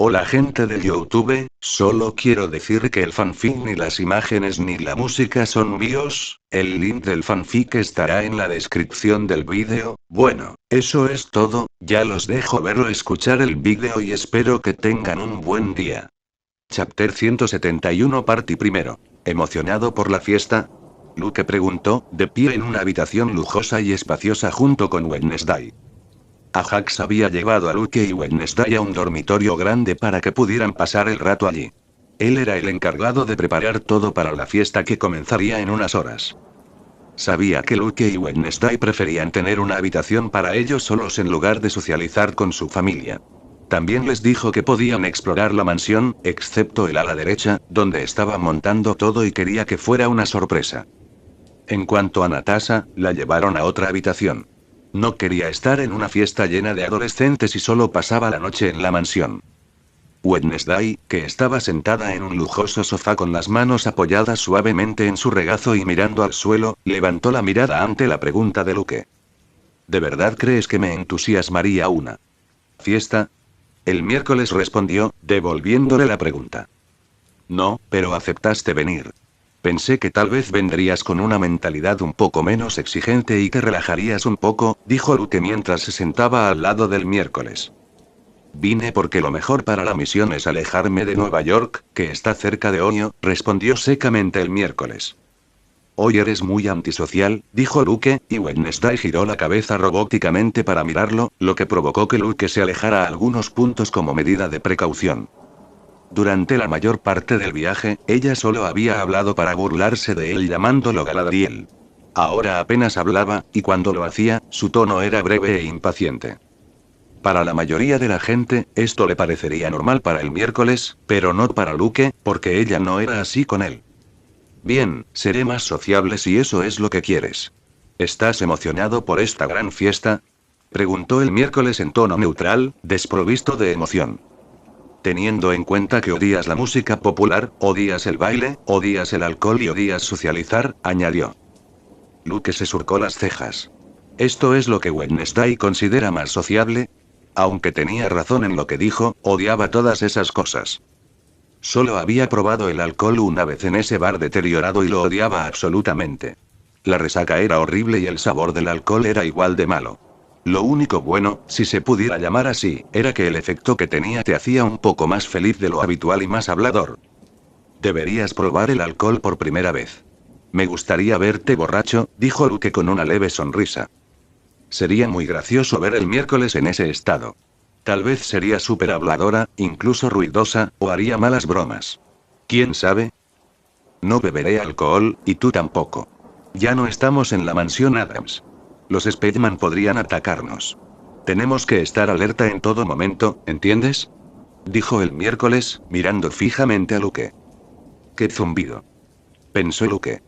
Hola gente de YouTube, solo quiero decir que el fanfic ni las imágenes ni la música son míos, el link del fanfic estará en la descripción del vídeo. Bueno, eso es todo, ya los dejo ver o escuchar el vídeo y espero que tengan un buen día. Chapter 171 Party primero. ¿Emocionado por la fiesta? Luke preguntó, de pie en una habitación lujosa y espaciosa junto con Wednesday. Ajax había llevado a Luke y Wednesday a un dormitorio grande para que pudieran pasar el rato allí. Él era el encargado de preparar todo para la fiesta que comenzaría en unas horas. Sabía que Luke y Wednesday preferían tener una habitación para ellos solos en lugar de socializar con su familia. También les dijo que podían explorar la mansión, excepto el ala derecha, donde estaba montando todo y quería que fuera una sorpresa. En cuanto a Natasha, la llevaron a otra habitación. No quería estar en una fiesta llena de adolescentes y solo pasaba la noche en la mansión. Wednesday, que estaba sentada en un lujoso sofá con las manos apoyadas suavemente en su regazo y mirando al suelo, levantó la mirada ante la pregunta de Luke. ¿De verdad crees que me entusiasmaría una fiesta? El miércoles respondió, devolviéndole la pregunta. No, pero aceptaste venir. Pensé que tal vez vendrías con una mentalidad un poco menos exigente y te relajarías un poco, dijo Luke mientras se sentaba al lado del miércoles. Vine porque lo mejor para la misión es alejarme de Nueva York, que está cerca de Ohio, respondió secamente el miércoles. Hoy eres muy antisocial, dijo Luke, y Wednesday giró la cabeza robóticamente para mirarlo, lo que provocó que Luke se alejara a algunos puntos como medida de precaución. Durante la mayor parte del viaje, ella solo había hablado para burlarse de él llamándolo Galadriel. Ahora apenas hablaba, y cuando lo hacía, su tono era breve e impaciente. Para la mayoría de la gente, esto le parecería normal para el miércoles, pero no para Luke, porque ella no era así con él. Bien, seré más sociable si eso es lo que quieres. ¿Estás emocionado por esta gran fiesta? Preguntó el miércoles en tono neutral, desprovisto de emoción. Teniendo en cuenta que odias la música popular, odias el baile, odias el alcohol y odias socializar, añadió. Luke se surcó las cejas. ¿Esto es lo que Wednesday considera más sociable? Aunque tenía razón en lo que dijo, odiaba todas esas cosas. Solo había probado el alcohol una vez en ese bar deteriorado y lo odiaba absolutamente. La resaca era horrible y el sabor del alcohol era igual de malo. Lo único bueno, si se pudiera llamar así, era que el efecto que tenía te hacía un poco más feliz de lo habitual y más hablador. Deberías probar el alcohol por primera vez. Me gustaría verte borracho, dijo Luke con una leve sonrisa. Sería muy gracioso ver el miércoles en ese estado. Tal vez sería súper habladora, incluso ruidosa, o haría malas bromas. ¿Quién sabe? No beberé alcohol, y tú tampoco. Ya no estamos en la mansión Adams. Los Spademan podrían atacarnos. Tenemos que estar alerta en todo momento, ¿entiendes? Dijo el miércoles, mirando fijamente a Luke. ¡Qué zumbido! Pensó Luke.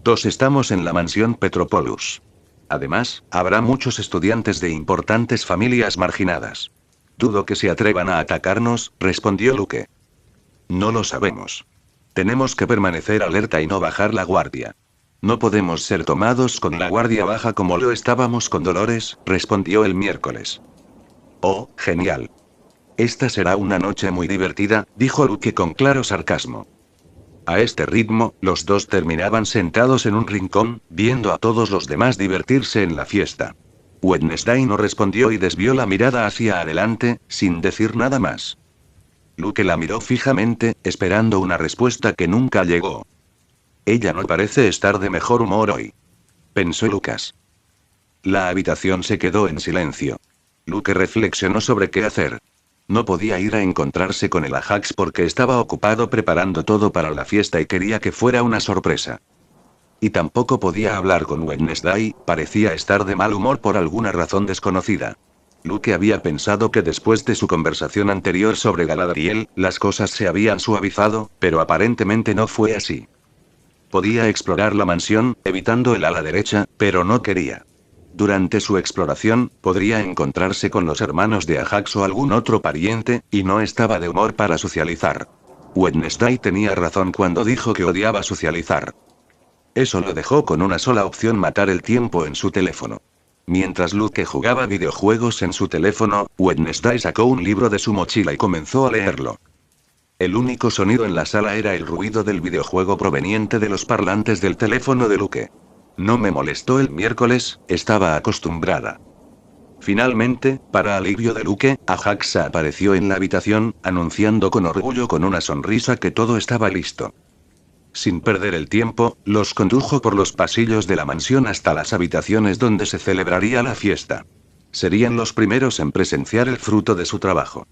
Estamos en la mansión Petropoulos. Además, habrá muchos estudiantes de importantes familias marginadas. Dudo que se atrevan a atacarnos, respondió Luke. No lo sabemos. Tenemos que permanecer alerta y no bajar la guardia. No podemos ser tomados con la guardia baja como lo estábamos con Dolores, respondió el miércoles. Oh, genial. Esta será una noche muy divertida, dijo Luke con claro sarcasmo. A este ritmo, los dos terminaban sentados en un rincón, viendo a todos los demás divertirse en la fiesta. Wednesday no respondió y desvió la mirada hacia adelante, sin decir nada más. Luke la miró fijamente, esperando una respuesta que nunca llegó. Ella no parece estar de mejor humor hoy, pensó Lucas. La habitación se quedó en silencio. Luke reflexionó sobre qué hacer. No podía ir a encontrarse con el Ajax porque estaba ocupado preparando todo para la fiesta y quería que fuera una sorpresa. Y tampoco podía hablar con Wednesday, parecía estar de mal humor por alguna razón desconocida. Luke había pensado que después de su conversación anterior sobre Galadriel, las cosas se habían suavizado, pero aparentemente no fue así. Podía explorar la mansión, evitando el ala derecha, pero no quería. Durante su exploración, podría encontrarse con los hermanos de Ajax o algún otro pariente, y no estaba de humor para socializar. Wednesday tenía razón cuando dijo que odiaba socializar. Eso lo dejó con una sola opción: matar el tiempo en su teléfono. Mientras Luke jugaba videojuegos en su teléfono, Wednesday sacó un libro de su mochila y comenzó a leerlo. El único sonido en la sala era el ruido del videojuego proveniente de los parlantes del teléfono de Luke. No me molestó el miércoles, estaba acostumbrada. Finalmente, para alivio de Luke, Ajax apareció en la habitación, anunciando con orgullo con una sonrisa que todo estaba listo. Sin perder el tiempo, los condujo por los pasillos de la mansión hasta las habitaciones donde se celebraría la fiesta. Serían los primeros en presenciar el fruto de su trabajo.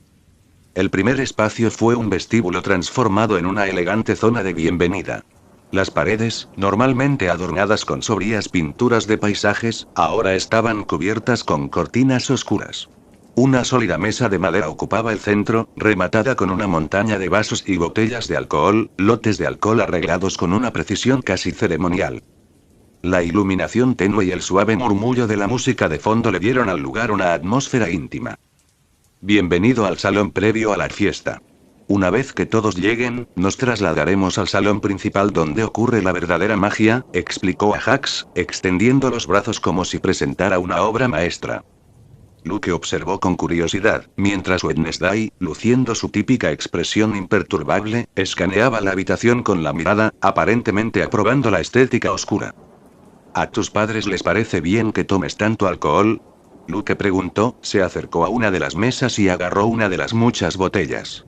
El primer espacio fue un vestíbulo transformado en una elegante zona de bienvenida. Las paredes, normalmente adornadas con sobrias pinturas de paisajes, ahora estaban cubiertas con cortinas oscuras. Una sólida mesa de madera ocupaba el centro, rematada con una montaña de vasos y botellas de alcohol, lotes de alcohol arreglados con una precisión casi ceremonial. La iluminación tenue y el suave murmullo de la música de fondo le dieron al lugar una atmósfera íntima. Bienvenido al salón previo a la fiesta. Una vez que todos lleguen, nos trasladaremos al salón principal donde ocurre la verdadera magia, explicó Ajax, extendiendo los brazos como si presentara una obra maestra. Luke observó con curiosidad, mientras Wednesday, luciendo su típica expresión imperturbable, escaneaba la habitación con la mirada, aparentemente aprobando la estética oscura. ¿A tus padres les parece bien que tomes tanto alcohol? Luke preguntó, se acercó a una de las mesas y agarró una de las muchas botellas.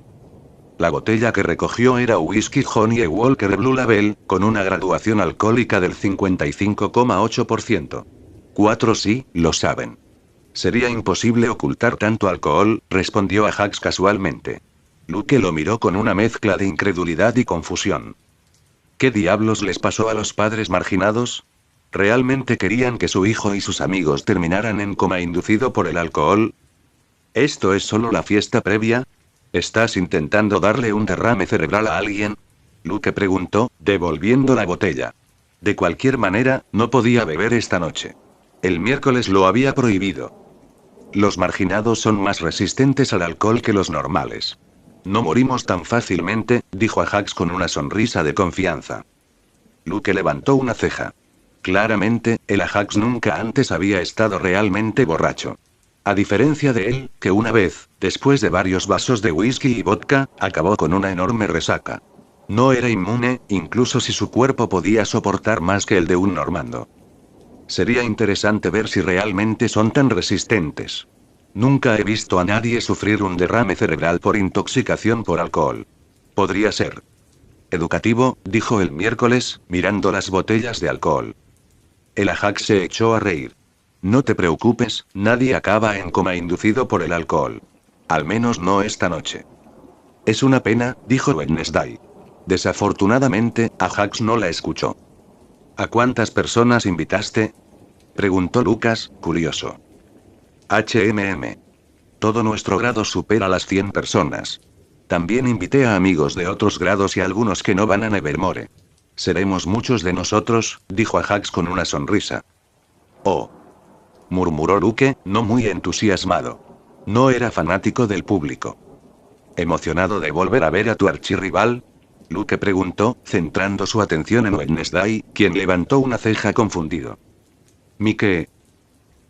La botella que recogió era whisky Johnnie Walker Blue Label, con una graduación alcohólica del 55,8%. 4 sí, lo saben. Sería imposible ocultar tanto alcohol, respondió Ajax casualmente. Luke lo miró con una mezcla de incredulidad y confusión. ¿Qué diablos les pasó a los padres marginados? ¿Realmente querían que su hijo y sus amigos terminaran en coma inducido por el alcohol? ¿Esto es solo la fiesta previa? ¿Estás intentando darle un derrame cerebral a alguien? Luke preguntó, devolviendo la botella. De cualquier manera, no podía beber esta noche. El miércoles lo había prohibido. Los marginados son más resistentes al alcohol que los normales. No morimos tan fácilmente, dijo Ajax con una sonrisa de confianza. Luke levantó una ceja. Claramente, el Ajax nunca antes había estado realmente borracho. A diferencia de él, que una vez, después de varios vasos de whisky y vodka, acabó con una enorme resaca. No era inmune, incluso si su cuerpo podía soportar más que el de un normando. Sería interesante ver si realmente son tan resistentes. Nunca he visto a nadie sufrir un derrame cerebral por intoxicación por alcohol. Podría ser educativo, dijo el miércoles, mirando las botellas de alcohol. El Ajax se echó a reír. No te preocupes, nadie acaba en coma inducido por el alcohol. Al menos no esta noche. Es una pena, dijo Wednesday. Desafortunadamente, Ajax no la escuchó. ¿A cuántas personas invitaste? Preguntó Lucas, curioso. Todo nuestro grado supera las 100 personas. También invité a amigos de otros grados y algunos que no van a Nevermore. Seremos muchos de nosotros, dijo Ajax con una sonrisa. Oh. Murmuró Luke, no muy entusiasmado. No era fanático del público. ¿Emocionado de volver a ver a tu archirrival? Luke preguntó, centrando su atención en Wednesday, quien levantó una ceja confundido. ¿Qué?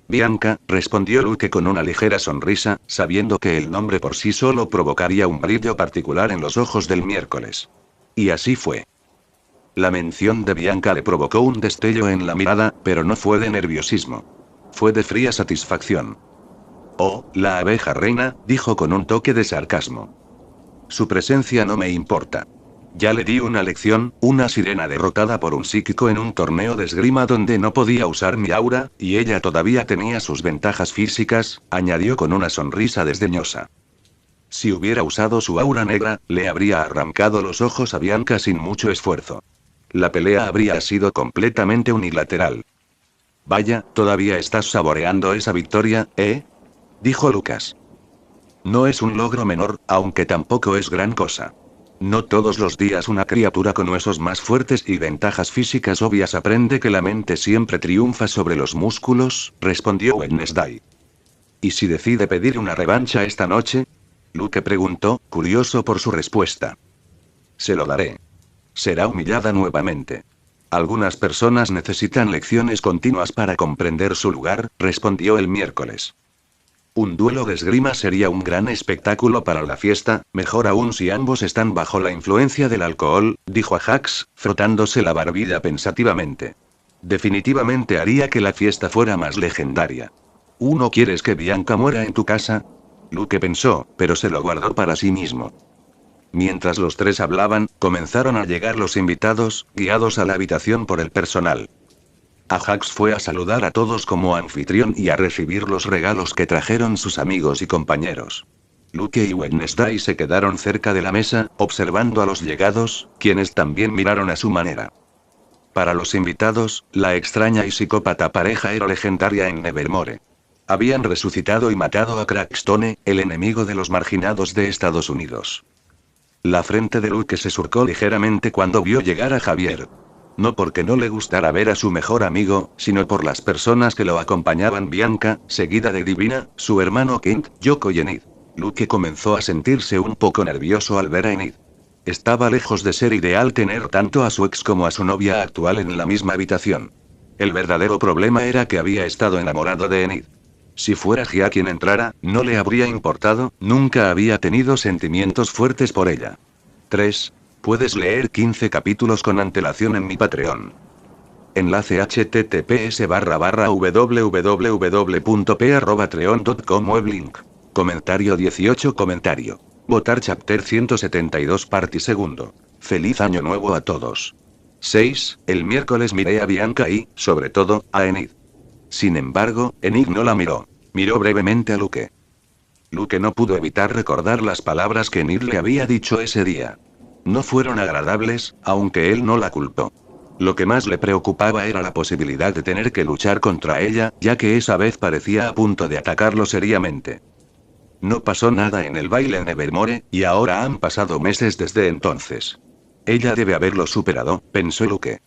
Bianca, respondió Luke con una ligera sonrisa, sabiendo que el nombre por sí solo provocaría un brillo particular en los ojos del miércoles. Y así fue. La mención de Bianca le provocó un destello en la mirada, pero no fue de nerviosismo. Fue de fría satisfacción. Oh, la abeja reina, dijo con un toque de sarcasmo. Su presencia no me importa. Ya le di una lección, una sirena derrotada por un psíquico en un torneo de esgrima donde no podía usar mi aura, y ella todavía tenía sus ventajas físicas, añadió con una sonrisa desdeñosa. Si hubiera usado su aura negra, le habría arrancado los ojos a Bianca sin mucho esfuerzo. La pelea habría sido completamente unilateral. Vaya, ¿todavía estás saboreando esa victoria, dijo Lucas. No es un logro menor, aunque tampoco es gran cosa. No todos los días una criatura con huesos más fuertes y ventajas físicas obvias aprende que la mente siempre triunfa sobre los músculos, respondió Wednesday. ¿Y si decide pedir una revancha esta noche? Luke preguntó, curioso por su respuesta. Se lo daré. Será humillada nuevamente. Algunas personas necesitan lecciones continuas para comprender su lugar, respondió el miércoles. Un duelo de esgrima sería un gran espectáculo para la fiesta, mejor aún si ambos están bajo la influencia del alcohol, dijo Ajax, frotándose la barbilla pensativamente. Definitivamente haría que la fiesta fuera más legendaria. ¿No quieres que Bianca muera en tu casa? Luke pensó, pero se lo guardó para sí mismo. Mientras los tres hablaban, comenzaron a llegar los invitados, guiados a la habitación por el personal. Ajax fue a saludar a todos como anfitrión y a recibir los regalos que trajeron sus amigos y compañeros. Luke y Wednesday se quedaron cerca de la mesa, observando a los llegados, quienes también miraron a su manera. Para los invitados, la extraña y psicópata pareja era legendaria en Nevermore. Habían resucitado y matado a Crackstone, el enemigo de los marginados de Estados Unidos. La frente de Luke se surcó ligeramente cuando vio llegar a Javier. No porque no le gustara ver a su mejor amigo, sino por las personas que lo acompañaban: Bianca, seguida de Divina, su hermano Kent, Yoko y Enid. Luke comenzó a sentirse un poco nervioso al ver a Enid. Estaba lejos de ser ideal tener tanto a su ex como a su novia actual en la misma habitación. El verdadero problema era que había estado enamorado de Enid. Si fuera Gia quien entrara, no le habría importado, nunca había tenido sentimientos fuertes por ella. 3. Puedes leer 15 capítulos con antelación en mi Patreon. Enlace https://www.p@patreon.com weblink. Comentario 18. Comentario. Votar Chapter 172 Part y segundo. Feliz año nuevo a todos. 6. El miércoles miré a Bianca y, sobre todo, a Enid. Sin embargo, Enid no la miró. Miró brevemente a Luke. Luke no pudo evitar recordar las palabras que Enid le había dicho ese día. No fueron agradables, aunque él no la culpó. Lo que más le preocupaba era la posibilidad de tener que luchar contra ella, ya que esa vez parecía a punto de atacarlo seriamente. No pasó nada en el baile en Nevermore, y ahora han pasado meses desde entonces. Ella debe haberlo superado, pensó Luke.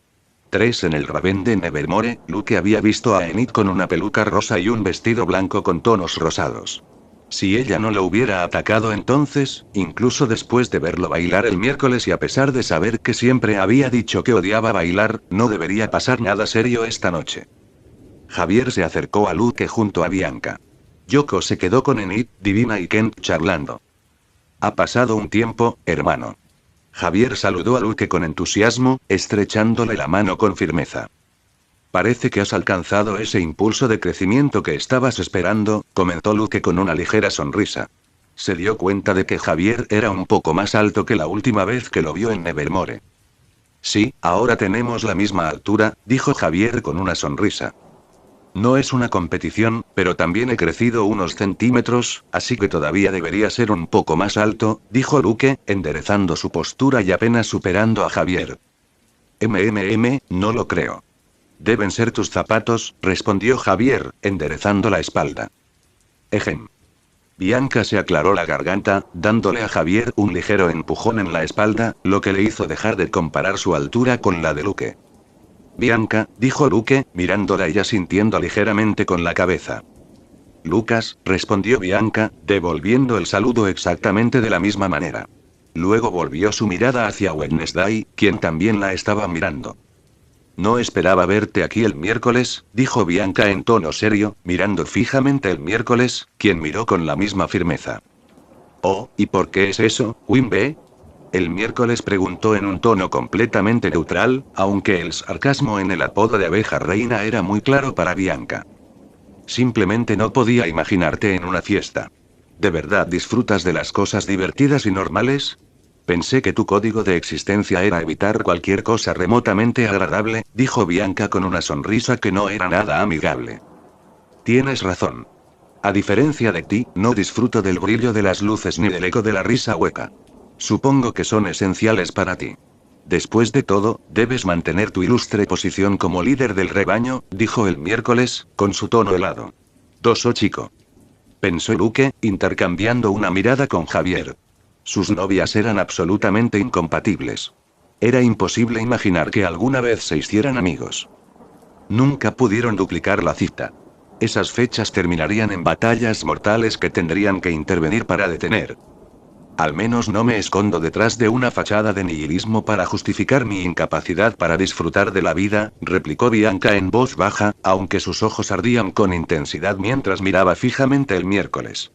3. En el Raven de Nevermore, Luke había visto a Enid con una peluca rosa y un vestido blanco con tonos rosados. Si ella no lo hubiera atacado entonces, incluso después de verlo bailar el miércoles y a pesar de saber que siempre había dicho que odiaba bailar, no debería pasar nada serio esta noche. Javier se acercó a Luke junto a Bianca. Yoko se quedó con Enid, Divina y Kent charlando. Ha pasado un tiempo, hermano. Javier saludó a Luke con entusiasmo, estrechándole la mano con firmeza. Parece que has alcanzado ese impulso de crecimiento que estabas esperando, comentó Luke con una ligera sonrisa. Se dio cuenta de que Javier era un poco más alto que la última vez que lo vio en Nevermore. Sí, ahora tenemos la misma altura, dijo Javier con una sonrisa. No es una competición, pero también he crecido unos centímetros, así que todavía debería ser un poco más alto, dijo Luke, enderezando su postura y apenas superando a Javier. No lo creo. Deben ser tus zapatos, respondió Javier, enderezando la espalda. Ejem. Bianca se aclaró la garganta, dándole a Javier un ligero empujón en la espalda, lo que le hizo dejar de comparar su altura con la de Luke. Bianca, dijo Luke, mirándola y asintiendo ligeramente con la cabeza. Lucas, respondió Bianca, devolviendo el saludo exactamente de la misma manera. Luego volvió su mirada hacia Wednesday, quien también la estaba mirando. No esperaba verte aquí el miércoles, dijo Bianca en tono serio, mirando fijamente el miércoles, quien miró con la misma firmeza. Oh, ¿y por qué es eso, Wimbe? El miércoles preguntó en un tono completamente neutral, aunque el sarcasmo en el apodo de abeja reina era muy claro para Bianca. Simplemente no podía imaginarte en una fiesta. ¿De verdad disfrutas de las cosas divertidas y normales? Pensé que tu código de existencia era evitar cualquier cosa remotamente agradable, dijo Bianca con una sonrisa que no era nada amigable. Tienes razón. A diferencia de ti, no disfruto del brillo de las luces ni del eco de la risa hueca. Supongo que son esenciales para ti. Después de todo, debes mantener tu ilustre posición como líder del rebaño, dijo el miércoles, con su tono helado. Doso chico. Pensó Luke, intercambiando una mirada con Javier. Sus novias eran absolutamente incompatibles. Era imposible imaginar que alguna vez se hicieran amigos. Nunca pudieron duplicar la cita. Esas fechas terminarían en batallas mortales que tendrían que intervenir para detener. Al menos no me escondo detrás de una fachada de nihilismo para justificar mi incapacidad para disfrutar de la vida, replicó Bianca en voz baja, aunque sus ojos ardían con intensidad mientras miraba fijamente el miércoles.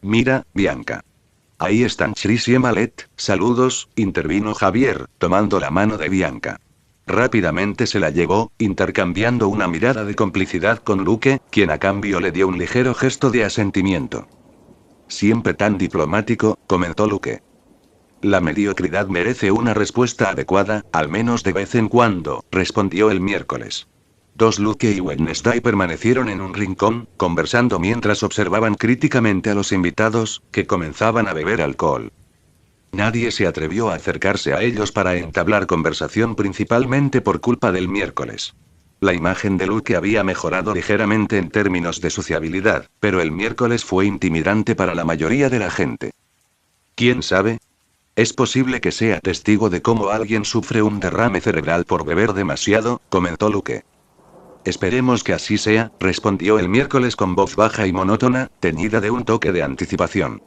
Mira, Bianca. Ahí están Chris y Emalet, saludos, intervino Javier, tomando la mano de Bianca. Rápidamente se la llevó, intercambiando una mirada de complicidad con Luke, quien a cambio le dio un ligero gesto de asentimiento. Siempre tan diplomático, comentó Luke. La mediocridad merece una respuesta adecuada, al menos de vez en cuando, respondió el miércoles. Luke y Wednesday permanecieron en un rincón, conversando mientras observaban críticamente a los invitados, que comenzaban a beber alcohol. Nadie se atrevió a acercarse a ellos para entablar conversación principalmente por culpa del miércoles. La imagen de Luke había mejorado ligeramente en términos de sociabilidad, pero el miércoles fue intimidante para la mayoría de la gente. ¿Quién sabe? Es posible que sea testigo de cómo alguien sufre un derrame cerebral por beber demasiado, comentó Luke. Esperemos que así sea, respondió el miércoles con voz baja y monótona, teñida de un toque de anticipación.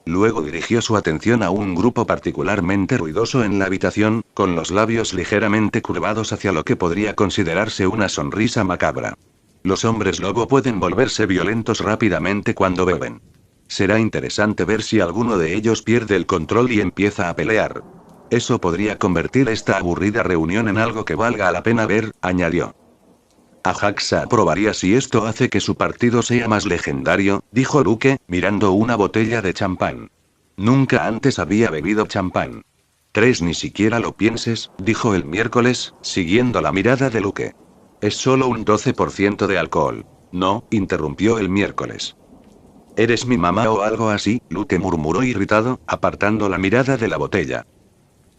Luego dirigió su atención a un grupo particularmente ruidoso en la habitación, con los labios ligeramente curvados hacia lo que podría considerarse una sonrisa macabra. Los hombres lobo pueden volverse violentos rápidamente cuando beben. Será interesante ver si alguno de ellos pierde el control y empieza a pelear. Eso podría convertir esta aburrida reunión en algo que valga la pena ver, añadió. Ajax aprobaría si esto hace que su partido sea más legendario, dijo Luke, mirando una botella de champán. Nunca antes había bebido champán. 3 ni siquiera lo pienses, dijo el miércoles, siguiendo la mirada de Luke. Es solo un 12% de alcohol. No, interrumpió el miércoles. ¿Eres mi mamá o algo así? Luke murmuró irritado, apartando la mirada de la botella.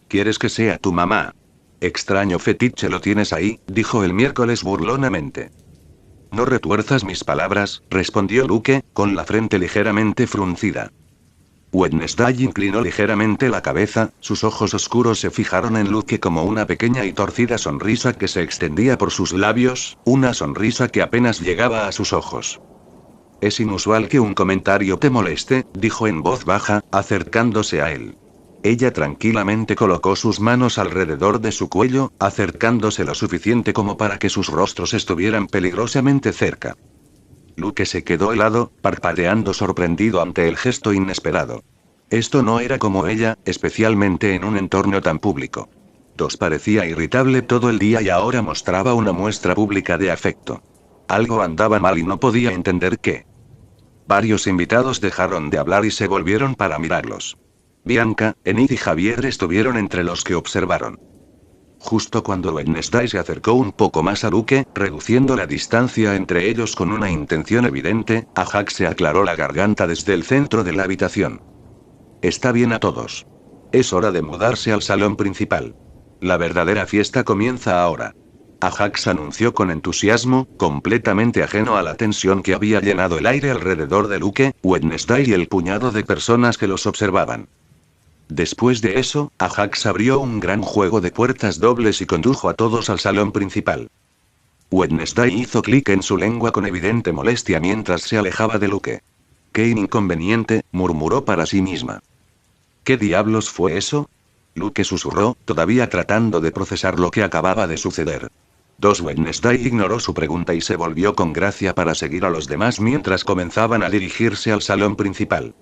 ¿Quieres que sea tu mamá? Extraño fetiche lo tienes ahí, dijo el miércoles burlonamente. No retuerzas mis palabras, respondió Luke, con la frente ligeramente fruncida. Wednesday inclinó ligeramente la cabeza, sus ojos oscuros se fijaron en Luke como una pequeña y torcida sonrisa que se extendía por sus labios, una sonrisa que apenas llegaba a sus ojos. Es inusual que un comentario te moleste, dijo en voz baja, acercándose a él. Ella tranquilamente colocó sus manos alrededor de su cuello, acercándose lo suficiente como para que sus rostros estuvieran peligrosamente cerca. Luke se quedó helado, parpadeando sorprendido ante el gesto inesperado. Esto no era como ella, especialmente en un entorno tan público. Parecía irritable todo el día y ahora mostraba una muestra pública de afecto. Algo andaba mal y no podía entender qué. Varios invitados dejaron de hablar y se volvieron para mirarlos. Bianca, Enid y Javier estuvieron entre los que observaron. Justo cuando Wednesday se acercó un poco más a Luke, reduciendo la distancia entre ellos con una intención evidente, Ajax se aclaró la garganta desde el centro de la habitación. Está bien a todos. Es hora de mudarse al salón principal. La verdadera fiesta comienza ahora. Ajax anunció con entusiasmo, completamente ajeno a la tensión que había llenado el aire alrededor de Luke, Wednesday y el puñado de personas que los observaban. Después de eso, Ajax abrió un gran juego de puertas dobles y condujo a todos al salón principal. Wednesday hizo clic en su lengua con evidente molestia mientras se alejaba de Luke. «Qué inconveniente», murmuró para sí misma. «¿Qué diablos fue eso?», Luke susurró, todavía tratando de procesar lo que acababa de suceder. Wednesday ignoró su pregunta y se volvió con gracia para seguir a los demás mientras comenzaban a dirigirse al salón principal.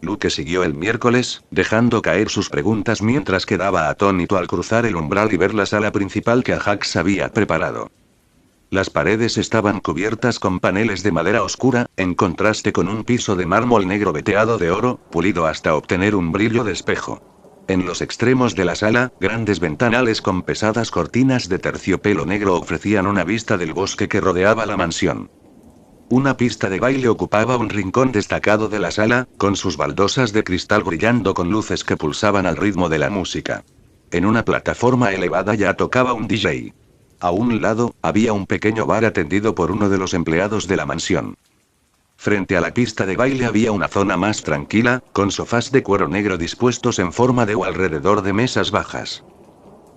Luke siguió el miércoles, dejando caer sus preguntas mientras quedaba atónito al cruzar el umbral y ver la sala principal que Ajax había preparado. Las paredes estaban cubiertas con paneles de madera oscura, en contraste con un piso de mármol negro veteado de oro, pulido hasta obtener un brillo de espejo. En los extremos de la sala, grandes ventanales con pesadas cortinas de terciopelo negro ofrecían una vista del bosque que rodeaba la mansión. Una pista de baile ocupaba un rincón destacado de la sala, con sus baldosas de cristal brillando con luces que pulsaban al ritmo de la música. En una plataforma elevada ya tocaba un DJ. A un lado, había un pequeño bar atendido por uno de los empleados de la mansión. Frente a la pista de baile había una zona más tranquila, con sofás de cuero negro dispuestos en forma de U alrededor de mesas bajas.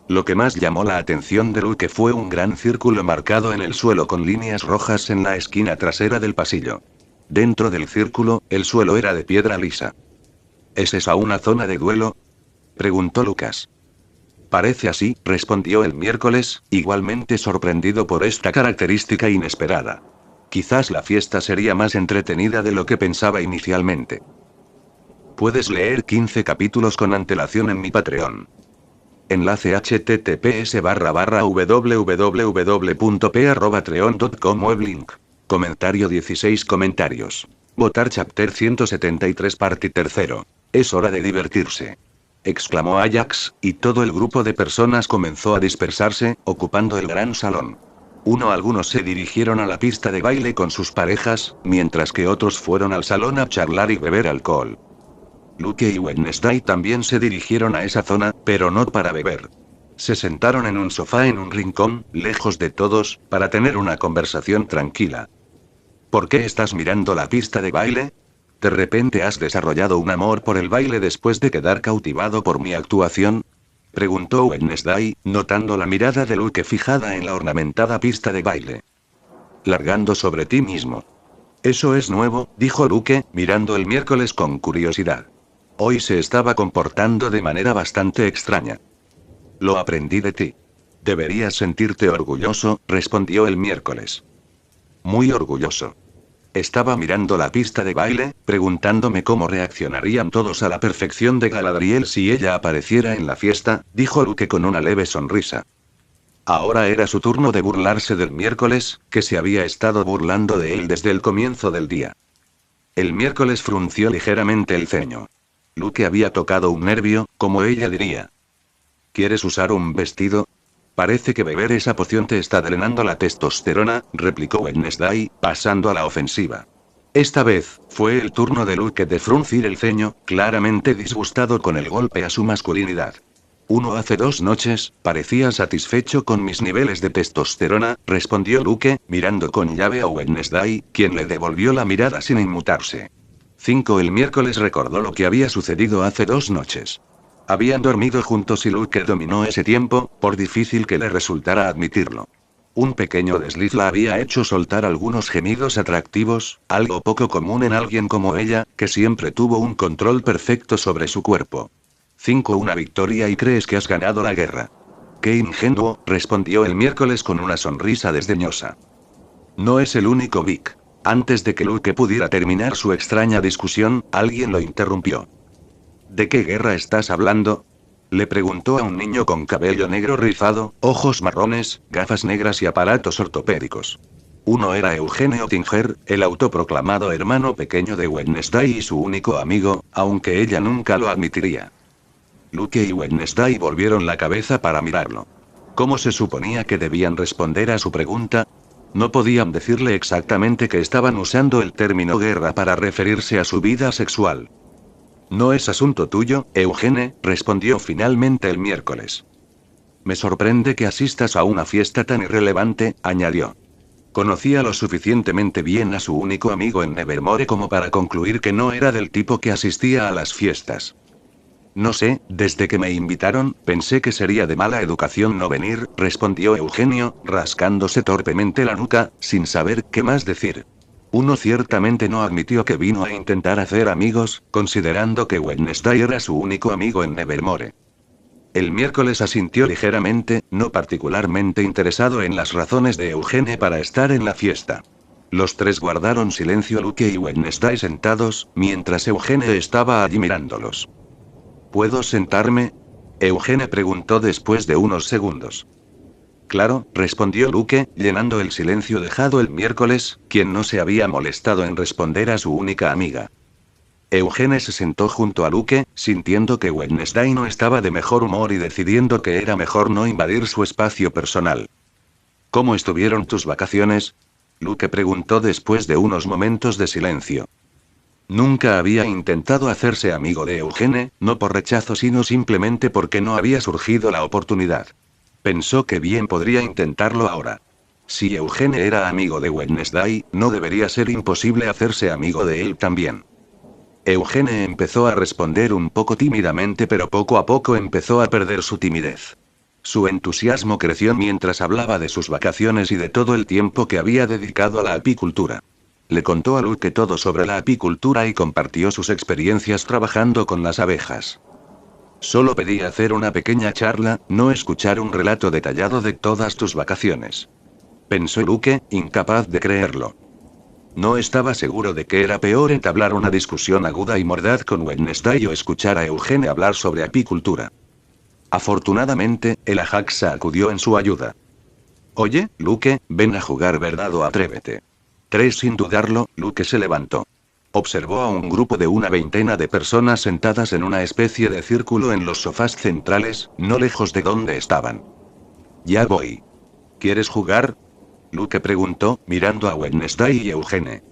Lo que más llamó la atención de Luke fue un gran círculo marcado en el suelo con líneas rojas en la esquina trasera del pasillo. Dentro del círculo, el suelo era de piedra lisa. ¿Es esa una zona de duelo?, preguntó Lucas. Parece así, respondió el miércoles, igualmente sorprendido por esta característica inesperada. Quizás la fiesta sería más entretenida de lo que pensaba inicialmente. Puedes leer 15 capítulos con antelación en mi Patreon. Enlace https://www.p@patreon.com weblink. Comentario 16 comentarios. Votar chapter 173 parte tercero. Es hora de divertirse, exclamó Ajax, y todo el grupo de personas comenzó a dispersarse, ocupando el gran salón. Algunos se dirigieron a la pista de baile con sus parejas, mientras que otros fueron al salón a charlar y beber alcohol. Luke y Wednesday también se dirigieron a esa zona, pero no para beber. Se sentaron en un sofá en un rincón, lejos de todos, para tener una conversación tranquila. ¿Por qué estás mirando la pista de baile? ¿De repente has desarrollado un amor por el baile después de quedar cautivado por mi actuación?, preguntó Wednesday, notando la mirada de Luke fijada en la ornamentada pista de baile. Largando sobre ti mismo. Eso es nuevo, dijo Luke, mirando el miércoles con curiosidad. Hoy se estaba comportando de manera bastante extraña. Lo aprendí de ti. Deberías sentirte orgulloso, respondió el miércoles. Muy orgulloso. Estaba mirando la pista de baile, preguntándome cómo reaccionarían todos a la perfección de Galadriel si ella apareciera en la fiesta, dijo Luke con una leve sonrisa. Ahora era su turno de burlarse del miércoles, que se había estado burlando de él desde el comienzo del día. El miércoles frunció ligeramente el ceño. Luke había tocado un nervio, como ella diría. ¿Quieres usar un vestido? Parece que beber esa poción te está drenando la testosterona, replicó Wednesday, pasando a la ofensiva. Esta vez, fue el turno de Luke de fruncir el ceño, claramente disgustado con el golpe a su masculinidad. Hace 2 noches, parecía satisfecho con mis niveles de testosterona, respondió Luke, mirando con llave a Wednesday, quien le devolvió la mirada sin inmutarse. 5 El miércoles recordó lo que había sucedido hace 2 noches. Habían dormido juntos y Luke dominó ese tiempo, por difícil que le resultara admitirlo. Un pequeño desliz la había hecho soltar algunos gemidos atractivos, algo poco común en alguien como ella, que siempre tuvo un control perfecto sobre su cuerpo. 5 Una victoria y crees que has ganado la guerra. Qué ingenuo, respondió el miércoles con una sonrisa desdeñosa. No es el único Vic. Antes de que Luke pudiera terminar su extraña discusión, alguien lo interrumpió. ¿De qué guerra estás hablando?, le preguntó a un niño con cabello negro rizado, ojos marrones, gafas negras y aparatos ortopédicos. Era Eugenio Tinger, el autoproclamado hermano pequeño de Wednesday y su único amigo, aunque ella nunca lo admitiría. Luke y Wednesday volvieron la cabeza para mirarlo. ¿Cómo se suponía que debían responder a su pregunta? No podían decirle exactamente que estaban usando el término guerra para referirse a su vida sexual. No es asunto tuyo, Eugene, respondió finalmente el miércoles. Me sorprende que asistas a una fiesta tan irrelevante, añadió. Conocía lo suficientemente bien a su único amigo en Nevermore como para concluir que no era del tipo que asistía a las fiestas. No sé, desde que me invitaron, pensé que sería de mala educación no venir, respondió Eugenio, rascándose torpemente la nuca, sin saber qué más decir. Ciertamente no admitió que vino a intentar hacer amigos, considerando que Wednesday era su único amigo en Nevermore. El miércoles asintió ligeramente, no particularmente interesado en las razones de Eugene para estar en la fiesta. Los tres guardaron silencio, Luke y Wednesday sentados, mientras Eugene estaba allí mirándolos. ¿Puedo sentarme?, Eugene preguntó después de unos segundos. Claro, respondió Luke, llenando el silencio dejado el miércoles, quien no se había molestado en responder a su única amiga. Eugene se sentó junto a Luke, sintiendo que Wednesday no estaba de mejor humor y decidiendo que era mejor no invadir su espacio personal. ¿Cómo estuvieron tus vacaciones?, Luke preguntó después de unos momentos de silencio. Nunca había intentado hacerse amigo de Eugene, no por rechazo sino simplemente porque no había surgido la oportunidad. Pensó que bien podría intentarlo ahora. Si Eugene era amigo de Wednesday, no debería ser imposible hacerse amigo de él también. Eugene empezó a responder un poco tímidamente, pero poco a poco empezó a perder su timidez. Su entusiasmo creció mientras hablaba de sus vacaciones y de todo el tiempo que había dedicado a la apicultura. Le contó a Luke todo sobre la apicultura y compartió sus experiencias trabajando con las abejas. Solo pedí hacer una pequeña charla, no escuchar un relato detallado de todas tus vacaciones. Pensó Luke, incapaz de creerlo. No estaba seguro de que era peor entablar una discusión aguda y mordaz con Wednesday o escuchar a Eugene hablar sobre apicultura. Afortunadamente, el Ajax acudió en su ayuda. Oye, Luke, ven a jugar, ¿verdad o atrévete? 3 sin dudarlo, Luke se levantó. Observó a un grupo de una veintena de personas sentadas en una especie de círculo en los sofás centrales, no lejos de donde estaban. Ya voy. ¿Quieres jugar? Luke preguntó, mirando a Wednesday y Eugene.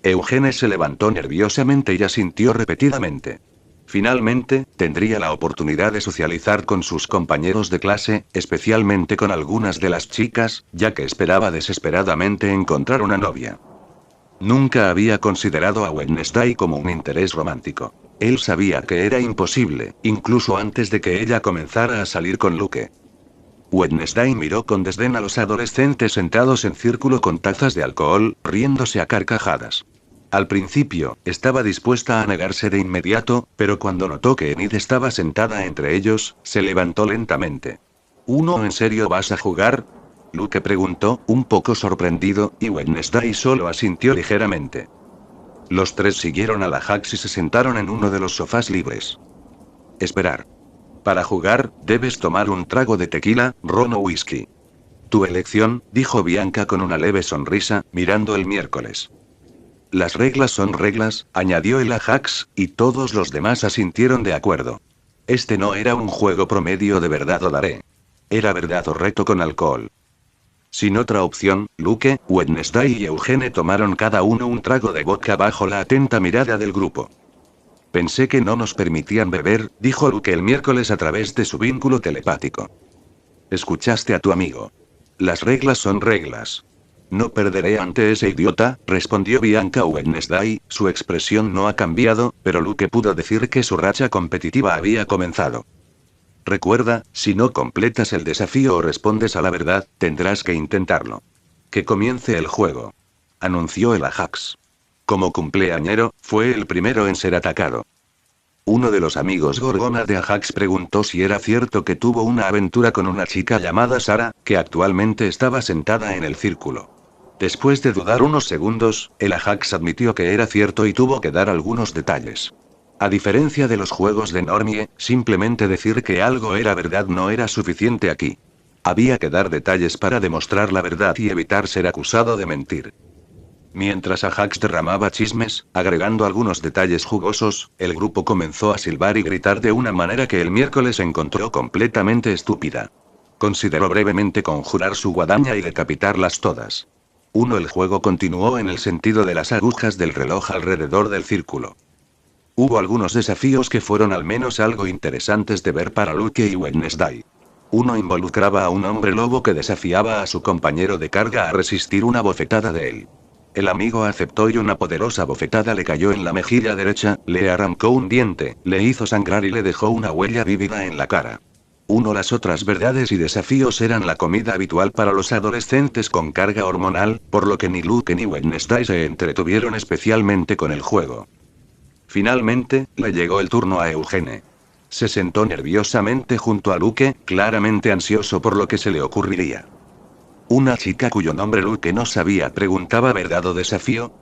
Eugene se levantó nerviosamente y asintió repetidamente. Finalmente, tendría la oportunidad de socializar con sus compañeros de clase, especialmente con algunas de las chicas, ya que esperaba desesperadamente encontrar una novia. Nunca había considerado a Wednesday como un interés romántico. Él sabía que era imposible, incluso antes de que ella comenzara a salir con Luke. Wednesday miró con desdén a los adolescentes sentados en círculo con tazas de alcohol, riéndose a carcajadas. Al principio, estaba dispuesta a negarse de inmediato, pero cuando notó que Enid estaba sentada entre ellos, se levantó lentamente. ¿Uno en serio vas a jugar? Luke preguntó, un poco sorprendido, y Wednesday solo asintió ligeramente. Los 3 siguieron a la Hax y se sentaron en uno de los sofás libres. Esperar. Para jugar, debes tomar un trago de tequila, ron o whisky. Tu elección, dijo Bianca con una leve sonrisa, mirando el miércoles. Las reglas son reglas, añadió el Ajax, y todos los demás asintieron de acuerdo. Este no era un juego promedio de verdad o daré. Era verdad o reto con alcohol. Sin otra opción, Luke, Wednesday y Eugene tomaron cada uno un trago de vodka bajo la atenta mirada del grupo. Pensé que no nos permitían beber, dijo Luke el miércoles a través de su vínculo telepático. Escuchaste a tu amigo. Las reglas son reglas. No perderé ante ese idiota, respondió Bianca Wednesday, su expresión no ha cambiado, pero Luke pudo decir que su racha competitiva había comenzado. Recuerda, si no completas el desafío o respondes a la verdad, tendrás que intentarlo. Que comience el juego. Anunció el Ajax. Como cumpleañero, fue el primero en ser atacado. Uno de los amigos Gorgona de Ajax preguntó si era cierto que tuvo una aventura con una chica llamada Sara, que actualmente estaba sentada en el círculo. Después de dudar unos segundos, el Ajax admitió que era cierto y tuvo que dar algunos detalles. A diferencia de los juegos de Normie, simplemente decir que algo era verdad no era suficiente aquí. Había que dar detalles para demostrar la verdad y evitar ser acusado de mentir. Mientras Ajax derramaba chismes, agregando algunos detalles jugosos, el grupo comenzó a silbar y gritar de una manera que el miércoles encontró completamente estúpida. Consideró brevemente conjurar su guadaña y decapitarlas todas. El juego continuó en el sentido de las agujas del reloj alrededor del círculo. Hubo algunos desafíos que fueron al menos algo interesantes de ver para Luke y Wednesday. Uno involucraba a un hombre lobo que desafiaba a su compañero de carga a resistir una bofetada de él. El amigo aceptó y una poderosa bofetada le cayó en la mejilla derecha, le arrancó un diente, le hizo sangrar y le dejó una huella vívida en la cara. Las otras verdades y desafíos eran la comida habitual para los adolescentes con carga hormonal, por lo que ni Luke ni Wednesday se entretuvieron especialmente con el juego. Finalmente, le llegó el turno a Eugene. Se sentó nerviosamente junto a Luke, claramente ansioso por lo que se le ocurriría. Una chica cuyo nombre Luke no sabía preguntaba ¿verdad o desafío?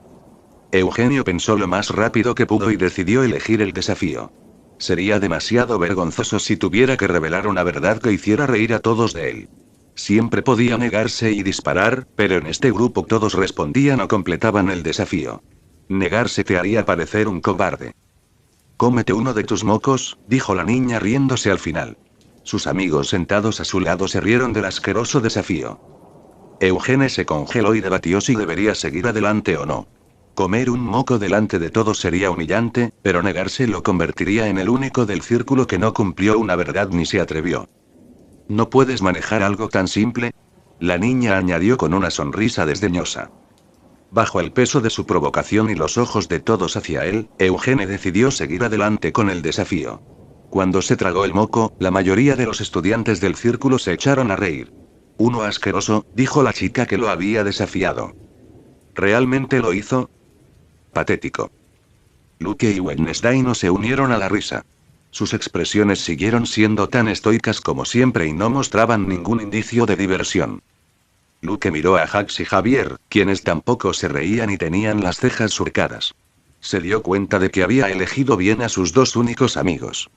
Eugenio pensó lo más rápido que pudo y decidió elegir el desafío. Sería demasiado vergonzoso si tuviera que revelar una verdad que hiciera reír a todos de él. Siempre podía negarse y disparar, pero en este grupo todos respondían o completaban el desafío. Negarse te haría parecer un cobarde. Cómete uno de tus mocos, dijo la niña riéndose al final. Sus amigos sentados a su lado se rieron del asqueroso desafío. Eugene se congeló y debatió si debería seguir adelante o no. Comer un moco delante de todos sería humillante, pero negarse lo convertiría en el único del círculo que no cumplió una verdad ni se atrevió. ¿No puedes manejar algo tan simple? La niña añadió con una sonrisa desdeñosa. Bajo el peso de su provocación y los ojos de todos hacia él, Eugene decidió seguir adelante con el desafío. Cuando se tragó el moco, la mayoría de los estudiantes del círculo se echaron a reír. Uno asqueroso, dijo la chica que lo había desafiado. ¿Realmente lo hizo? Patético. Luke y Wednesday no se unieron a la risa. Sus expresiones siguieron siendo tan estoicas como siempre y no mostraban ningún indicio de diversión. Luke miró a Jax y Javier, quienes tampoco se reían y tenían las cejas surcadas. Se dio cuenta de que había elegido bien a sus dos únicos amigos.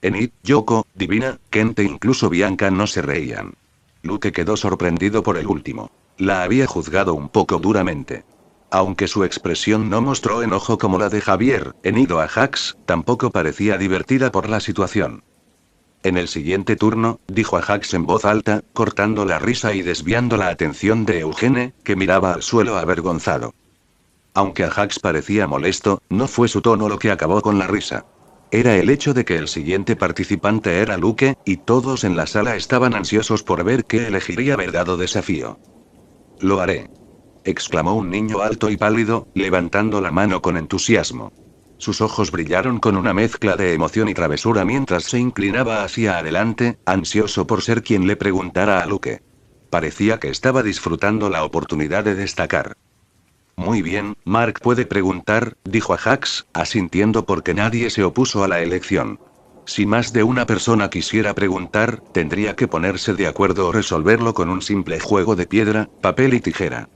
Enid, Yoko, Divina, Kent e incluso Bianca no se reían. Luke quedó sorprendido por el último. La había juzgado un poco duramente. Aunque su expresión no mostró enojo como la de Javier, Enid o Ajax, tampoco parecía divertida por la situación. En el siguiente turno, dijo Ajax en voz alta, cortando la risa y desviando la atención de Eugene, que miraba al suelo avergonzado. Aunque Ajax parecía molesto, no fue su tono lo que acabó con la risa. Era el hecho de que el siguiente participante era Luke, y todos en la sala estaban ansiosos por ver qué elegiría verdadero desafío. Lo haré. Exclamó un niño alto y pálido, levantando la mano con entusiasmo. Sus ojos brillaron con una mezcla de emoción y travesura mientras se inclinaba hacia adelante, ansioso por ser quien le preguntara a Luke. Parecía que estaba disfrutando la oportunidad de destacar. Muy bien, Mark puede preguntar, dijo Ajax, asintiendo porque nadie se opuso a la elección. Si más de una persona quisiera preguntar, tendría que ponerse de acuerdo o resolverlo con un simple juego de piedra, papel y tijera.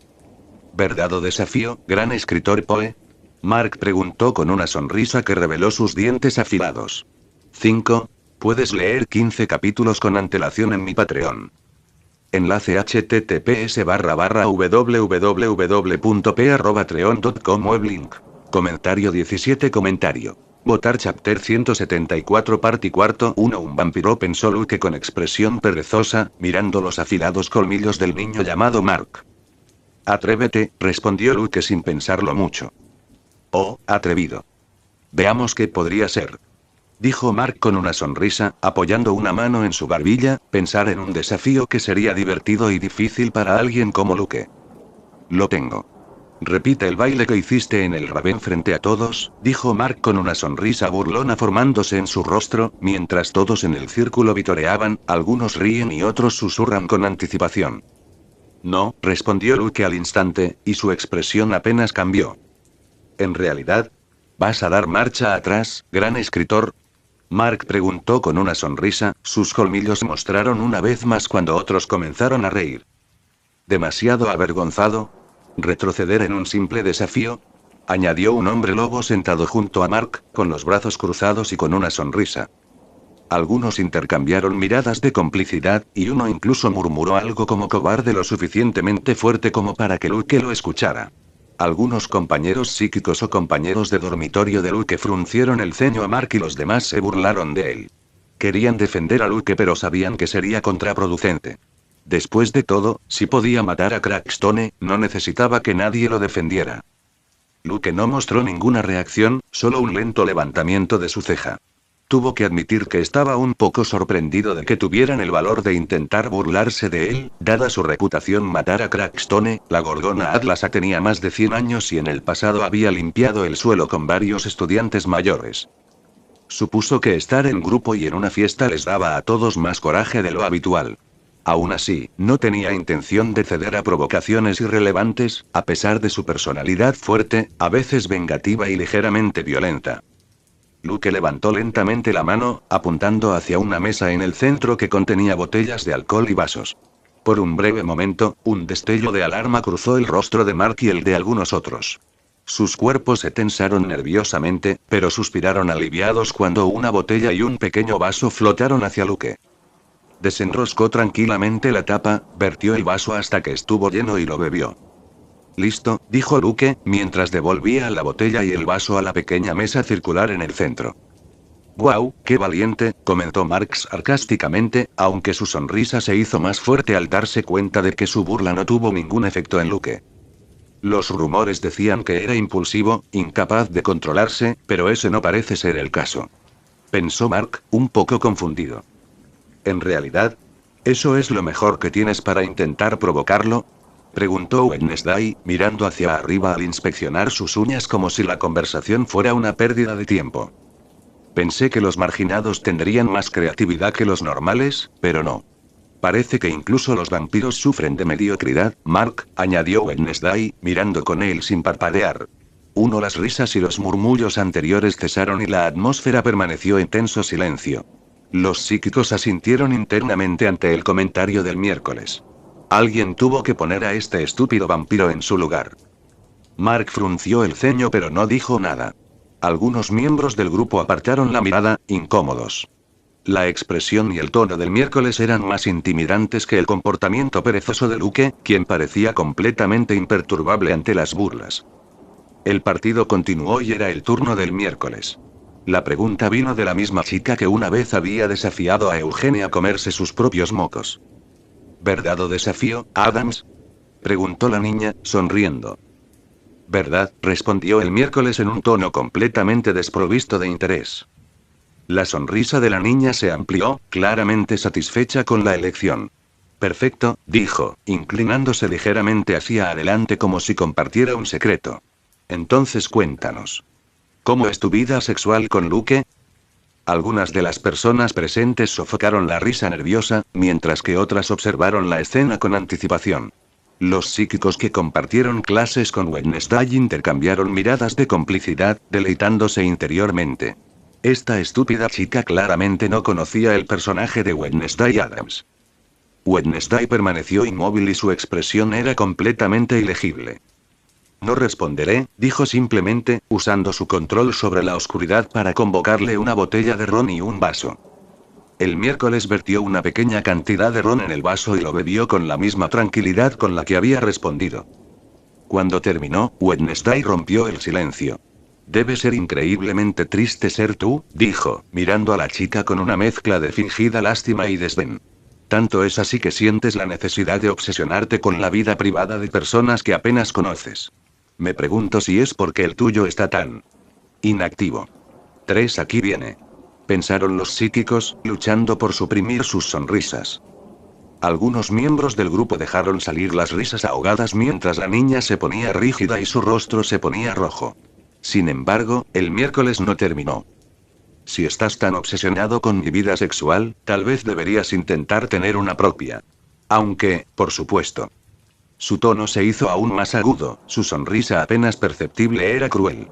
¿Verdadero desafío, gran escritor Poe? Mark preguntó con una sonrisa que reveló sus dientes afilados. 5. Puedes leer 15 capítulos con antelación en mi Patreon. Enlace https://www.p@patreon.com weblink. Comentario 17 comentario. Votar chapter 174 parte cuarto 1. Un vampiro pensó Luke con expresión perezosa, mirando los afilados colmillos del niño llamado Mark. Atrévete, respondió Luke sin pensarlo mucho. Oh, atrevido. Veamos qué podría ser. Dijo Mark con una sonrisa, apoyando una mano en su barbilla, pensar en un desafío que sería divertido y difícil para alguien como Luke. Lo tengo. Repite el baile que hiciste en el Raven frente a todos, dijo Mark con una sonrisa burlona formándose en su rostro, mientras todos en el círculo vitoreaban, algunos ríen y otros susurran con anticipación. No, respondió Luke al instante, y su expresión apenas cambió. En realidad, ¿vas a dar marcha atrás, gran escritor? Mark preguntó con una sonrisa, sus colmillos mostraron una vez más cuando otros comenzaron a reír. ¿Demasiado avergonzado? ¿Retroceder en un simple desafío? Añadió un hombre lobo sentado junto a Mark, con los brazos cruzados y con una sonrisa. Algunos intercambiaron miradas de complicidad, y uno incluso murmuró algo como cobarde lo suficientemente fuerte como para que Luke lo escuchara. Algunos compañeros psíquicos o compañeros de dormitorio de Luke fruncieron el ceño a Mark y los demás se burlaron de él. Querían defender a Luke pero sabían que sería contraproducente. Después de todo, si podía matar a Crackstone, no necesitaba que nadie lo defendiera. Luke no mostró ninguna reacción, solo un lento levantamiento de su ceja. Tuvo que admitir que estaba un poco sorprendido de que tuvieran el valor de intentar burlarse de él, dada su reputación. Matar a Crackstone, la gorgona Atlasa tenía más de 100 años y en el pasado había limpiado el suelo con varios estudiantes mayores. Supuso que estar en grupo y en una fiesta les daba a todos más coraje de lo habitual. Aún así, no tenía intención de ceder a provocaciones irrelevantes, a pesar de su personalidad fuerte, a veces vengativa y ligeramente violenta. Luke levantó lentamente la mano, apuntando hacia una mesa en el centro que contenía botellas de alcohol y vasos. Por un breve momento, un destello de alarma cruzó el rostro de Mark y el de algunos otros. Sus cuerpos se tensaron nerviosamente, pero suspiraron aliviados cuando una botella y un pequeño vaso flotaron hacia Luke. Desenroscó tranquilamente la tapa, vertió el vaso hasta que estuvo lleno y lo bebió. Listo, dijo Luke, mientras devolvía la botella y el vaso a la pequeña mesa circular en el centro. «Guau, qué valiente», comentó Mark sarcásticamente, aunque su sonrisa se hizo más fuerte al darse cuenta de que su burla no tuvo ningún efecto en Luke. Los rumores decían que era impulsivo, incapaz de controlarse, pero ese no parece ser el caso. Pensó Mark, un poco confundido. En realidad, ¿eso es lo mejor que tienes para intentar provocarlo?, preguntó Wednesday, mirando hacia arriba al inspeccionar sus uñas como si la conversación fuera una pérdida de tiempo. Pensé que los marginados tendrían más creatividad que los normales, pero no. Parece que incluso los vampiros sufren de mediocridad, Mark, añadió Wednesday, mirando con él sin parpadear. Las risas y los murmullos anteriores cesaron y la atmósfera permaneció en tenso silencio. Los psíquicos asintieron internamente ante el comentario del miércoles. Alguien tuvo que poner a este estúpido vampiro en su lugar. Mark frunció el ceño pero no dijo nada. Algunos miembros del grupo apartaron la mirada, incómodos. La expresión y el tono del miércoles eran más intimidantes que el comportamiento perezoso de Luke, quien parecía completamente imperturbable ante las burlas. El partido continuó y era el turno del miércoles. La pregunta vino de la misma chica que una vez había desafiado a Eugenia a comerse sus propios mocos. ¿Verdad o desafío, Adams? Preguntó la niña, sonriendo. ¿Verdad?, respondió el miércoles en un tono completamente desprovisto de interés. La sonrisa de la niña se amplió, claramente satisfecha con la elección. Perfecto, dijo, inclinándose ligeramente hacia adelante como si compartiera un secreto. Entonces cuéntanos. ¿Cómo es tu vida sexual con Luke? Algunas de las personas presentes sofocaron la risa nerviosa, mientras que otras observaron la escena con anticipación. Los psíquicos que compartieron clases con Wednesday intercambiaron miradas de complicidad, deleitándose interiormente. Esta estúpida chica claramente no conocía el personaje de Wednesday Adams. Wednesday permaneció inmóvil y su expresión era completamente ilegible. No responderé, dijo simplemente, usando su control sobre la oscuridad para convocarle una botella de ron y un vaso. El miércoles vertió una pequeña cantidad de ron en el vaso y lo bebió con la misma tranquilidad con la que había respondido. Cuando terminó, Wednesday rompió el silencio. Debe ser increíblemente triste ser tú, dijo, mirando a la chica con una mezcla de fingida lástima y desdén. Tanto es así que sientes la necesidad de obsesionarte con la vida privada de personas que apenas conoces. Me pregunto si es porque el tuyo está tan inactivo. 3 aquí viene. Pensaron los psíquicos, luchando por suprimir sus sonrisas. Algunos miembros del grupo dejaron salir las risas ahogadas mientras la niña se ponía rígida y su rostro se ponía rojo. Sin embargo, el miércoles no terminó. Si estás tan obsesionado con mi vida sexual, tal vez deberías intentar tener una propia. Aunque, por supuesto. Su tono se hizo aún más agudo, su sonrisa apenas perceptible era cruel.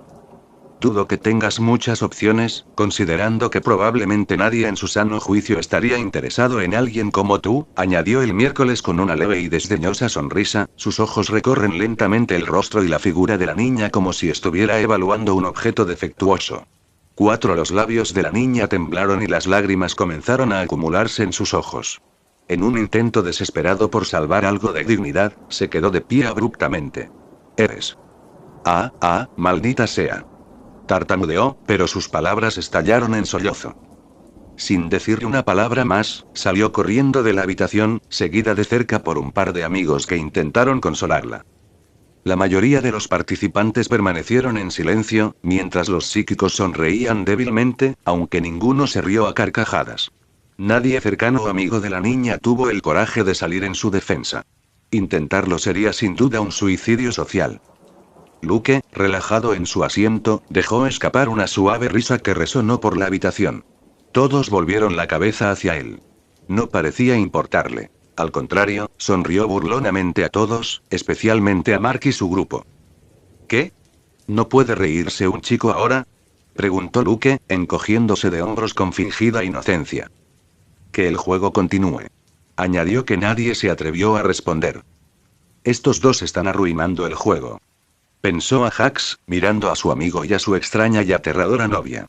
Dudo que tengas muchas opciones, considerando que probablemente nadie en su sano juicio estaría interesado en alguien como tú, añadió el miércoles con una leve y desdeñosa sonrisa, sus ojos recorren lentamente el rostro y la figura de la niña como si estuviera evaluando un objeto defectuoso. Los labios de la niña temblaron y las lágrimas comenzaron a acumularse en sus ojos. En un intento desesperado por salvar algo de dignidad, se quedó de pie abruptamente. Eres. Maldita sea. Tartamudeó, pero sus palabras estallaron en sollozo. Sin decirle una palabra más, salió corriendo de la habitación, seguida de cerca por un par de amigos que intentaron consolarla. La mayoría de los participantes permanecieron en silencio, mientras los psíquicos sonreían débilmente, aunque ninguno se rió a carcajadas. Nadie cercano o amigo de la niña tuvo el coraje de salir en su defensa. Intentarlo sería sin duda un suicidio social. Luke, relajado en su asiento, dejó escapar una suave risa que resonó por la habitación. Todos volvieron la cabeza hacia él. No parecía importarle. Al contrario, sonrió burlonamente a todos, especialmente a Mark y su grupo. ¿Qué? ¿No puede reírse un chico ahora?, preguntó Luke, encogiéndose de hombros con fingida inocencia. Que el juego continúe. Añadió que nadie se atrevió a responder. Estos dos están arruinando el juego. Pensó a Jax, mirando a su amigo y a su extraña y aterradora novia.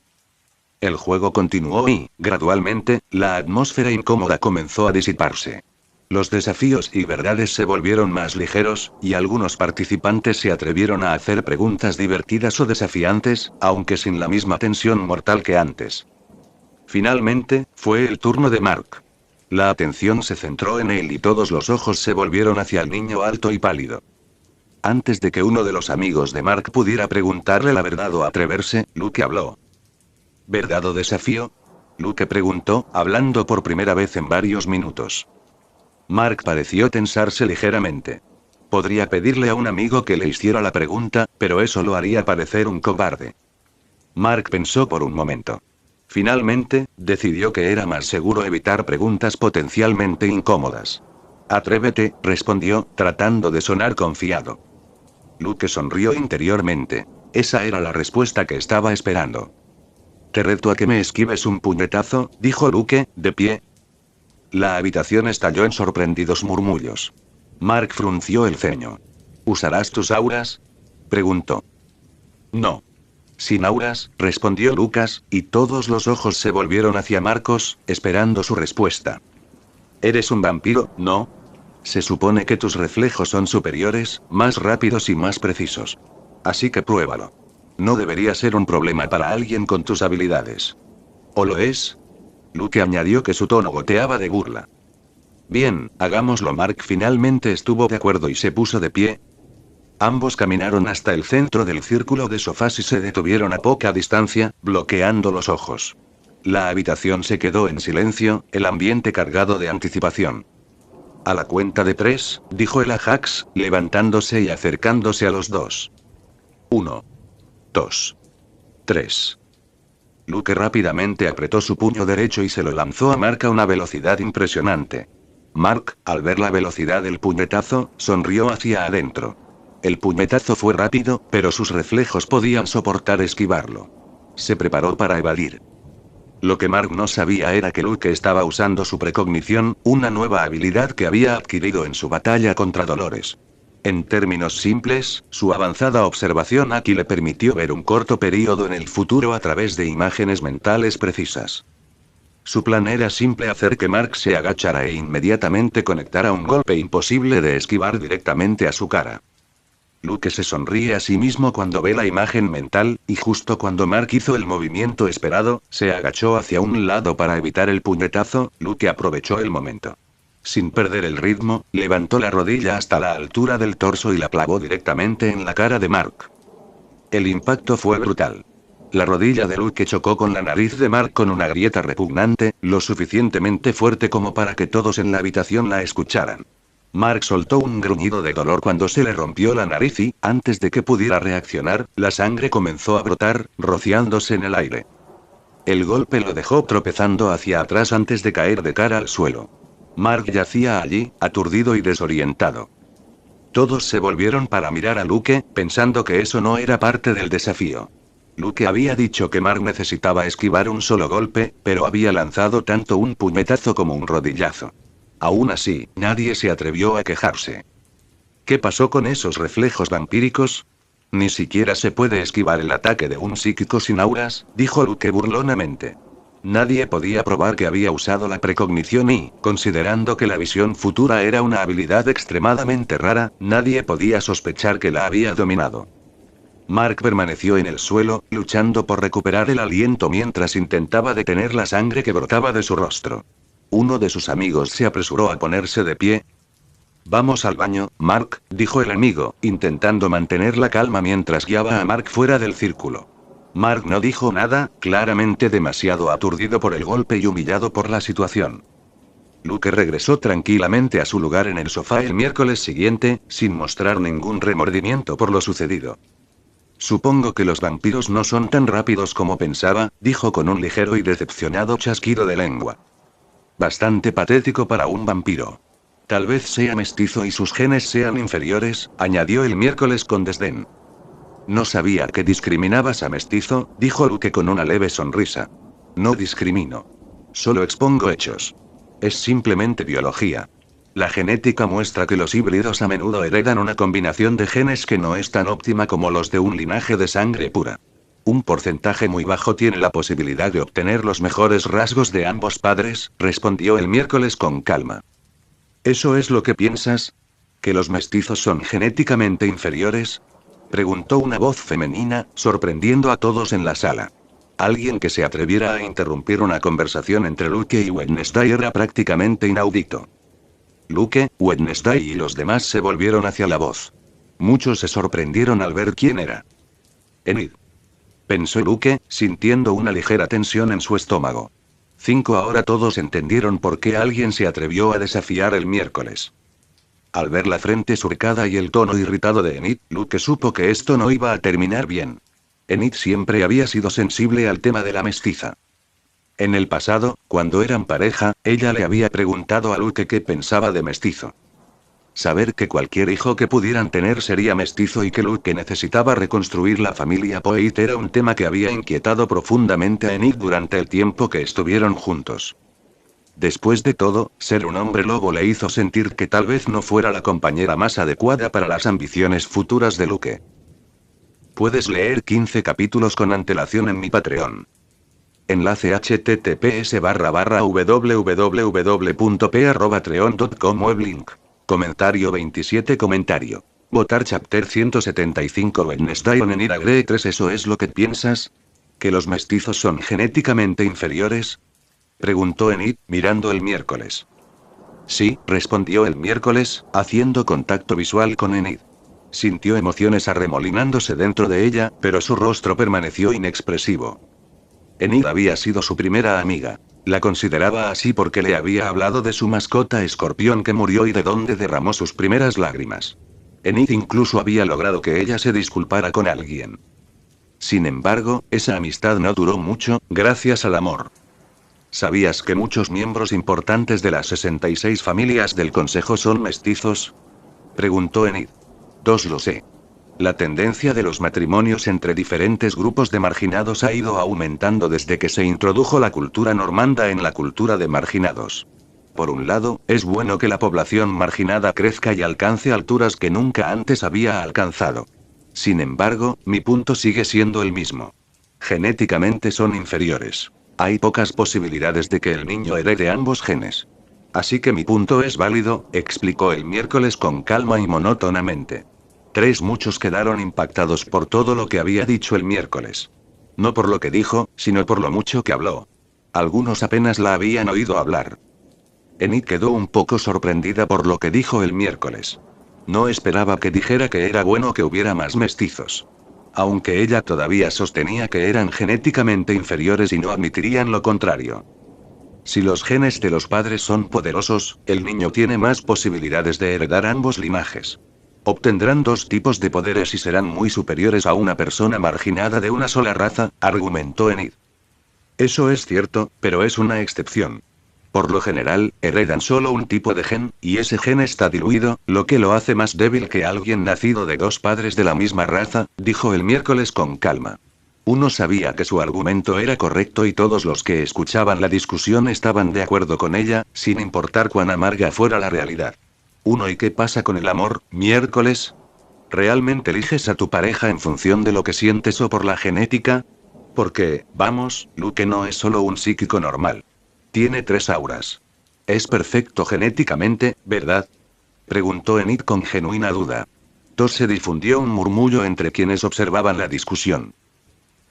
El juego continuó y, gradualmente, la atmósfera incómoda comenzó a disiparse. Los desafíos y verdades se volvieron más ligeros, y algunos participantes se atrevieron a hacer preguntas divertidas o desafiantes, aunque sin la misma tensión mortal que antes. Finalmente, fue el turno de Mark. La atención se centró en él y todos los ojos se volvieron hacia el niño alto y pálido. Antes de que uno de los amigos de Mark pudiera preguntarle la verdad o atreverse, Luke habló. ¿Verdad o desafío? Luke preguntó, hablando por primera vez en varios minutos. Mark pareció tensarse ligeramente. Podría pedirle a un amigo que le hiciera la pregunta, pero eso lo haría parecer un cobarde. Mark pensó por un momento. Finalmente, decidió que era más seguro evitar preguntas potencialmente incómodas. Atrévete, respondió, tratando de sonar confiado. Luke sonrió interiormente. Esa era la respuesta que estaba esperando. Te reto a que me esquives un puñetazo, dijo Luke, de pie. La habitación estalló en sorprendidos murmullos. Mark frunció el ceño. ¿Usarás tus auras?, preguntó. No. Sin auras, respondió Lucas, y todos los ojos se volvieron hacia Marcos, esperando su respuesta. Eres un vampiro, ¿no? Se supone que tus reflejos son superiores, más rápidos y más precisos. Así que pruébalo. No debería ser un problema para alguien con tus habilidades. ¿O lo es? Luke añadió que su tono goteaba de burla. Bien, hagámoslo. Mark finalmente estuvo de acuerdo y se puso de pie. Ambos caminaron hasta el centro del círculo de sofás y se detuvieron a poca distancia, bloqueando los ojos. La habitación se quedó en silencio, el ambiente cargado de anticipación. A la cuenta de 3, dijo el Ajax, levantándose y acercándose a los dos. 1, 2, 3. Luke rápidamente apretó su puño derecho y se lo lanzó a Mark a una velocidad impresionante. Mark, al ver la velocidad del puñetazo, sonrió hacia adentro. El puñetazo fue rápido, pero sus reflejos podían soportar esquivarlo. Se preparó para evadir. Lo que Mark no sabía era que Luke estaba usando su precognición, una nueva habilidad que había adquirido en su batalla contra Dolores. En términos simples, su avanzada observación aquí le permitió ver un corto período en el futuro a través de imágenes mentales precisas. Su plan era simple: hacer que Mark se agachara e inmediatamente conectara un golpe imposible de esquivar directamente a su cara. Luke se sonríe a sí mismo cuando ve la imagen mental, y justo cuando Mark hizo el movimiento esperado, se agachó hacia un lado para evitar el puñetazo. Luke aprovechó el momento. Sin perder el ritmo, levantó la rodilla hasta la altura del torso y la clavó directamente en la cara de Mark. El impacto fue brutal. La rodilla de Luke chocó con la nariz de Mark con una grieta repugnante, lo suficientemente fuerte como para que todos en la habitación la escucharan. Mark soltó un gruñido de dolor cuando se le rompió la nariz y, antes de que pudiera reaccionar, la sangre comenzó a brotar, rociándose en el aire. El golpe lo dejó tropezando hacia atrás antes de caer de cara al suelo. Mark yacía allí, aturdido y desorientado. Todos se volvieron para mirar a Luke, pensando que eso no era parte del desafío. Luke había dicho que Mark necesitaba esquivar un solo golpe, pero había lanzado tanto un puñetazo como un rodillazo. Aún así, nadie se atrevió a quejarse. ¿Qué pasó con esos reflejos vampíricos? Ni siquiera se puede esquivar el ataque de un psíquico sin auras, dijo Luke burlonamente. Nadie podía probar que había usado la precognición y, considerando que la visión futura era una habilidad extremadamente rara, nadie podía sospechar que la había dominado. Mark permaneció en el suelo, luchando por recuperar el aliento mientras intentaba detener la sangre que brotaba de su rostro. Uno de sus amigos se apresuró a ponerse de pie. Vamos al baño, Mark, dijo el amigo, intentando mantener la calma mientras guiaba a Mark fuera del círculo. Mark no dijo nada, claramente demasiado aturdido por el golpe y humillado por la situación. Luke regresó tranquilamente a su lugar en el sofá el miércoles siguiente, sin mostrar ningún remordimiento por lo sucedido. Supongo que los vampiros no son tan rápidos como pensaba, dijo con un ligero y decepcionado chasquido de lengua. Bastante patético para un vampiro. Tal vez sea mestizo y sus genes sean inferiores, añadió el miércoles con desdén. No sabía que discriminabas a mestizo, dijo Luke con una leve sonrisa. No discrimino. Solo expongo hechos. Es simplemente biología. La genética muestra que los híbridos a menudo heredan una combinación de genes que no es tan óptima como los de un linaje de sangre pura. Un porcentaje muy bajo tiene la posibilidad de obtener los mejores rasgos de ambos padres, respondió el miércoles con calma. ¿Eso es lo que piensas? ¿Que los mestizos son genéticamente inferiores? Preguntó una voz femenina, sorprendiendo a todos en la sala. Alguien que se atreviera a interrumpir una conversación entre Luke y Wednesday era prácticamente inaudito. Luke, Wednesday y los demás se volvieron hacia la voz. Muchos se sorprendieron al ver quién era. Enid. Pensó Luke, sintiendo una ligera tensión en su estómago. 5 Ahora todos entendieron por qué alguien se atrevió a desafiar el miércoles. Al ver la frente surcada y el tono irritado de Enid, Luke supo que esto no iba a terminar bien. Enid siempre había sido sensible al tema de la mestiza. En el pasado, cuando eran pareja, ella le había preguntado a Luke qué pensaba de mestizo. Saber que cualquier hijo que pudieran tener sería mestizo y que Luke necesitaba reconstruir la familia Poeit era un tema que había inquietado profundamente a Enid durante el tiempo que estuvieron juntos. Después de todo, ser un hombre lobo le hizo sentir que tal vez no fuera la compañera más adecuada para las ambiciones futuras de Luke. Puedes leer 15 capítulos con antelación en mi Patreon. Enlace https://www.p@patreon.com web link. Comentario 27 comentario. Votar chapter 175 Wednesday on Enid Agree 3 ¿Eso es lo que piensas? ¿Que los mestizos son genéticamente inferiores? Preguntó Enid, mirando el miércoles. Sí, respondió el miércoles, haciendo contacto visual con Enid. Sintió emociones arremolinándose dentro de ella, pero su rostro permaneció inexpresivo. Enid había sido su primera amiga. La consideraba así porque le había hablado de su mascota escorpión que murió y de donde derramó sus primeras lágrimas. Enid incluso había logrado que ella se disculpara con alguien. Sin embargo, esa amistad no duró mucho, gracias al amor. ¿Sabías que muchos miembros importantes de las 66 familias del Consejo son mestizos? Preguntó Enid. Lo sé. La tendencia de los matrimonios entre diferentes grupos de marginados ha ido aumentando desde que se introdujo la cultura normanda en la cultura de marginados. Por un lado, es bueno que la población marginada crezca y alcance alturas que nunca antes había alcanzado. Sin embargo, mi punto sigue siendo el mismo. Genéticamente son inferiores. Hay pocas posibilidades de que el niño herede ambos genes. Así que mi punto es válido, explicó el miércoles con calma y monótonamente. Muchos quedaron impactados por todo lo que había dicho el miércoles. No por lo que dijo, sino por lo mucho que habló. Algunos apenas la habían oído hablar. Enid quedó un poco sorprendida por lo que dijo el miércoles. No esperaba que dijera que era bueno que hubiera más mestizos. Aunque ella todavía sostenía que eran genéticamente inferiores y no admitirían lo contrario. Si los genes de los padres son poderosos, el niño tiene más posibilidades de heredar ambos linajes. Obtendrán 2 tipos de poderes y serán muy superiores a una persona marginada de una sola raza, argumentó Enid. Eso es cierto, pero es una excepción. Por lo general, heredan solo un tipo de gen, y ese gen está diluido, lo que lo hace más débil que alguien nacido de 2 padres de la misma raza, dijo el miércoles con calma. Uno sabía que su argumento era correcto y todos los que escuchaban la discusión estaban de acuerdo con ella, sin importar cuán amarga fuera la realidad. ¿Y qué pasa con el amor, miércoles? ¿Realmente eliges a tu pareja en función de lo que sientes o por la genética? Porque, vamos, Luke no es solo un psíquico normal. Tiene 3 auras. Es perfecto genéticamente, ¿verdad? Preguntó Enid con genuina duda. Se difundió un murmullo entre quienes observaban la discusión.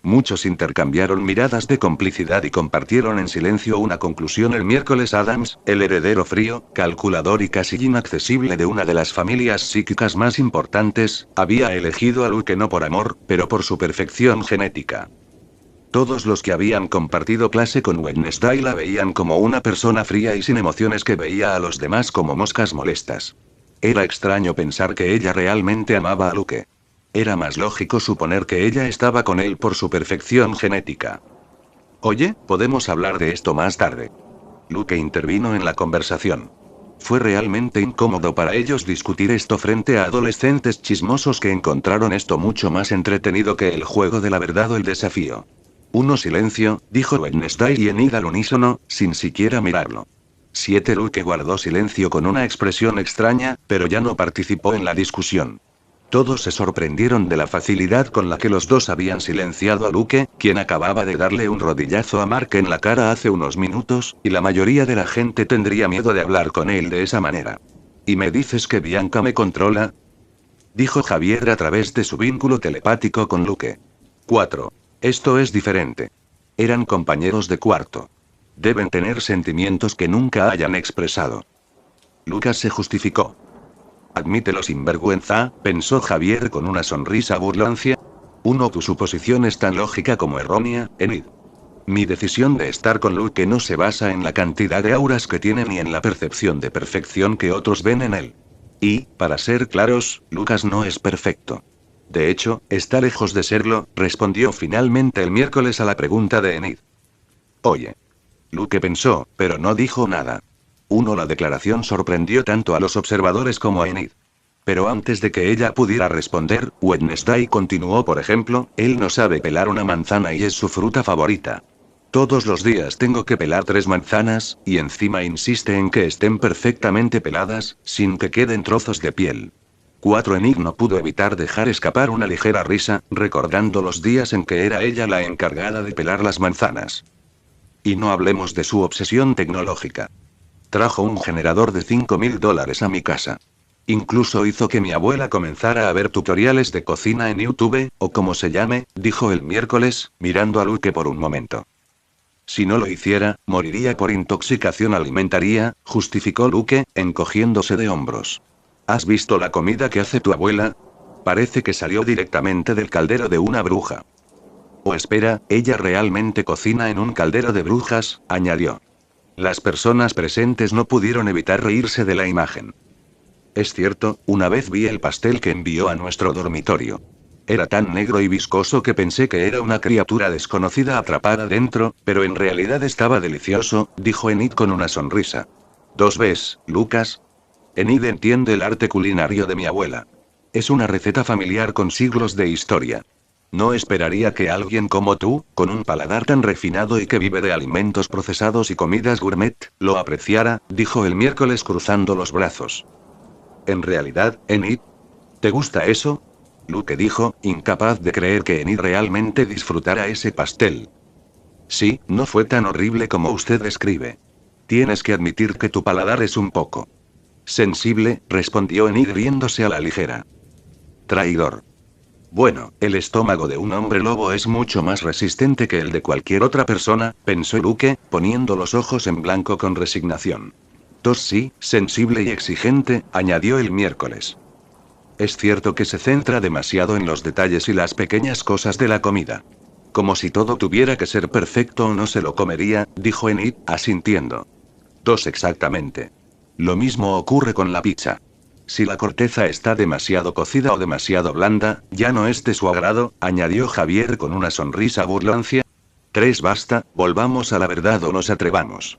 Muchos intercambiaron miradas de complicidad y compartieron en silencio una conclusión el miércoles. Adams, el heredero frío, calculador y casi inaccesible de una de las familias psíquicas más importantes, había elegido a Luke no por amor, pero por su perfección genética. Todos los que habían compartido clase con Wednesday la veían como una persona fría y sin emociones que veía a los demás como moscas molestas. Era extraño pensar que ella realmente amaba a Luke. Era más lógico suponer que ella estaba con él por su perfección genética. Oye, podemos hablar de esto más tarde. Luke intervino en la conversación. Fue realmente incómodo para ellos discutir esto frente a adolescentes chismosos que encontraron esto mucho más entretenido que el juego de la verdad o el desafío. Silencio, dijo Wednesday y Enid al unísono, sin siquiera mirarlo. Luke guardó silencio con una expresión extraña, pero ya no participó en la discusión. Todos se sorprendieron de la facilidad con la que los dos habían silenciado a Luke, quien acababa de darle un rodillazo a Mark en la cara hace unos minutos, y la mayoría de la gente tendría miedo de hablar con él de esa manera. ¿Y me dices que Bianca me controla? Dijo Javier a través de su vínculo telepático con Luke. 4. Esto es diferente. Eran compañeros de cuarto. Deben tener sentimientos que nunca hayan expresado. Lucas se justificó. Admítelo sinvergüenza, pensó Javier con una sonrisa burlancia. Tu suposición es tan lógica como errónea, Enid. Mi decisión de estar con Luke no se basa en la cantidad de auras que tiene ni en la percepción de perfección que otros ven en él. Y, para ser claros, Lucas no es perfecto. De hecho, está lejos de serlo, respondió finalmente el miércoles a la pregunta de Enid. Oye. Luke pensó, pero no dijo nada. La declaración sorprendió tanto a los observadores como a Enid. Pero antes de que ella pudiera responder, Wednesday continuó: por ejemplo, él no sabe pelar una manzana y es su fruta favorita. Todos los días tengo que pelar 3 manzanas, y encima insiste en que estén perfectamente peladas, sin que queden trozos de piel. 4. Enid no pudo evitar dejar escapar una ligera risa, recordando los días en que era ella la encargada de pelar las manzanas. Y no hablemos de su obsesión tecnológica. Trajo un generador de $5.000 a mi casa. Incluso hizo que mi abuela comenzara a ver tutoriales de cocina en YouTube, o como se llame, dijo el miércoles, mirando a Luke por un momento. Si no lo hiciera, moriría por intoxicación alimentaria, justificó Luke, encogiéndose de hombros. ¿Has visto la comida que hace tu abuela? Parece que salió directamente del caldero de una bruja. Oh, espera, ella realmente cocina en un caldero de brujas, añadió. Las personas presentes no pudieron evitar reírse de la imagen. Es cierto, una vez vi el pastel que envió a nuestro dormitorio. Era tan negro y viscoso que pensé que era una criatura desconocida atrapada dentro, pero en realidad estaba delicioso, dijo Enid con una sonrisa. ¿Dos ves, Lucas? Enid entiende el arte culinario de mi abuela. Es una receta familiar con siglos de historia. No esperaría que alguien como tú, con un paladar tan refinado y que vive de alimentos procesados y comidas gourmet, lo apreciara, dijo el miércoles cruzando los brazos. En realidad, Enid, ¿te gusta eso? Luke dijo, incapaz de creer que Enid realmente disfrutara ese pastel. Sí, no fue tan horrible como usted describe. Tienes que admitir que tu paladar es un poco sensible, respondió Enid riéndose a la ligera. Traidor. Bueno, el estómago de un hombre lobo es mucho más resistente que el de cualquier otra persona, pensó Luke, poniendo los ojos en blanco con resignación. Sí, sensible y exigente, añadió el miércoles. Es cierto que se centra demasiado en los detalles y las pequeñas cosas de la comida. Como si todo tuviera que ser perfecto o no se lo comería, dijo Enid, asintiendo. Exactamente. Lo mismo ocurre con la pizza. Si la corteza está demasiado cocida o demasiado blanda, ya no es de su agrado, añadió Javier con una sonrisa burlancia. 3. Basta, volvamos a la verdad o nos atrevamos.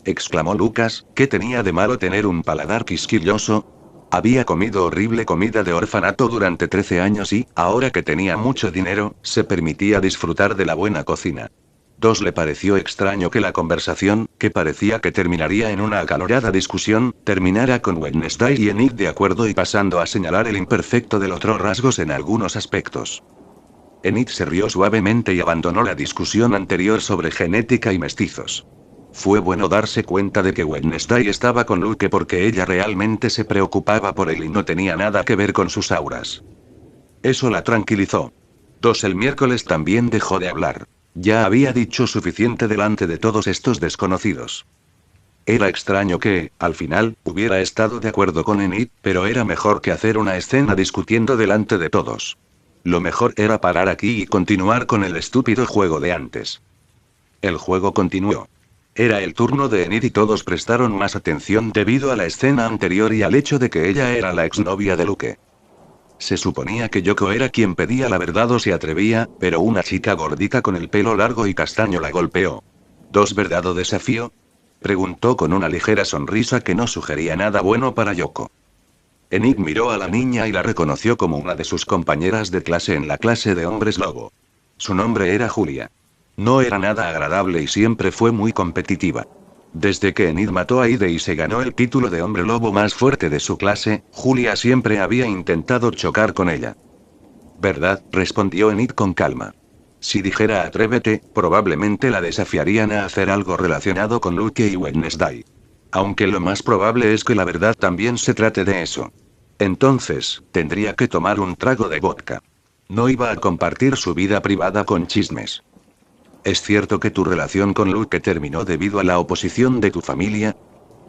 Exclamó Lucas, ¿qué tenía de malo tener un paladar quisquilloso? Había comido horrible comida de orfanato durante 13 años y, ahora que tenía mucho dinero, se permitía disfrutar de la buena cocina. Le pareció extraño que la conversación, que parecía que terminaría en una acalorada discusión, terminara con Wednesday y Enid de acuerdo y pasando a señalar el imperfecto del otro rasgos en algunos aspectos. Enid se rió suavemente y abandonó la discusión anterior sobre genética y mestizos. Fue bueno darse cuenta de que Wednesday estaba con Luke porque ella realmente se preocupaba por él y no tenía nada que ver con sus auras. Eso la tranquilizó. El miércoles también dejó de hablar. Ya había dicho suficiente delante de todos estos desconocidos. Era extraño que, al final, hubiera estado de acuerdo con Enid, pero era mejor que hacer una escena discutiendo delante de todos. Lo mejor era parar aquí y continuar con el estúpido juego de antes. El juego continuó. Era el turno de Enid y todos prestaron más atención debido a la escena anterior y al hecho de que ella era la exnovia de Luke. Se suponía que Yoko era quien pedía la verdad o se atrevía, pero una chica gordita con el pelo largo y castaño la golpeó. ¿Verdad o desafío? Preguntó con una ligera sonrisa que no sugería nada bueno para Yoko. Enid miró a la niña y la reconoció como una de sus compañeras de clase en la clase de hombres lobo. Su nombre era Julia. No era nada agradable y siempre fue muy competitiva. Desde que Enid mató a Ide y se ganó el título de hombre lobo más fuerte de su clase, Julia siempre había intentado chocar con ella. ¿Verdad?, respondió Enid con calma. Si dijera atrévete, probablemente la desafiarían a hacer algo relacionado con Luke y Wednesday. Aunque lo más probable es que la verdad también se trate de eso. Entonces, tendría que tomar un trago de vodka. No iba a compartir su vida privada con chismes. ¿Es cierto que tu relación con Luke terminó debido a la oposición de tu familia?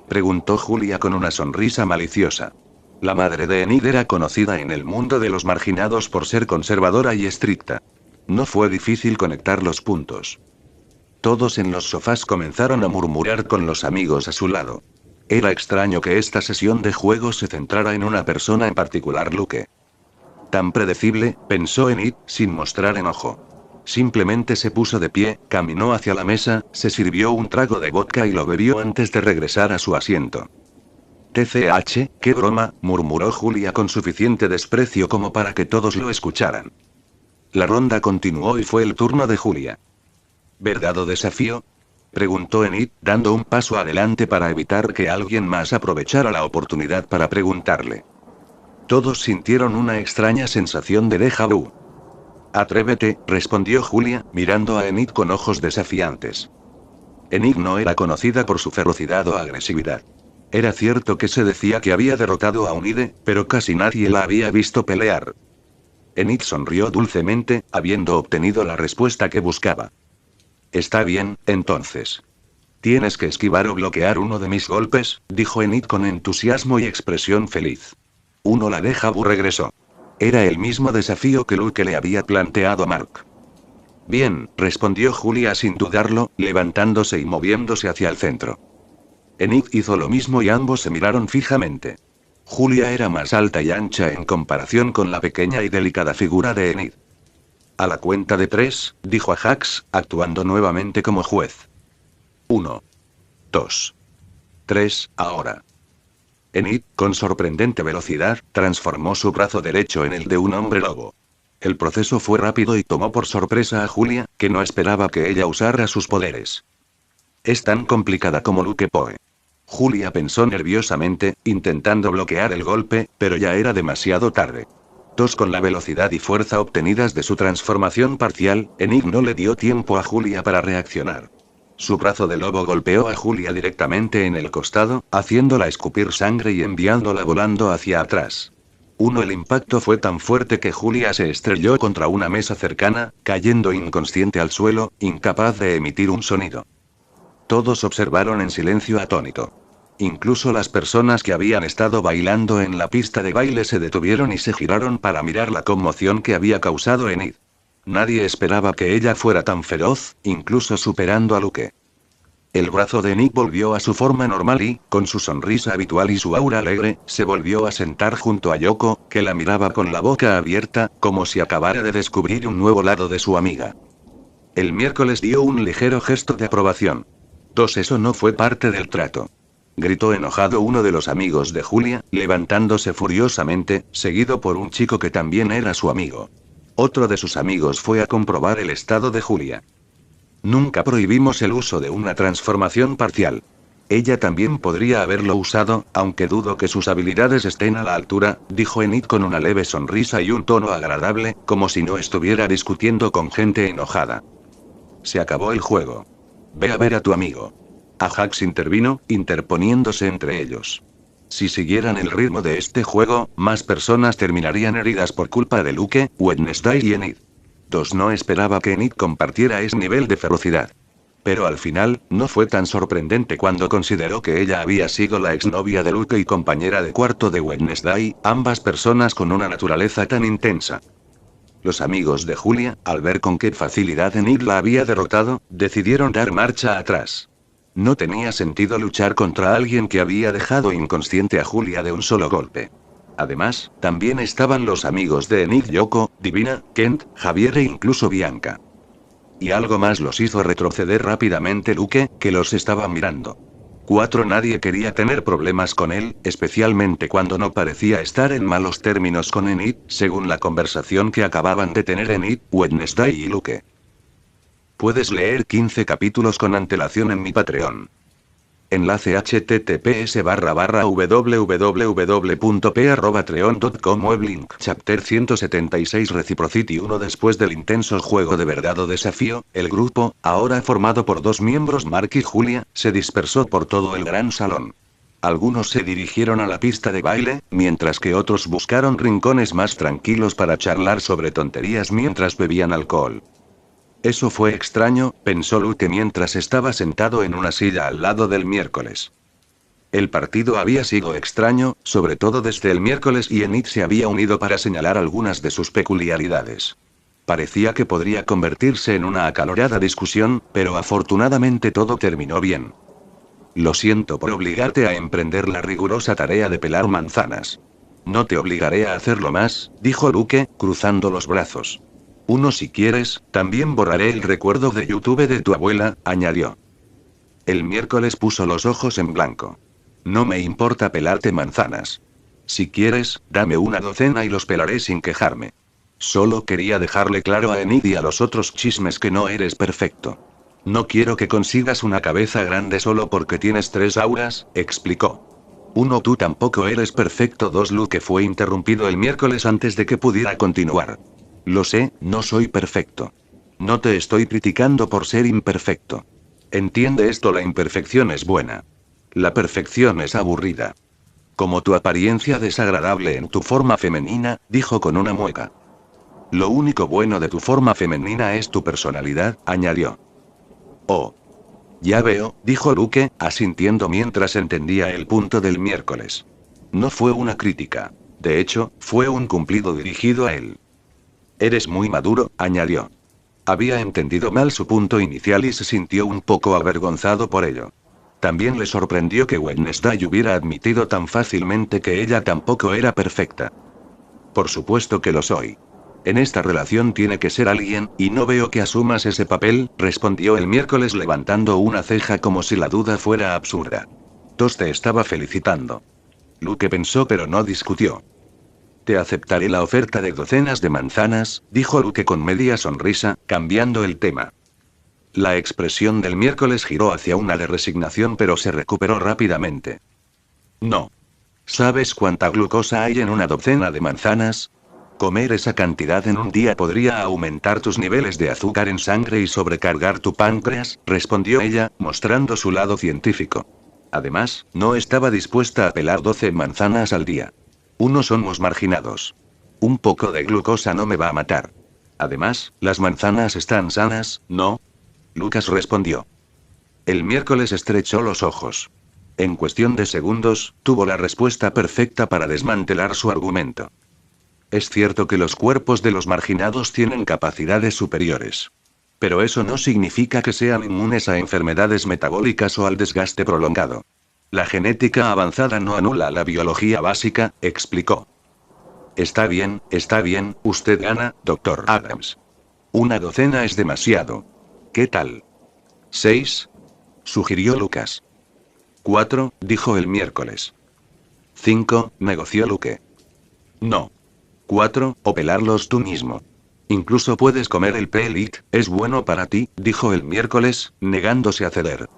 Preguntó Julia con una sonrisa maliciosa. La madre de Enid era conocida en el mundo de los marginados por ser conservadora y estricta. No fue difícil conectar los puntos. Todos en los sofás comenzaron a murmurar con los amigos a su lado. Era extraño que esta sesión de juego se centrara en una persona en particular, Luke. Tan predecible, pensó Enid, sin mostrar enojo. Simplemente se puso de pie, caminó hacia la mesa, se sirvió un trago de vodka y lo bebió antes de regresar a su asiento. TCH, qué broma, murmuró Julia con suficiente desprecio como para que todos lo escucharan. La ronda continuó y fue el turno de Julia. ¿Verdad o desafío? Preguntó Enid, dando un paso adelante para evitar que alguien más aprovechara la oportunidad para preguntarle. Todos sintieron una extraña sensación de déjà vu. Atrévete, respondió Julia, mirando a Enid con ojos desafiantes. Enid no era conocida por su ferocidad o agresividad. Era cierto que se decía que había derrotado a Unide, pero casi nadie la había visto pelear. Enid sonrió dulcemente, habiendo obtenido la respuesta que buscaba. Está bien, entonces. Tienes que esquivar o bloquear uno de mis golpes, dijo Enid con entusiasmo y expresión feliz. Uno la déjà vu regresó. Era el mismo desafío que Luke le había planteado a Mark. Bien, respondió Julia sin dudarlo, levantándose y moviéndose hacia el centro. Enid hizo lo mismo y ambos se miraron fijamente. Julia era más alta y ancha en comparación con la pequeña y delicada figura de Enid. A la cuenta de 3, dijo a Jax, actuando nuevamente como juez. 1, 2, 3, ahora. Enid, con sorprendente velocidad, transformó su brazo derecho en el de un hombre lobo. El proceso fue rápido y tomó por sorpresa a Julia, que no esperaba que ella usara sus poderes. Es tan complicada como Luke Poe. Julia pensó nerviosamente, intentando bloquear el golpe, pero ya era demasiado tarde. Con la velocidad y fuerza obtenidas de su transformación parcial, Enid no le dio tiempo a Julia para reaccionar. Su brazo de lobo golpeó a Julia directamente en el costado, haciéndola escupir sangre y enviándola volando hacia atrás. El impacto fue tan fuerte que Julia se estrelló contra una mesa cercana, cayendo inconsciente al suelo, incapaz de emitir un sonido. Todos observaron en silencio atónito. Incluso las personas que habían estado bailando en la pista de baile se detuvieron y se giraron para mirar la conmoción que había causado Enid. Nadie esperaba que ella fuera tan feroz, incluso superando a Luke. El brazo de Enid volvió a su forma normal y, con su sonrisa habitual y su aura alegre, se volvió a sentar junto a Yoko, que la miraba con la boca abierta, como si acabara de descubrir un nuevo lado de su amiga. El miércoles dio un ligero gesto de aprobación. Eso no fue parte del trato. Gritó enojado uno de los amigos de Julia, levantándose furiosamente, seguido por un chico que también era su amigo. Otro de sus amigos fue a comprobar el estado de Julia. Nunca prohibimos el uso de una transformación parcial. Ella también podría haberlo usado, aunque dudo que sus habilidades estén a la altura, dijo Enid con una leve sonrisa y un tono agradable, como si no estuviera discutiendo con gente enojada. Se acabó el juego. Ve a ver a tu amigo. Ajax intervino, interponiéndose entre ellos. Si siguieran el ritmo de este juego, más personas terminarían heridas por culpa de Luke, Wednesday y Enid. No esperaba que Enid compartiera ese nivel de ferocidad. Pero al final, no fue tan sorprendente cuando consideró que ella había sido la exnovia de Luke y compañera de cuarto de Wednesday, ambas personas con una naturaleza tan intensa. Los amigos de Julia, al ver con qué facilidad Enid la había derrotado, decidieron dar marcha atrás. No tenía sentido luchar contra alguien que había dejado inconsciente a Julia de un solo golpe. Además, también estaban los amigos de Enid: Yoko, Divina, Kent, Javier e incluso Bianca. Y algo más los hizo retroceder rápidamente Luke, que los estaba mirando. Nadie quería tener problemas con él, especialmente cuando no parecía estar en malos términos con Enid, según la conversación que acababan de tener Enid, Wednesday y Luke. Puedes leer 15 capítulos con antelación en mi Patreon. Enlace https://www.p@patreon.com Weblink Chapter 176 Reciprocity 1. Después del intenso juego de verdad o desafío, el grupo, ahora formado por 2 miembros Mark y Julia, se dispersó por todo el gran salón. Algunos se dirigieron a la pista de baile, mientras que otros buscaron rincones más tranquilos para charlar sobre tonterías mientras bebían alcohol. Eso fue extraño, pensó Luke mientras estaba sentado en una silla al lado del miércoles. El partido había sido extraño, sobre todo desde el miércoles, y Enid se había unido para señalar algunas de sus peculiaridades. Parecía que podría convertirse en una acalorada discusión, pero afortunadamente todo terminó bien. Lo siento por obligarte a emprender la rigurosa tarea de pelar manzanas. No te obligaré a hacerlo más, dijo Luke, cruzando los brazos. Si quieres, también borraré el recuerdo de YouTube de tu abuela, añadió. El miércoles puso los ojos en blanco. No me importa pelarte manzanas. Si quieres, dame una docena y los pelaré sin quejarme. Solo quería dejarle claro a Enid y a los otros chismes que no eres perfecto. No quiero que consigas una cabeza grande solo porque tienes 3 auras, explicó. Tú tampoco eres perfecto. Luke fue interrumpido el miércoles antes de que pudiera continuar. Lo sé, no soy perfecto. No te estoy criticando por ser imperfecto. Entiende esto, la imperfección es buena. La perfección es aburrida. Como tu apariencia desagradable en tu forma femenina, dijo con una mueca. Lo único bueno de tu forma femenina es tu personalidad, añadió. Oh. Ya veo, dijo Luke, asintiendo mientras entendía el punto del miércoles. No fue una crítica. De hecho, fue un cumplido dirigido a él. Eres muy maduro, añadió. Había entendido mal su punto inicial y se sintió un poco avergonzado por ello. También le sorprendió que Wednesday hubiera admitido tan fácilmente que ella tampoco era perfecta. Por supuesto que lo soy. En esta relación tiene que ser alguien, y no veo que asumas ese papel, respondió el miércoles levantando una ceja como si la duda fuera absurda. Tos te estaba felicitando. Luke pensó pero no discutió. Te aceptaré la oferta de docenas de manzanas, dijo Luke con media sonrisa, cambiando el tema. La expresión del miércoles giró hacia una de resignación pero se recuperó rápidamente. No. ¿Sabes cuánta glucosa hay en una docena de manzanas? Comer esa cantidad en un día podría aumentar tus niveles de azúcar en sangre y sobrecargar tu páncreas, respondió ella, mostrando su lado científico. Además, no estaba dispuesta a pelar 12 manzanas al día. Somos marginados. Un poco de glucosa no me va a matar. Además, las manzanas están sanas, ¿no? Lucas respondió. El miércoles estrechó los ojos. En cuestión de segundos, tuvo la respuesta perfecta para desmantelar su argumento. Es cierto que los cuerpos de los marginados tienen capacidades superiores. Pero eso no significa que sean inmunes a enfermedades metabólicas o al desgaste prolongado. La genética avanzada no anula la biología básica, explicó. Está bien, usted gana, Dr. Adams. Una docena es demasiado. ¿Qué tal? 6, sugirió Lucas. 4, dijo el miércoles. 5, negoció Luke. No. 4, o pelarlos tú mismo. Incluso puedes comer el pelit, es bueno para ti, dijo el miércoles, negándose a ceder.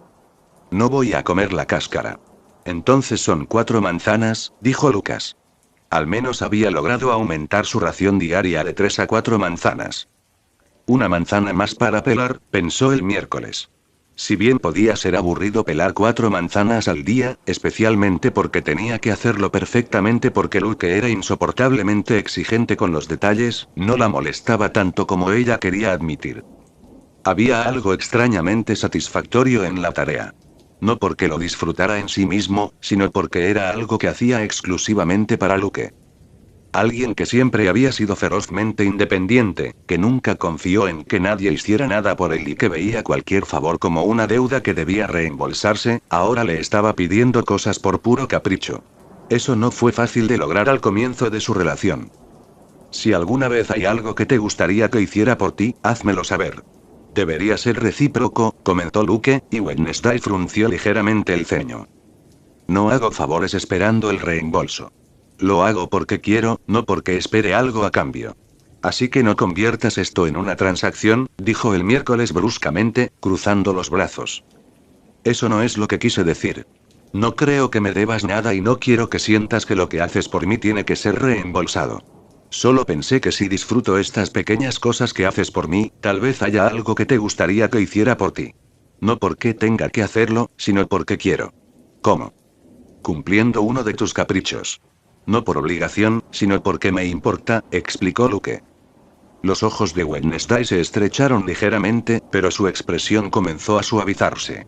No voy a comer la cáscara. Entonces son 4 manzanas, dijo Lucas. Al menos había logrado aumentar su ración diaria de 3 a 4 manzanas. Una manzana más para pelar, pensó el miércoles. Si bien podía ser aburrido pelar 4 manzanas al día, especialmente porque tenía que hacerlo perfectamente porque Luke era insoportablemente exigente con los detalles, no la molestaba tanto como ella quería admitir. Había algo extrañamente satisfactorio en la tarea. No porque lo disfrutara en sí mismo, sino porque era algo que hacía exclusivamente para Luke. Alguien que siempre había sido ferozmente independiente, que nunca confió en que nadie hiciera nada por él y que veía cualquier favor como una deuda que debía reembolsarse, ahora le estaba pidiendo cosas por puro capricho. Eso no fue fácil de lograr al comienzo de su relación. Si alguna vez hay algo que te gustaría que hiciera por ti, házmelo saber. Debería ser recíproco, comentó Luke, y Wednesday frunció ligeramente el ceño. No hago favores esperando el reembolso. Lo hago porque quiero, no porque espere algo a cambio. Así que no conviertas esto en una transacción, dijo el miércoles bruscamente, cruzando los brazos. Eso no es lo que quise decir. No creo que me debas nada y no quiero que sientas que lo que haces por mí tiene que ser reembolsado. Solo pensé que si disfruto estas pequeñas cosas que haces por mí, tal vez haya algo que te gustaría que hiciera por ti. No porque tenga que hacerlo, sino porque quiero. ¿Cómo? Cumpliendo uno de tus caprichos. No por obligación, sino porque me importa, explicó Luke. Los ojos de Wednesday se estrecharon ligeramente, pero su expresión comenzó a suavizarse.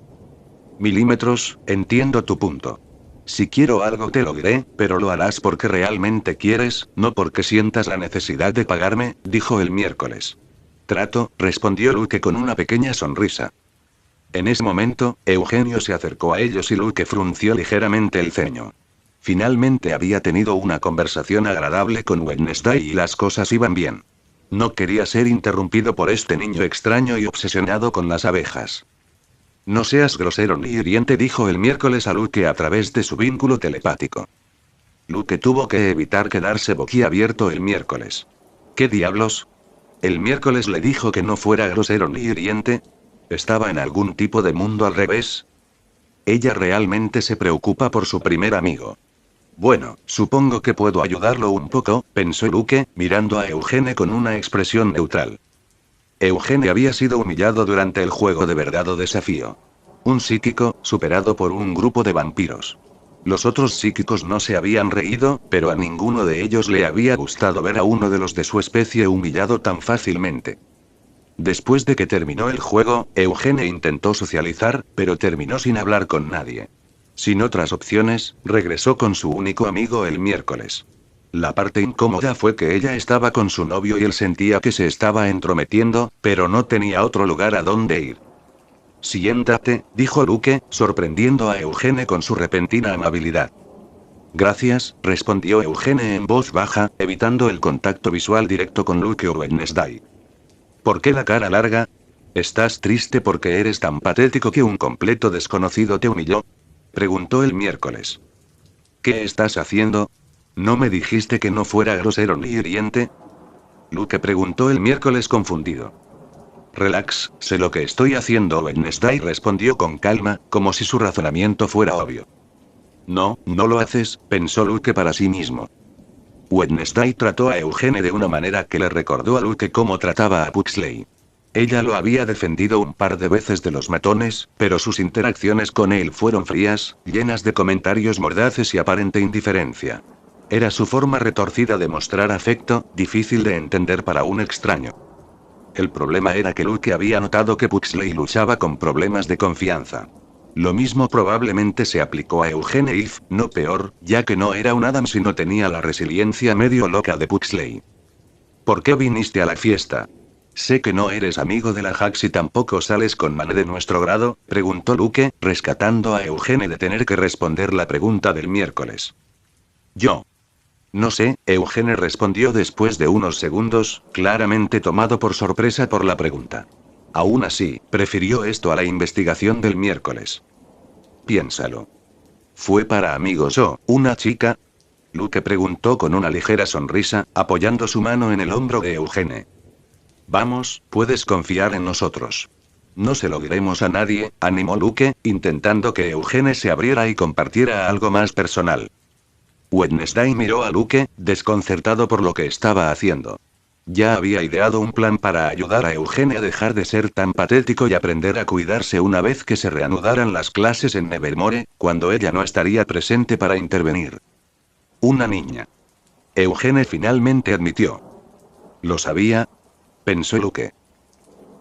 Milímetros, entiendo tu punto. Si quiero algo te lo diré, pero lo harás porque realmente quieres, no porque sientas la necesidad de pagarme, dijo el miércoles. Trato, respondió Luke con una pequeña sonrisa. En ese momento, Eugenio se acercó a ellos y Luke frunció ligeramente el ceño. Finalmente había tenido una conversación agradable con Wednesday y las cosas iban bien. No quería ser interrumpido por este niño extraño y obsesionado con las abejas. No seas grosero ni hiriente, dijo el miércoles a Luke a través de su vínculo telepático. Luke tuvo que evitar quedarse boquiabierto el miércoles. ¿Qué diablos? El miércoles le dijo que no fuera grosero ni hiriente. ¿Estaba en algún tipo de mundo al revés? Ella realmente se preocupa por su primer amigo. Bueno, supongo que puedo ayudarlo un poco, pensó Luke, mirando a Eugene con una expresión neutral. Eugene había sido humillado durante el juego de verdad o desafío. Un psíquico, superado por un grupo de vampiros. Los otros psíquicos no se habían reído, pero a ninguno de ellos le había gustado ver a uno de los de su especie humillado tan fácilmente. Después de que terminó el juego, Eugene intentó socializar, pero terminó sin hablar con nadie. Sin otras opciones, regresó con su único amigo el miércoles. La parte incómoda fue que ella estaba con su novio y él sentía que se estaba entrometiendo, pero no tenía otro lugar a donde ir. Siéntate, dijo Luke, sorprendiendo a Eugene con su repentina amabilidad. Gracias, respondió Eugene en voz baja, evitando el contacto visual directo con Luke o Wednesday. ¿Por qué la cara larga? ¿Estás triste porque eres tan patético que un completo desconocido te humilló? Preguntó el miércoles. ¿Qué estás haciendo? ¿No me dijiste que no fuera grosero ni hiriente? Luke preguntó el miércoles confundido. Relax, sé lo que estoy haciendo, Wednesday respondió con calma, como si su razonamiento fuera obvio. No, no lo haces, pensó Luke para sí mismo. Wednesday trató a Eugene de una manera que le recordó a Luke cómo trataba a Pugsley. Ella lo había defendido un par de veces de los matones, pero sus interacciones con él fueron frías, llenas de comentarios mordaces y aparente indiferencia. Era su forma retorcida de mostrar afecto, difícil de entender para un extraño. El problema era que Luke había notado que Pugsley luchaba con problemas de confianza. Lo mismo probablemente se aplicó a Eugene if, no peor, ya que no era un Adam sino tenía la resiliencia medio loca de Pugsley. ¿Por qué viniste a la fiesta? Sé que no eres amigo de la Hax y tampoco sales con Mane de nuestro grado, preguntó Luke, rescatando a Eugene de tener que responder la pregunta del miércoles. Yo. No sé, Eugene respondió después de unos segundos, claramente tomado por sorpresa por la pregunta. Aún así, prefirió esto a la investigación del miércoles. Piénsalo. ¿Fue para amigos o una chica? Luke preguntó con una ligera sonrisa, apoyando su mano en el hombro de Eugene. Vamos, puedes confiar en nosotros. No se lo diremos a nadie, animó Luke, intentando que Eugene se abriera y compartiera algo más personal. Wednesday miró a Luke, desconcertado por lo que estaba haciendo. Ya había ideado un plan para ayudar a Eugene a dejar de ser tan patético y aprender a cuidarse una vez que se reanudaran las clases en Nevermore, cuando ella no estaría presente para intervenir. Una niña. Eugene finalmente admitió. ¿Lo sabía? Pensó Luke.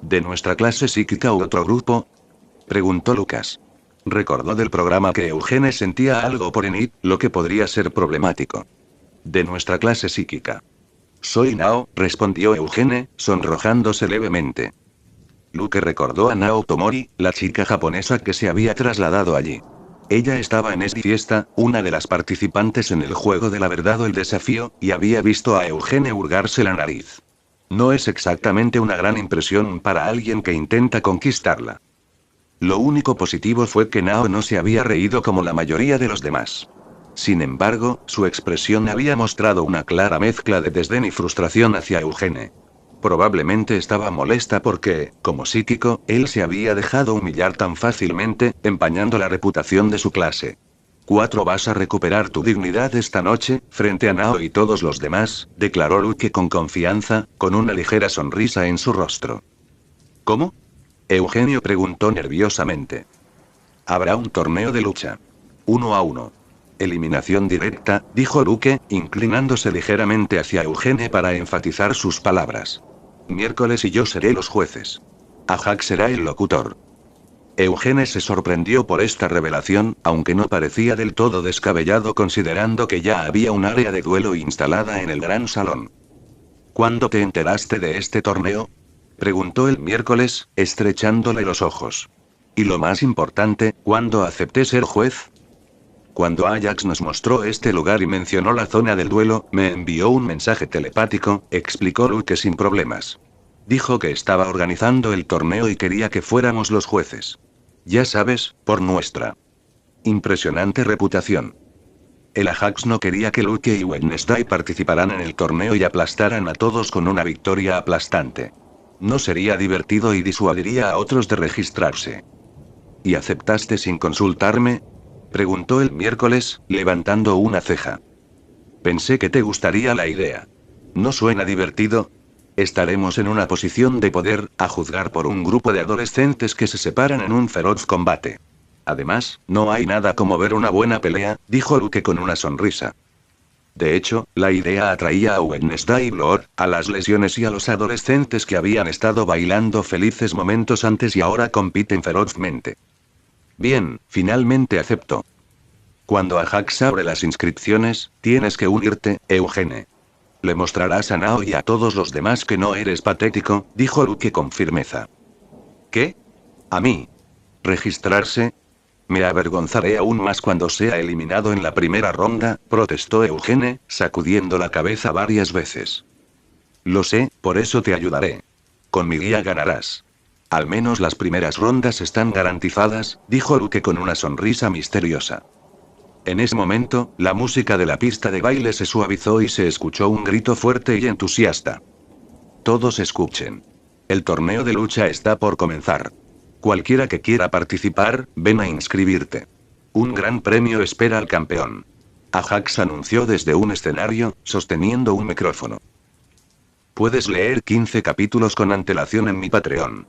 ¿De nuestra clase psíquica u otro grupo? Preguntó Lucas. Recordó del programa que Eugene sentía algo por Enid, lo que podría ser problemático. De nuestra clase psíquica. Soy Nao, respondió Eugene, sonrojándose levemente. Luke recordó a Nao Tomori, la chica japonesa que se había trasladado allí. Ella estaba en esta fiesta, una de las participantes en el juego de la verdad o el desafío, y había visto a Eugene hurgarse la nariz. No es exactamente una gran impresión para alguien que intenta conquistarla. Lo único positivo fue que Nao no se había reído como la mayoría de los demás. Sin embargo, su expresión había mostrado una clara mezcla de desdén y frustración hacia Eugene. Probablemente estaba molesta porque, como psíquico, él se había dejado humillar tan fácilmente, empañando la reputación de su clase. 4 Vas a recuperar tu dignidad esta noche, frente a Nao y todos los demás, declaró Luke con confianza, con una ligera sonrisa en su rostro. ¿Cómo? Eugenio preguntó nerviosamente. Habrá un torneo de lucha. 1 a 1. Eliminación directa, dijo Luke, inclinándose ligeramente hacia Eugene para enfatizar sus palabras. Miércoles y yo seré los jueces. Ajak será el locutor. Eugene se sorprendió por esta revelación, aunque no parecía del todo descabellado considerando que ya había un área de duelo instalada en el gran salón. ¿Cuándo te enteraste de este torneo? Preguntó el miércoles, estrechándole los ojos. Y lo más importante, ¿cuándo acepté ser juez? Cuando Ajax nos mostró este lugar y mencionó la zona del duelo, me envió un mensaje telepático, explicó Luke sin problemas. Dijo que estaba organizando el torneo y quería que fuéramos los jueces. Ya sabes, por nuestra impresionante reputación. El Ajax no quería que Luke y Wednesday participaran en el torneo y aplastaran a todos con una victoria aplastante. No sería divertido y disuadiría a otros de registrarse. ¿Y aceptaste sin consultarme? Preguntó el miércoles, levantando una ceja. Pensé que te gustaría la idea. ¿No suena divertido? Estaremos en una posición de poder, a juzgar por un grupo de adolescentes que se separan en un feroz combate. Además, no hay nada como ver una buena pelea, dijo Luke con una sonrisa. De hecho, la idea atraía a Wednesday y Lord, a las lesiones y a los adolescentes que habían estado bailando felices momentos antes y ahora compiten ferozmente. Bien, finalmente aceptó. Cuando Ajax abre las inscripciones, tienes que unirte, Eugene. Le mostrarás a Nao y a todos los demás que no eres patético, dijo Luke con firmeza. ¿Qué? ¿A mí? ¿Registrarse? Me avergonzaré aún más cuando sea eliminado en la primera ronda, protestó Eugene, sacudiendo la cabeza varias veces. Lo sé, por eso te ayudaré. Con mi guía ganarás. Al menos las primeras rondas están garantizadas, dijo Luke con una sonrisa misteriosa. En ese momento, la música de la pista de baile se suavizó y se escuchó un grito fuerte y entusiasta. Todos escuchen. El torneo de lucha está por comenzar. Cualquiera que quiera participar, ven a inscribirte. Un gran premio espera al campeón. Ajax anunció desde un escenario, sosteniendo un micrófono. Puedes leer 15 capítulos con antelación en mi Patreon.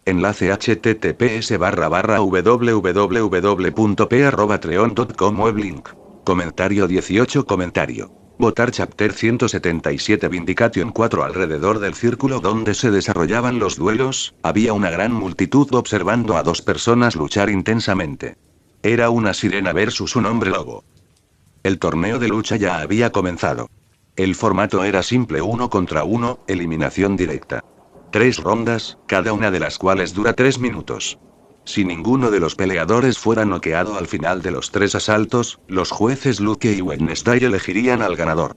Enlace https://www.p@patreon.com web link. Comentario 18 comentario. Votar Chapter 177 Vindication 4. Alrededor del círculo donde se desarrollaban los duelos, había una gran multitud observando a dos personas luchar intensamente. Era una sirena versus un hombre lobo. El torneo de lucha ya había comenzado. El formato era simple 1 contra 1, eliminación directa. 3 rondas, cada una de las cuales dura 3 minutos. Si ninguno de los peleadores fuera noqueado al final de los 3 asaltos, los jueces Luke y Wednesday elegirían al ganador.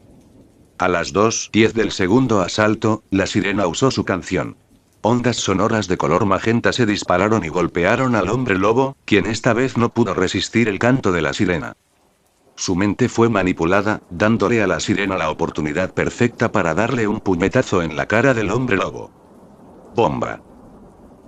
A las 2:10 del segundo asalto, la sirena usó su canción. Ondas sonoras de color magenta se dispararon y golpearon al hombre lobo, quien esta vez no pudo resistir el canto de la sirena. Su mente fue manipulada, dándole a la sirena la oportunidad perfecta para darle un puñetazo en la cara del hombre lobo. ¡Bomba!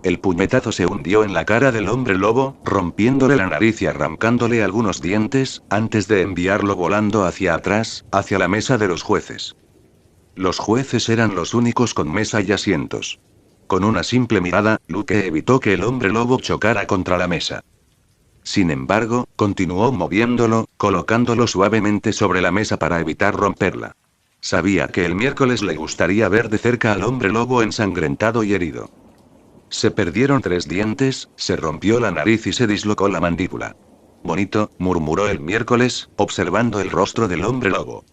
El puñetazo se hundió en la cara del hombre lobo, rompiéndole la nariz y arrancándole algunos dientes, antes de enviarlo volando hacia atrás, hacia la mesa de los jueces. Los jueces eran los únicos con mesa y asientos. Con una simple mirada, Luke evitó que el hombre lobo chocara contra la mesa. Sin embargo, continuó moviéndolo, colocándolo suavemente sobre la mesa para evitar romperla. Sabía que el miércoles le gustaría ver de cerca al hombre lobo ensangrentado y herido. Se perdieron 3 dientes, se rompió la nariz y se dislocó la mandíbula. Bonito, murmuró el miércoles, observando el rostro del hombre lobo.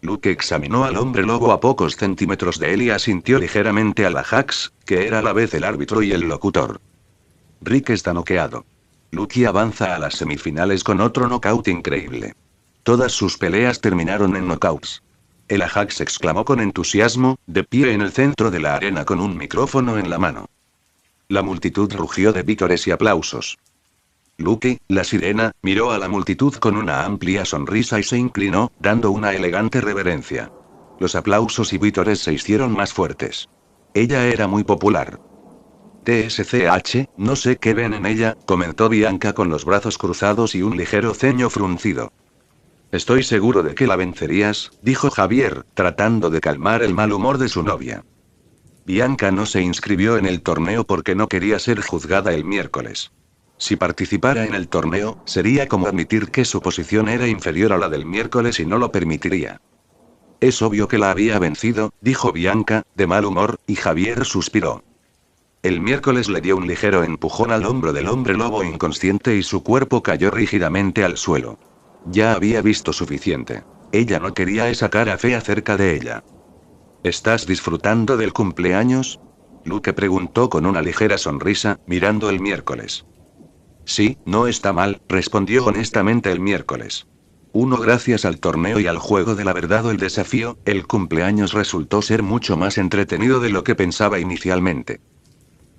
Luke examinó al hombre lobo a pocos centímetros de él y asintió ligeramente a la Ajax, que era a la vez el árbitro y el locutor. Rick está noqueado. Luke avanza a las semifinales con otro knockout increíble. Todas sus peleas terminaron en knockouts. El Ajax exclamó con entusiasmo, de pie en el centro de la arena con un micrófono en la mano. La multitud rugió de vítores y aplausos. Luke, la sirena, miró a la multitud con una amplia sonrisa y se inclinó, dando una elegante reverencia. Los aplausos y vítores se hicieron más fuertes. Ella era muy popular. TSCH, no sé qué ven en ella, comentó Bianca con los brazos cruzados y un ligero ceño fruncido. Estoy seguro de que la vencerías, dijo Javier, tratando de calmar el mal humor de su novia. Bianca no se inscribió en el torneo porque no quería ser juzgada el miércoles. Si participara en el torneo, sería como admitir que su posición era inferior a la del miércoles y no lo permitiría. Es obvio que la había vencido, dijo Bianca, de mal humor, y Javier suspiró. El miércoles le dio un ligero empujón al hombro del hombre lobo inconsciente y su cuerpo cayó rígidamente al suelo. Ya había visto suficiente. Ella no quería esa cara fea cerca de ella. ¿Estás disfrutando del cumpleaños? Luke preguntó con una ligera sonrisa, mirando el miércoles. Sí, no está mal, respondió honestamente el miércoles. Gracias al torneo y al juego de la verdad o el desafío, el cumpleaños resultó ser mucho más entretenido de lo que pensaba inicialmente.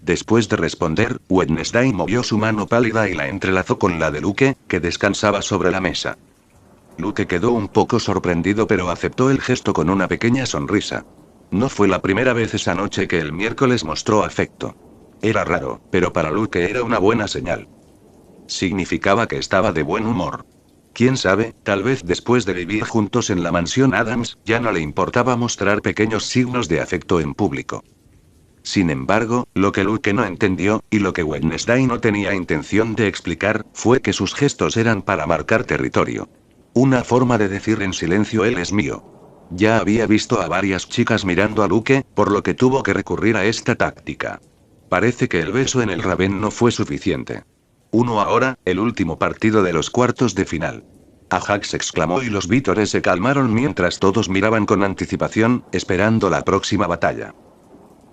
Después de responder, Wednesday movió su mano pálida y la entrelazó con la de Luke, que descansaba sobre la mesa. Luke quedó un poco sorprendido pero aceptó el gesto con una pequeña sonrisa. No fue la primera vez esa noche que el miércoles mostró afecto. Era raro, pero para Luke era una buena señal. Significaba que estaba de buen humor. Quién sabe, tal vez después de vivir juntos en la mansión Adams, ya no le importaba mostrar pequeños signos de afecto en público. Sin embargo, lo que Luke no entendió, y lo que Wednesday no tenía intención de explicar, fue que sus gestos eran para marcar territorio. Una forma de decir en silencio él es mío. Ya había visto a varias chicas mirando a Luke, por lo que tuvo que recurrir a esta táctica. Parece que el beso en el Raven no fue suficiente. Ahora, el último partido de los cuartos de final. Ajax exclamó y los vítores se calmaron mientras todos miraban con anticipación, esperando la próxima batalla.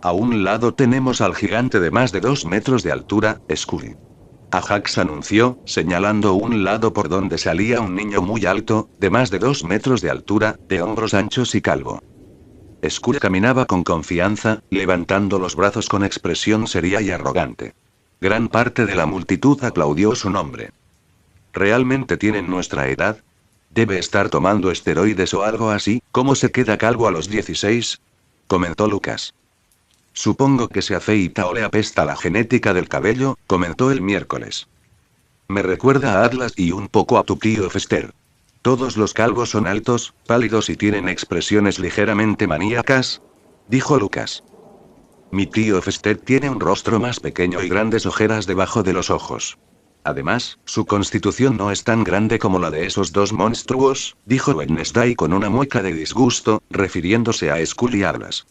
A un lado tenemos al gigante de más de 2 metros de altura, Scully. Ajax anunció, señalando un lado por donde salía un niño muy alto, de más de 2 metros de altura, de hombros anchos y calvo. Scully caminaba con confianza, levantando los brazos con expresión seria y arrogante. Gran parte de la multitud aplaudió su nombre. ¿Realmente tienen nuestra edad? Debe estar tomando esteroides o algo así. ¿Cómo se queda calvo a los 16? Comentó Lucas. Supongo que se afeita o le apesta la genética del cabello, comentó el miércoles. Me recuerda a Atlas y un poco a tu tío Fester. Todos los calvos son altos, pálidos y tienen expresiones ligeramente maníacas, dijo Lucas. Mi tío Fester tiene un rostro más pequeño y grandes ojeras debajo de los ojos. Además, su constitución no es tan grande como la de esos dos monstruos, dijo Wednesday con una mueca de disgusto, refiriéndose a Scully y Atlas.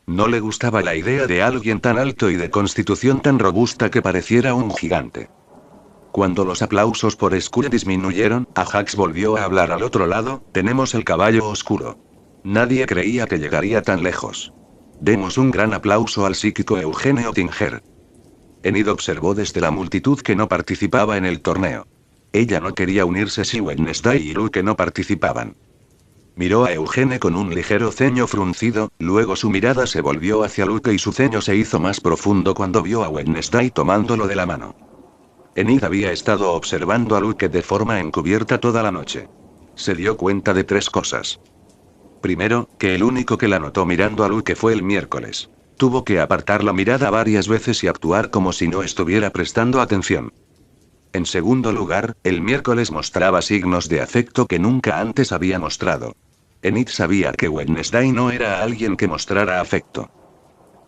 No le gustaba la idea de alguien tan alto y de constitución tan robusta que pareciera un gigante. Cuando los aplausos por Scully disminuyeron, Ajax volvió a hablar al otro lado, tenemos el caballo oscuro. Nadie creía que llegaría tan lejos. Demos un gran aplauso al psíquico Eugenio Tinger. Enid observó desde la multitud que no participaba en el torneo. Ella no quería unirse si Wednesday y Luke no participaban. Miró a Eugene con un ligero ceño fruncido, luego su mirada se volvió hacia Luke y su ceño se hizo más profundo cuando vio a Wednesday tomándolo de la mano. Enid había estado observando a Luke de forma encubierta toda la noche. Se dio cuenta de 3 cosas. Primero, que el único que la notó mirando a Luke fue el miércoles. Tuvo que apartar la mirada varias veces y actuar como si no estuviera prestando atención. En segundo lugar, el miércoles mostraba signos de afecto que nunca antes había mostrado. Enid sabía que Wednesday no era alguien que mostrara afecto.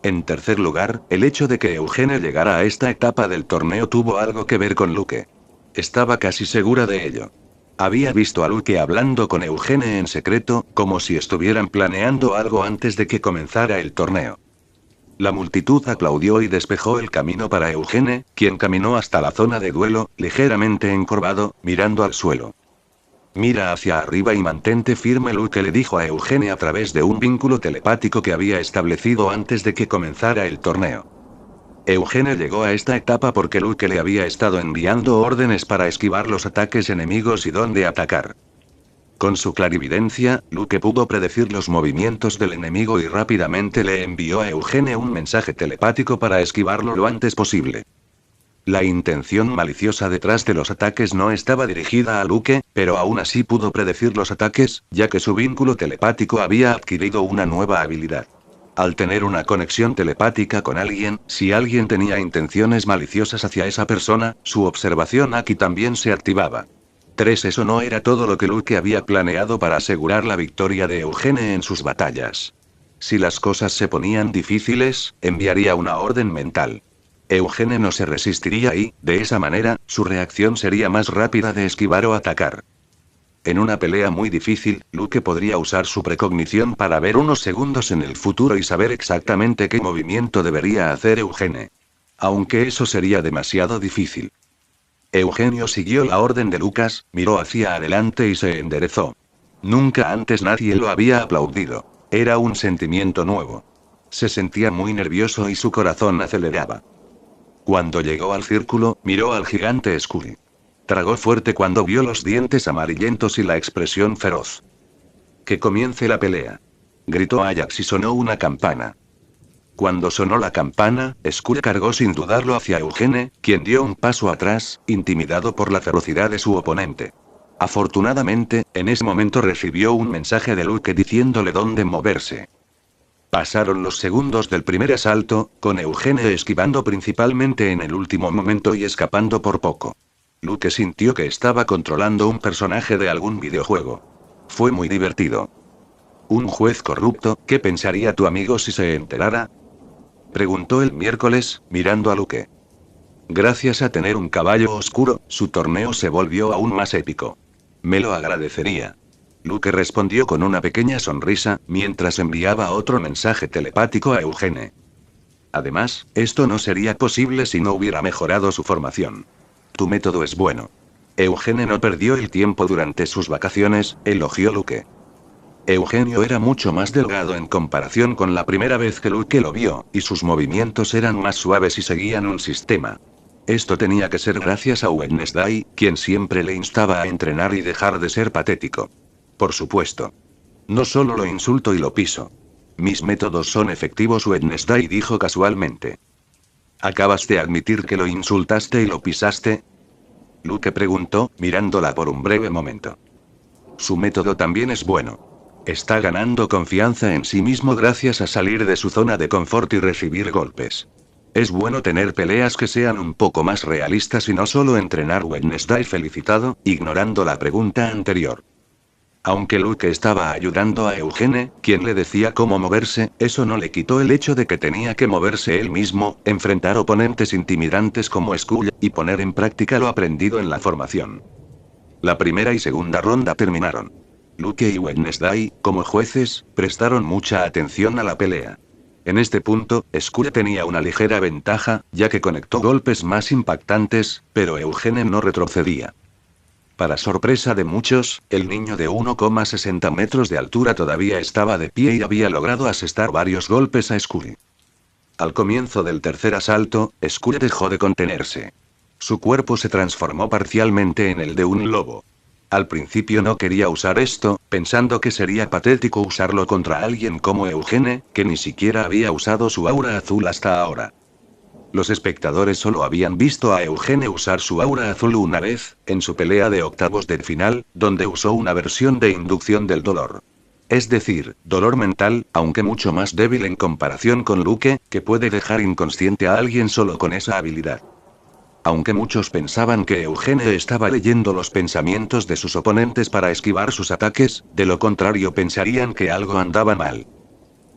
En tercer lugar, el hecho de que Eugene llegara a esta etapa del torneo tuvo algo que ver con Luke. Estaba casi segura de ello. Había visto a Luke hablando con Eugene en secreto, como si estuvieran planeando algo antes de que comenzara el torneo. La multitud aplaudió y despejó el camino para Eugene, quien caminó hasta la zona de duelo, ligeramente encorvado, mirando al suelo. Mira hacia arriba y mantente firme, Luke le dijo a Eugene a través de un vínculo telepático que había establecido antes de que comenzara el torneo. Eugene llegó a esta etapa porque Luke le había estado enviando órdenes para esquivar los ataques enemigos y dónde atacar. Con su clarividencia, Luke pudo predecir los movimientos del enemigo y rápidamente le envió a Eugene un mensaje telepático para esquivarlo lo antes posible. La intención maliciosa detrás de los ataques no estaba dirigida a Luke, pero aún así pudo predecir los ataques, ya que su vínculo telepático había adquirido una nueva habilidad. Al tener una conexión telepática con alguien, si alguien tenía intenciones maliciosas hacia esa persona, su observación aquí también se activaba. 3. Eso no era todo lo que Luke había planeado para asegurar la victoria de Eugene en sus batallas. Si las cosas se ponían difíciles, enviaría una orden mental. Eugene no se resistiría y, de esa manera, su reacción sería más rápida de esquivar o atacar. En una pelea muy difícil, Luke podría usar su precognición para ver unos segundos en el futuro y saber exactamente qué movimiento debería hacer Eugene. Aunque eso sería demasiado difícil. Eugenio siguió la orden de Lucas, miró hacia adelante y se enderezó. Nunca antes nadie lo había aplaudido. Era un sentimiento nuevo. Se sentía muy nervioso y su corazón aceleraba. Cuando llegó al círculo, miró al gigante Scully. Tragó fuerte cuando vio los dientes amarillentos y la expresión feroz. «Que comience la pelea», gritó Ajax y sonó una campana. Cuando sonó la campana, Scully cargó sin dudarlo hacia Eugene, quien dio un paso atrás, intimidado por la ferocidad de su oponente. Afortunadamente, en ese momento recibió un mensaje de Luke diciéndole dónde moverse. Pasaron los segundos del primer asalto, con Eugene esquivando principalmente en el último momento y escapando por poco. Luke sintió que estaba controlando un personaje de algún videojuego. Fue muy divertido. ¿Un juez corrupto? ¿Qué pensaría tu amigo si se enterara?, preguntó el miércoles, mirando a Luke. Gracias a tener un caballo oscuro, su torneo se volvió aún más épico. Me lo agradecería. Luke respondió con una pequeña sonrisa, mientras enviaba otro mensaje telepático a Eugene. Además, esto no sería posible si no hubiera mejorado su formación. Tu método es bueno. Eugene no perdió el tiempo durante sus vacaciones, elogió Luke. Eugenio era mucho más delgado en comparación con la primera vez que Luke lo vio, y sus movimientos eran más suaves y seguían un sistema. Esto tenía que ser gracias a Wednesday, quien siempre le instaba a entrenar y dejar de ser patético. Por supuesto. No solo lo insulto y lo piso. Mis métodos son efectivos, Wednesday dijo casualmente. ¿Acabas de admitir que lo insultaste y lo pisaste?, Luke preguntó, mirándola por un breve momento. Su método también es bueno. Está ganando confianza en sí mismo gracias a salir de su zona de confort y recibir golpes. Es bueno tener peleas que sean un poco más realistas y no solo entrenar, Wednesday felicitado, ignorando la pregunta anterior. Aunque Luke estaba ayudando a Eugene, quien le decía cómo moverse, eso no le quitó el hecho de que tenía que moverse él mismo, enfrentar oponentes intimidantes como Skull, y poner en práctica lo aprendido en la formación. La primera y segunda ronda terminaron. Luke y Wednesday, como jueces, prestaron mucha atención a la pelea. En este punto, Skull tenía una ligera ventaja, ya que conectó golpes más impactantes, pero Eugene no retrocedía. Para sorpresa de muchos, el niño de 1,60 metros de altura todavía estaba de pie y había logrado asestar varios golpes a Skull. Al comienzo del tercer asalto, Skull dejó de contenerse. Su cuerpo se transformó parcialmente en el de un lobo. Al principio no quería usar esto, pensando que sería patético usarlo contra alguien como Eugene, que ni siquiera había usado su aura azul hasta ahora. Los espectadores solo habían visto a Eugene usar su aura azul una vez, en su pelea de octavos de final, donde usó una versión de inducción del dolor. Es decir, dolor mental, aunque mucho más débil en comparación con Luke, que puede dejar inconsciente a alguien solo con esa habilidad. Aunque muchos pensaban que Eugene estaba leyendo los pensamientos de sus oponentes para esquivar sus ataques, de lo contrario pensarían que algo andaba mal.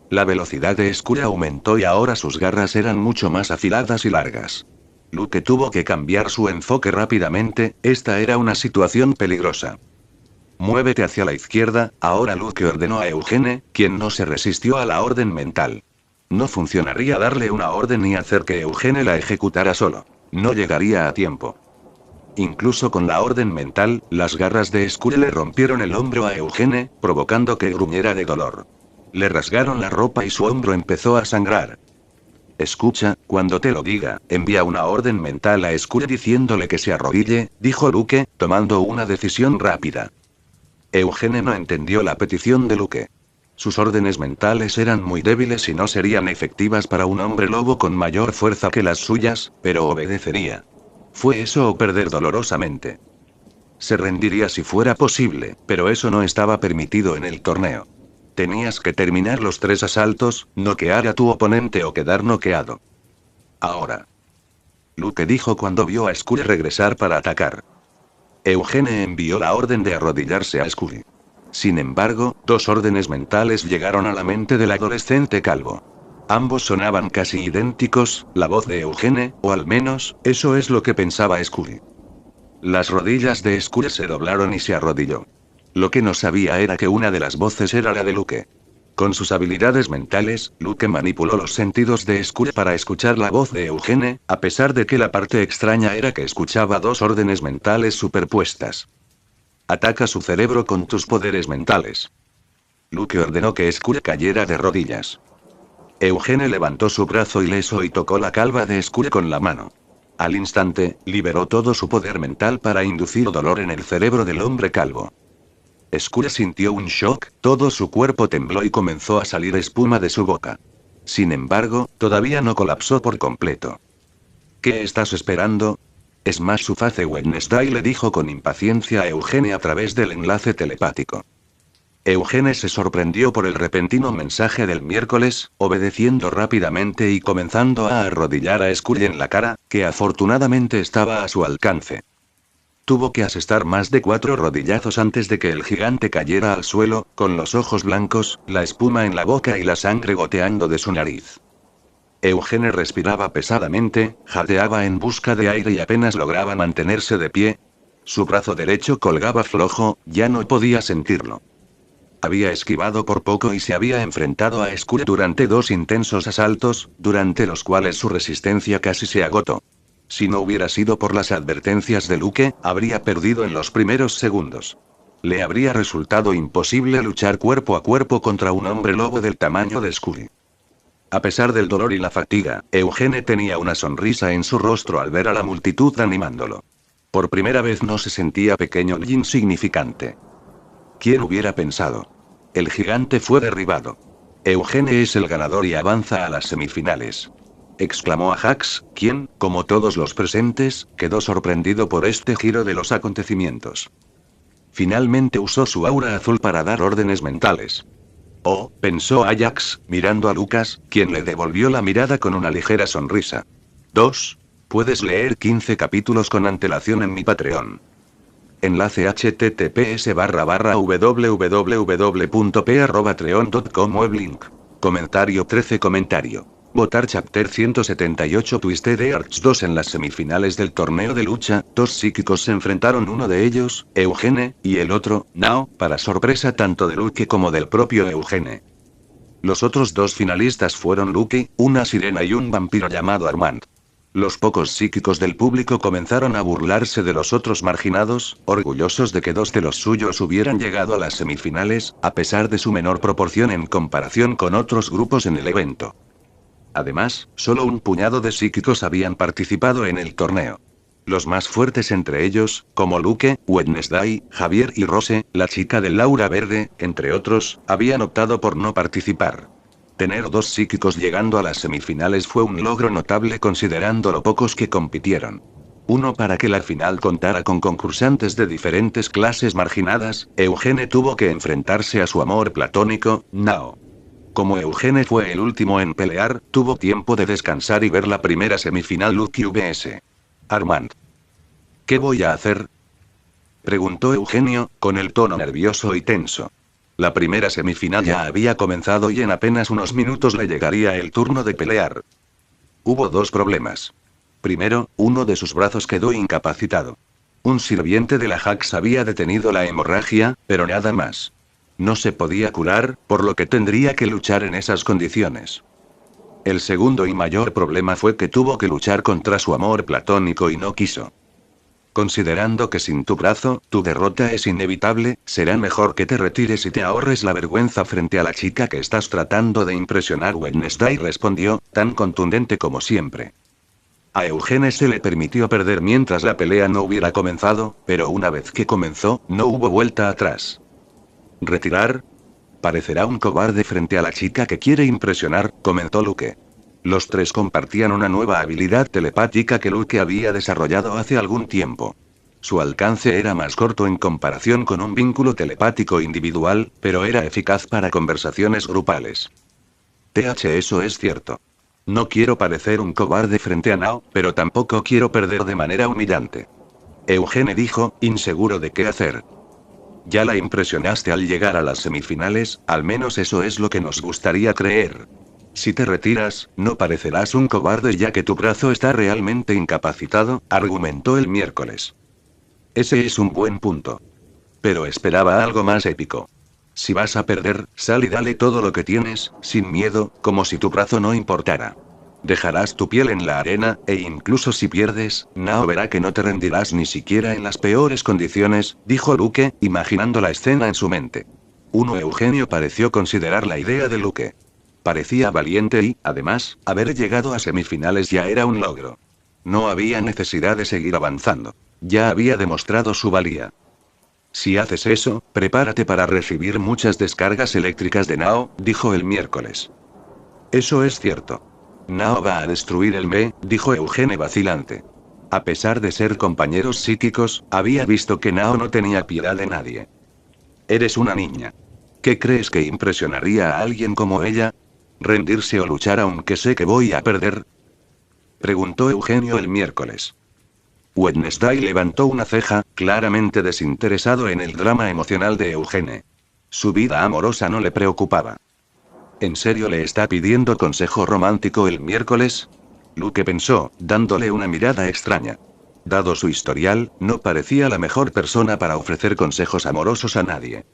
La velocidad de Skull aumentó y ahora sus garras eran mucho más afiladas y largas. Luke tuvo que cambiar su enfoque rápidamente, esta era una situación peligrosa. Muévete hacia la izquierda, ahora Luke ordenó a Eugene, quien no se resistió a la orden mental. No funcionaría darle una orden y hacer que Eugene la ejecutara solo. No llegaría a tiempo. Incluso con la orden mental, las garras de Skull le rompieron el hombro a Eugene, provocando que gruñera de dolor. Le rasgaron la ropa y su hombro empezó a sangrar. Escucha, cuando te lo diga, envía una orden mental a Skull diciéndole que se arrodille, dijo Luke, tomando una decisión rápida. Eugene no entendió la petición de Luke. Sus órdenes mentales eran muy débiles y no serían efectivas para un hombre lobo con mayor fuerza que las suyas, pero obedecería. Fue eso o perder dolorosamente. Se rendiría si fuera posible, pero eso no estaba permitido en el torneo. Tenías que terminar los 3 asaltos, noquear a tu oponente o quedar noqueado. Ahora. Luke dijo cuando vio a Skull regresar para atacar. Eugene envió la orden de arrodillarse a Skull. Sin embargo, 2 órdenes mentales llegaron a la mente del adolescente calvo. Ambos sonaban casi idénticos, la voz de Eugene, o al menos, eso es lo que pensaba Skull. Las rodillas de Skull se doblaron y se arrodilló. Lo que no sabía era que una de las voces era la de Luke. Con sus habilidades mentales, Luke manipuló los sentidos de Skull para escuchar la voz de Eugene, a pesar de que la parte extraña era que escuchaba 2 órdenes mentales superpuestas. Ataca su cerebro con tus poderes mentales. Luke ordenó que Skull cayera de rodillas. Eugene levantó su brazo ileso y tocó la calva de Skull con la mano. Al instante, liberó todo su poder mental para inducir dolor en el cerebro del hombre calvo. Skule sintió un shock, todo su cuerpo tembló y comenzó a salir espuma de su boca. Sin embargo, todavía no colapsó por completo. ¿Qué estás esperando? Es más su face Wednesday, le dijo con impaciencia a Eugene a través del enlace telepático. Eugene se sorprendió por el repentino mensaje del miércoles, obedeciendo rápidamente y comenzando a arrodillar a Skule en la cara, que afortunadamente estaba a su alcance. Tuvo que asestar más de 4 rodillazos antes de que el gigante cayera al suelo, con los ojos blancos, la espuma en la boca y la sangre goteando de su nariz. Eugene respiraba pesadamente, jadeaba en busca de aire y apenas lograba mantenerse de pie. Su brazo derecho colgaba flojo, ya no podía sentirlo. Había esquivado por poco y se había enfrentado a Skule durante 2 intensos asaltos, durante los cuales su resistencia casi se agotó. Si no hubiera sido por las advertencias de Luke, habría perdido en los primeros segundos. Le habría resultado imposible luchar cuerpo a cuerpo contra un hombre lobo del tamaño de Skule. A pesar del dolor y la fatiga, Eugene tenía una sonrisa en su rostro al ver a la multitud animándolo. Por primera vez no se sentía pequeño ni insignificante. ¿Quién hubiera pensado? El gigante fue derribado. Eugene es el ganador y avanza a las semifinales. Exclamó a Jax, quien, como todos los presentes, quedó sorprendido por este giro de los acontecimientos. Finalmente usó su aura azul para dar órdenes mentales. Oh, pensó Ajax, mirando a Lucas, quien le devolvió la mirada con una ligera sonrisa. 2. Puedes leer 15 capítulos con antelación en mi Patreon. Enlace https://www.p@patreon.com weblink. Comentario 13 comentario. Votar Chapter 178 Twisted Arts 2 en las semifinales del torneo de lucha, 2 psíquicos se enfrentaron, uno de ellos, Eugene, y el otro, Nao, para sorpresa tanto de Luke como del propio Eugene. Los otros 2 finalistas fueron Luke, una sirena y un vampiro llamado Armand. Los pocos psíquicos del público comenzaron a burlarse de los otros marginados, orgullosos de que 2 de los suyos hubieran llegado a las semifinales, a pesar de su menor proporción en comparación con otros grupos en el evento. Además, solo un puñado de psíquicos habían participado en el torneo. Los más fuertes entre ellos, como Luke, Wednesday, Javier y Rose, la chica del aura verde, entre otros, habían optado por no participar. Tener 2 psíquicos llegando a las semifinales fue un logro notable considerando lo pocos que compitieron. Uno para que la final contara con concursantes de diferentes clases marginadas, Eugene tuvo que enfrentarse a su amor platónico, Nao. Como Eugene fue el último en pelear, tuvo tiempo de descansar y ver la primera semifinal Luke vs. Armand. ¿Qué voy a hacer?, preguntó Eugenio, con el tono nervioso y tenso. La primera semifinal ya había comenzado y en apenas unos minutos le llegaría el turno de pelear. Hubo 2 problemas. Primero, uno de sus brazos quedó incapacitado. Un sirviente de la Jax había detenido la hemorragia, pero nada más. No se podía curar, por lo que tendría que luchar en esas condiciones. El segundo y mayor problema fue que tuvo que luchar contra su amor platónico y no quiso. Considerando que sin tu brazo, tu derrota es inevitable, será mejor que te retires y te ahorres la vergüenza frente a la chica que estás tratando de impresionar. Wednesday respondió, tan contundente como siempre. A Eugene se le permitió perder mientras la pelea no hubiera comenzado, pero una vez que comenzó, no hubo vuelta atrás. ¿Retirar? Parecerá un cobarde frente a la chica que quiere impresionar, comentó Luke. Los 3 compartían una nueva habilidad telepática que Luke había desarrollado hace algún tiempo. Su alcance era más corto en comparación con un vínculo telepático individual, pero era eficaz para conversaciones grupales. Eso es cierto. No quiero parecer un cobarde frente a Nao, pero tampoco quiero perder de manera humillante. Eugene dijo, inseguro de qué hacer. Ya la impresionaste al llegar a las semifinales, al menos eso es lo que nos gustaría creer. Si te retiras, no parecerás un cobarde ya que tu brazo está realmente incapacitado, argumentó el miércoles. Ese es un buen punto. Pero esperaba algo más épico. Si vas a perder, sal y dale todo lo que tienes, sin miedo, como si tu brazo no importara. Dejarás tu piel en la arena, e incluso si pierdes, Nao verá que no te rendirás ni siquiera en las peores condiciones, dijo Luke, imaginando la escena en su mente. Eugenio pareció considerar la idea de Luke. Parecía valiente y, además, haber llegado a semifinales ya era un logro. No había necesidad de seguir avanzando. Ya había demostrado su valía. Si haces eso, prepárate para recibir muchas descargas eléctricas de Nao, dijo el miércoles. Eso es cierto. Nao va a destruir el me, dijo Eugene vacilante. A pesar de ser compañeros psíquicos, había visto que Nao no tenía piedad de nadie. Eres una niña. ¿Qué crees que impresionaría a alguien como ella? ¿Rendirse o luchar aunque sé que voy a perder? Preguntó Eugenio el miércoles. Wednesday levantó una ceja, claramente desinteresado en el drama emocional de Eugene. Su vida amorosa no le preocupaba. ¿En serio le está pidiendo consejo romántico el miércoles? Luke pensó, dándole una mirada extraña. Dado su historial, no parecía la mejor persona para ofrecer consejos amorosos a nadie.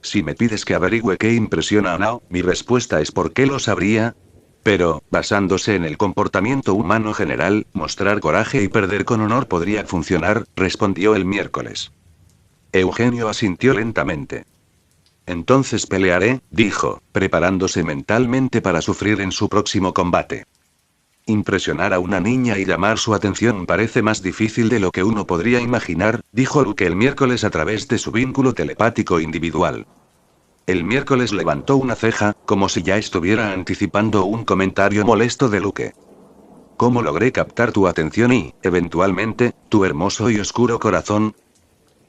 Si me pides que averigüe qué impresiona a Nao, mi respuesta es ¿por qué lo sabría? Pero, basándose en el comportamiento humano general, mostrar coraje y perder con honor podría funcionar, respondió el miércoles. Eugenio asintió lentamente. Entonces pelearé, dijo, preparándose mentalmente para sufrir en su próximo combate. Impresionar a una niña y llamar su atención parece más difícil de lo que uno podría imaginar, dijo Luke el miércoles a través de su vínculo telepático individual. El miércoles levantó una ceja, como si ya estuviera anticipando un comentario molesto de Luke. ¿Cómo logré captar tu atención y, eventualmente, tu hermoso y oscuro corazón?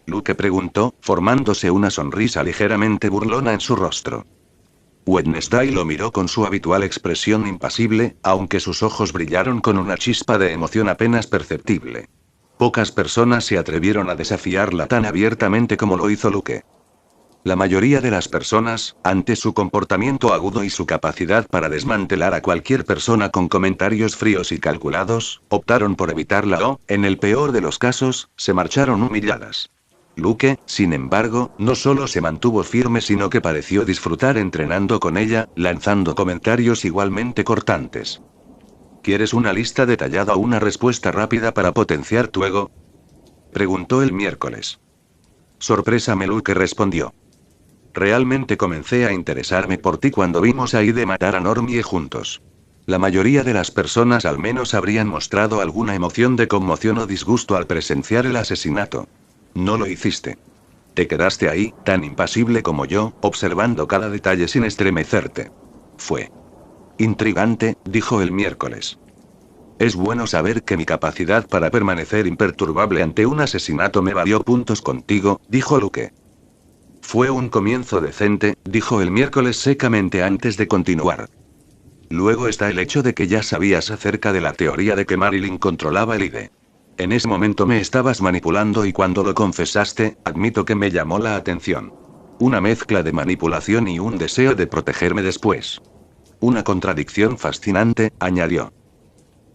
Luke preguntó, formándose una sonrisa ligeramente burlona en su rostro. Wednesday lo miró con su habitual expresión impasible, aunque sus ojos brillaron con una chispa de emoción apenas perceptible. Pocas personas se atrevieron a desafiarla tan abiertamente como lo hizo Luke. La mayoría de las personas, ante su comportamiento agudo y su capacidad para desmantelar a cualquier persona con comentarios fríos y calculados, optaron por evitarla o, en el peor de los casos, se marcharon humilladas. Luke, sin embargo, no solo se mantuvo firme sino que pareció disfrutar entrenando con ella, lanzando comentarios igualmente cortantes. ¿Quieres una lista detallada o una respuesta rápida para potenciar tu ego? Preguntó el miércoles. Sorprésame, Luke respondió. Realmente comencé a interesarme por ti cuando vimos a Ide matar a Normie juntos. La mayoría de las personas al menos habrían mostrado alguna emoción de conmoción o disgusto al presenciar el asesinato. No lo hiciste. Te quedaste ahí, tan impasible como yo, observando cada detalle sin estremecerte. Fue intrigante, dijo el miércoles. Es bueno saber que mi capacidad para permanecer imperturbable ante un asesinato me valió puntos contigo, dijo Luke. Fue un comienzo decente, dijo el miércoles secamente antes de continuar. Luego está el hecho de que ya sabías acerca de la teoría de que Marilyn controlaba el ID. En ese momento me estabas manipulando y cuando lo confesaste, admito que me llamó la atención. Una mezcla de manipulación y un deseo de protegerme después. Una contradicción fascinante, añadió.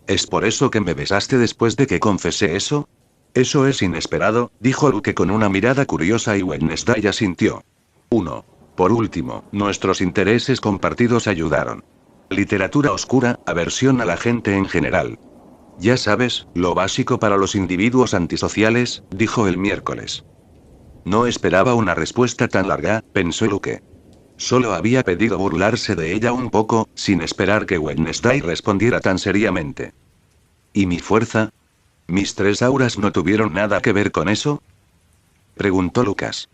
¿Es por eso que me besaste después de que confesé eso? Eso es inesperado, dijo Luke con una mirada curiosa y Wednesday asintió. 1. Por último, nuestros intereses compartidos ayudaron. Literatura oscura, aversión a la gente en general. Ya sabes, lo básico para los individuos antisociales, dijo el miércoles. No esperaba una respuesta tan larga, pensó Luke. Solo había pedido burlarse de ella un poco, sin esperar que Wednesday respondiera tan seriamente. ¿Y mi fuerza? ¿Mis 3 auras no tuvieron nada que ver con eso? Preguntó Lucas.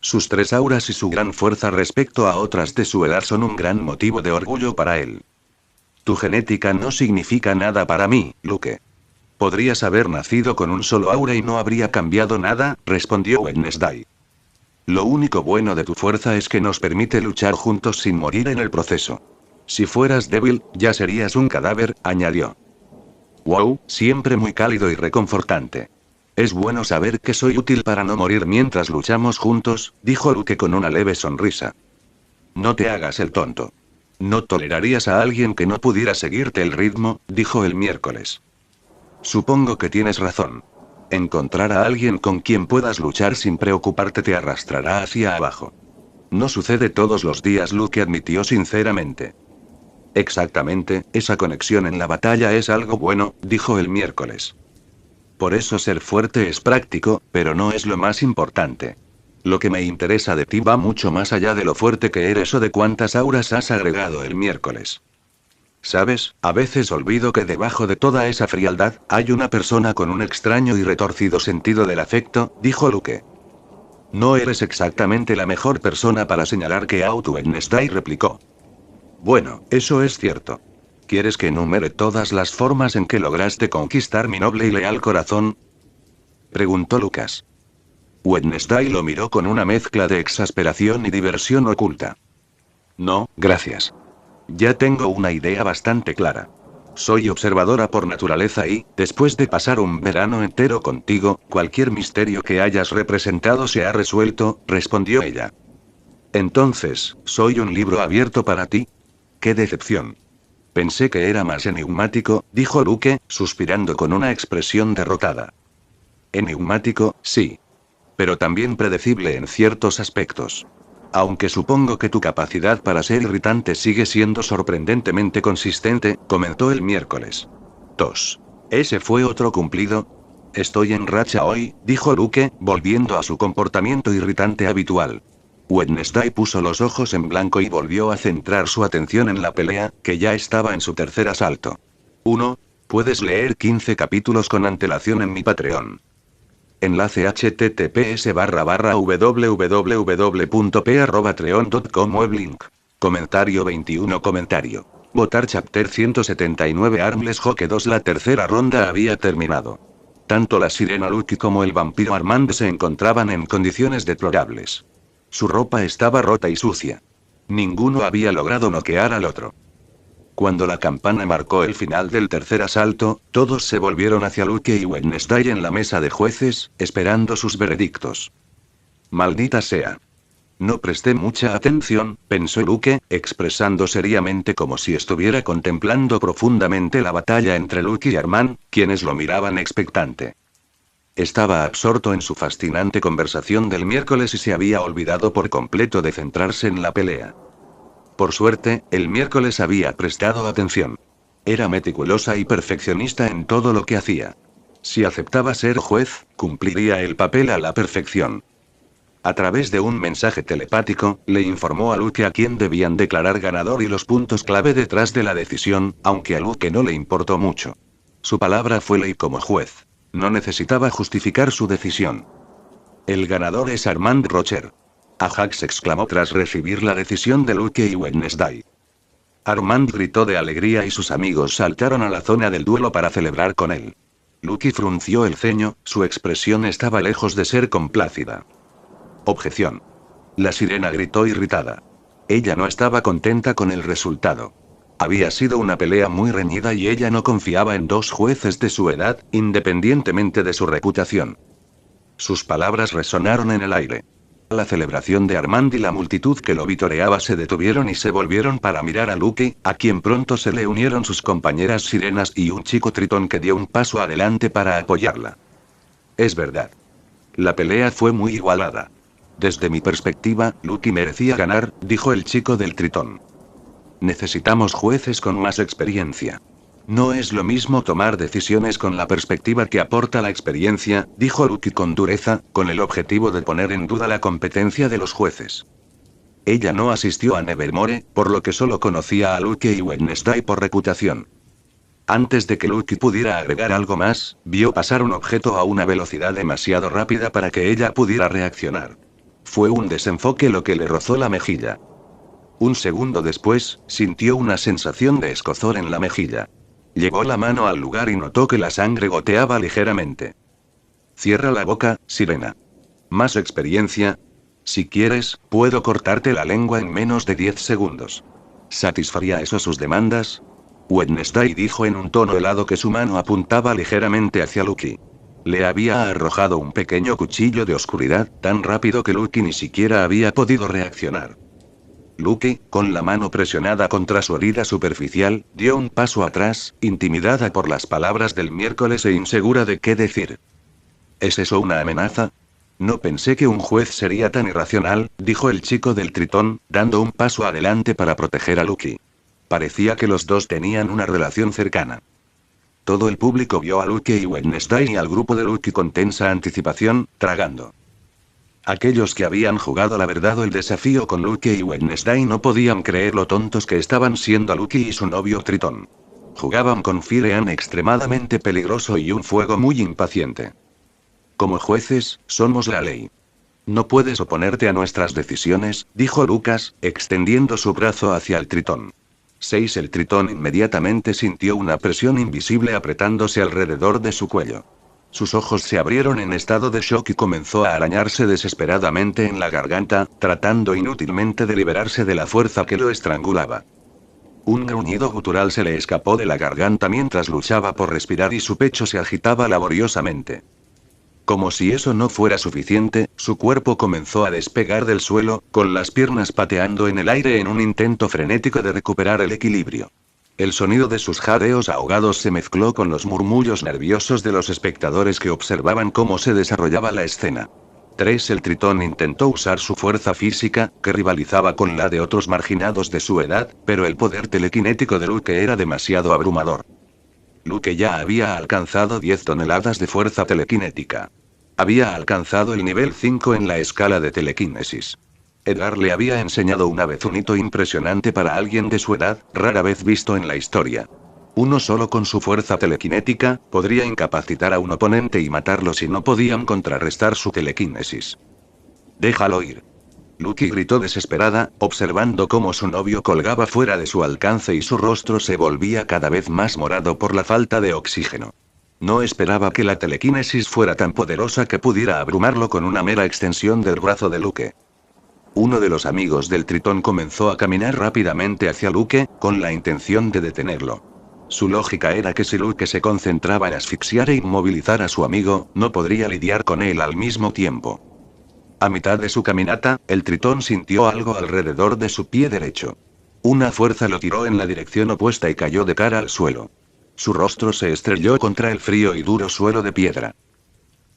Sus 3 auras y su gran fuerza respecto a otras de su edad son un gran motivo de orgullo para él. Tu genética no significa nada para mí, Luke. Podrías haber nacido con un solo aura y no habría cambiado nada, respondió Wednesday. Lo único bueno de tu fuerza es que nos permite luchar juntos sin morir en el proceso. Si fueras débil, ya serías un cadáver, añadió. Wow, siempre muy cálido y reconfortante. Es bueno saber que soy útil para no morir mientras luchamos juntos, dijo Luke con una leve sonrisa. No te hagas el tonto. ¿No tolerarías a alguien que no pudiera seguirte el ritmo?, dijo el miércoles. Supongo que tienes razón. Encontrar a alguien con quien puedas luchar sin preocuparte te arrastrará hacia abajo. No sucede todos los días, Luke admitió sinceramente. Exactamente, esa conexión en la batalla es algo bueno, dijo el miércoles. Por eso ser fuerte es práctico, pero no es lo más importante. Lo que me interesa de ti va mucho más allá de lo fuerte que eres o de cuántas auras has agregado el miércoles. ¿Sabes? A veces olvido que debajo de toda esa frialdad, hay una persona con un extraño y retorcido sentido del afecto, dijo Luke. No eres exactamente la mejor persona para señalar que Wednesday replicó. Bueno, eso es cierto. ¿Quieres que enumere todas las formas en que lograste conquistar mi noble y leal corazón? Preguntó Lucas. Wednesday lo miró con una mezcla de exasperación y diversión oculta. No, gracias. Ya tengo una idea bastante clara. Soy observadora por naturaleza y, después de pasar un verano entero contigo, cualquier misterio que hayas representado se ha resuelto, respondió ella. Entonces, ¿soy un libro abierto para ti? ¡Qué decepción! Pensé que era más enigmático, dijo Luke, suspirando con una expresión derrotada. Enigmático, sí. Pero también predecible en ciertos aspectos. Aunque supongo que tu capacidad para ser irritante sigue siendo sorprendentemente consistente, comentó el miércoles. Tos. ¿Ese fue otro cumplido? Estoy en racha hoy, dijo Luke, volviendo a su comportamiento irritante habitual. Wednesday puso los ojos en blanco y volvió a centrar su atención en la pelea, que ya estaba en su tercer asalto. 1. Puedes leer 15 capítulos con antelación en mi Patreon. Enlace https://www.p@patreon.com weblink. Comentario 21 comentario. Votar Chapter 179 Armless Hoke 2. La tercera ronda había terminado. Tanto la sirena Lucky como el vampiro Armand se encontraban en condiciones deplorables. Su ropa estaba rota y sucia. Ninguno había logrado noquear al otro. Cuando la campana marcó el final del tercer asalto, todos se volvieron hacia Luke y Wednesday en la mesa de jueces, esperando sus veredictos. Maldita sea. No presté mucha atención, pensó Luke, expresando seriamente como si estuviera contemplando profundamente la batalla entre Luke y Armand, quienes lo miraban expectante. Estaba absorto en su fascinante conversación del miércoles y se había olvidado por completo de centrarse en la pelea. Por suerte, el miércoles había prestado atención. Era meticulosa y perfeccionista en todo lo que hacía. Si aceptaba ser juez, cumpliría el papel a la perfección. A través de un mensaje telepático, le informó a Luke a quién debían declarar ganador y los puntos clave detrás de la decisión, aunque a Luke no le importó mucho. Su palabra fue ley como juez. No necesitaba justificar su decisión. El ganador es Armand Rocher. Ajax exclamó tras recibir la decisión de Luke y Wednesday. Armand gritó de alegría y sus amigos saltaron a la zona del duelo para celebrar con él. Luke frunció el ceño, su expresión estaba lejos de ser complácida. Objeción. La sirena gritó irritada. Ella no estaba contenta con el resultado. Había sido una pelea muy reñida y ella no confiaba en dos jueces de su edad, independientemente de su reputación. Sus palabras resonaron en el aire. La celebración de Armand y la multitud que lo vitoreaba se detuvieron y se volvieron para mirar a Luke, a quien pronto se le unieron sus compañeras sirenas y un chico tritón que dio un paso adelante para apoyarla. Es verdad. La pelea fue muy igualada. Desde mi perspectiva, Luke merecía ganar, dijo el chico del tritón. Necesitamos jueces con más experiencia. No es lo mismo tomar decisiones con la perspectiva que aporta la experiencia, dijo Luke con dureza, con el objetivo de poner en duda la competencia de los jueces. Ella no asistió a Nevermore, por lo que solo conocía a Luke y Wednesday por reputación. Antes de que Luke pudiera agregar algo más, vio pasar un objeto a una velocidad demasiado rápida para que ella pudiera reaccionar. Fue un desenfoque lo que le rozó la mejilla. Un segundo después, sintió una sensación de escozor en la mejilla. Llevó la mano al lugar y notó que la sangre goteaba ligeramente. Cierra la boca, sirena. ¿Más experiencia? Si quieres, puedo cortarte la lengua en menos de 10 segundos. ¿Satisfaría eso sus demandas? Wednesday dijo en un tono helado que su mano apuntaba ligeramente hacia Luke. Le había arrojado un pequeño cuchillo de oscuridad, tan rápido que Luke ni siquiera había podido reaccionar. Luke, con la mano presionada contra su herida superficial, dio un paso atrás, intimidada por las palabras del miércoles e insegura de qué decir. ¿Es eso una amenaza? No pensé que un juez sería tan irracional, dijo el chico del tritón, dando un paso adelante para proteger a Luke. Parecía que los dos tenían una relación cercana. Todo el público vio a Luke y Wednesday y al grupo de Luke con tensa anticipación, tragando. Aquellos que habían jugado la verdad o el desafío con Luke y Wednesday no podían creer lo tontos que estaban siendo Luke y su novio Tritón. Jugaban con Firean extremadamente peligroso y un fuego muy impaciente. Como jueces, somos la ley. No puedes oponerte a nuestras decisiones, dijo Lucas, extendiendo su brazo hacia el Tritón. 6. El Tritón inmediatamente sintió una presión invisible apretándose alrededor de su cuello. Sus ojos se abrieron en estado de shock y comenzó a arañarse desesperadamente en la garganta, tratando inútilmente de liberarse de la fuerza que lo estrangulaba. Un gruñido gutural se le escapó de la garganta mientras luchaba por respirar y su pecho se agitaba laboriosamente. Como si eso no fuera suficiente, su cuerpo comenzó a despegar del suelo, con las piernas pateando en el aire en un intento frenético de recuperar el equilibrio. El sonido de sus jadeos ahogados se mezcló con los murmullos nerviosos de los espectadores que observaban cómo se desarrollaba la escena. 3. El Tritón intentó usar su fuerza física, que rivalizaba con la de otros marginados de su edad, pero el poder telequinético de Luke era demasiado abrumador. Luke ya había alcanzado 10 toneladas de fuerza telequinética. Había alcanzado el nivel 5 en la escala de telequinesis. Edgar le había enseñado una vez un hito impresionante para alguien de su edad, rara vez visto en la historia. Uno solo con su fuerza telequinética, podría incapacitar a un oponente y matarlo si no podían contrarrestar su telequinesis. Déjalo ir. Luke gritó desesperada, observando cómo su novio colgaba fuera de su alcance y su rostro se volvía cada vez más morado por la falta de oxígeno. No esperaba que la telequinesis fuera tan poderosa que pudiera abrumarlo con una mera extensión del brazo de Luke. Uno de los amigos del Tritón comenzó a caminar rápidamente hacia Luke, con la intención de detenerlo. Su lógica era que si Luke se concentraba en asfixiar e inmovilizar a su amigo, no podría lidiar con él al mismo tiempo. A mitad de su caminata, el Tritón sintió algo alrededor de su pie derecho. Una fuerza lo tiró en la dirección opuesta y cayó de cara al suelo. Su rostro se estrelló contra el frío y duro suelo de piedra.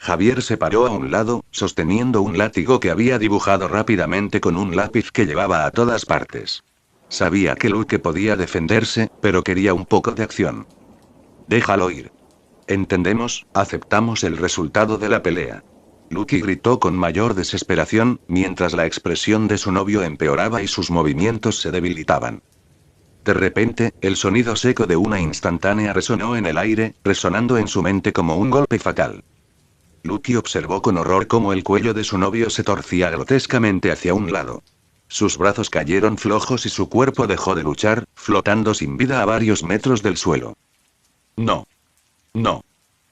Javier se paró a un lado, sosteniendo un látigo que había dibujado rápidamente con un lápiz que llevaba a todas partes. Sabía que Luke podía defenderse, pero quería un poco de acción. Déjalo ir. Entendemos, aceptamos el resultado de la pelea. Luke gritó con mayor desesperación, mientras la expresión de su novio empeoraba y sus movimientos se debilitaban. De repente, el sonido seco de una instantánea resonó en el aire, resonando en su mente como un golpe fatal. Luke observó con horror cómo el cuello de su novio se torcía grotescamente hacia un lado. Sus brazos cayeron flojos y su cuerpo dejó de luchar, flotando sin vida a varios metros del suelo. No. No.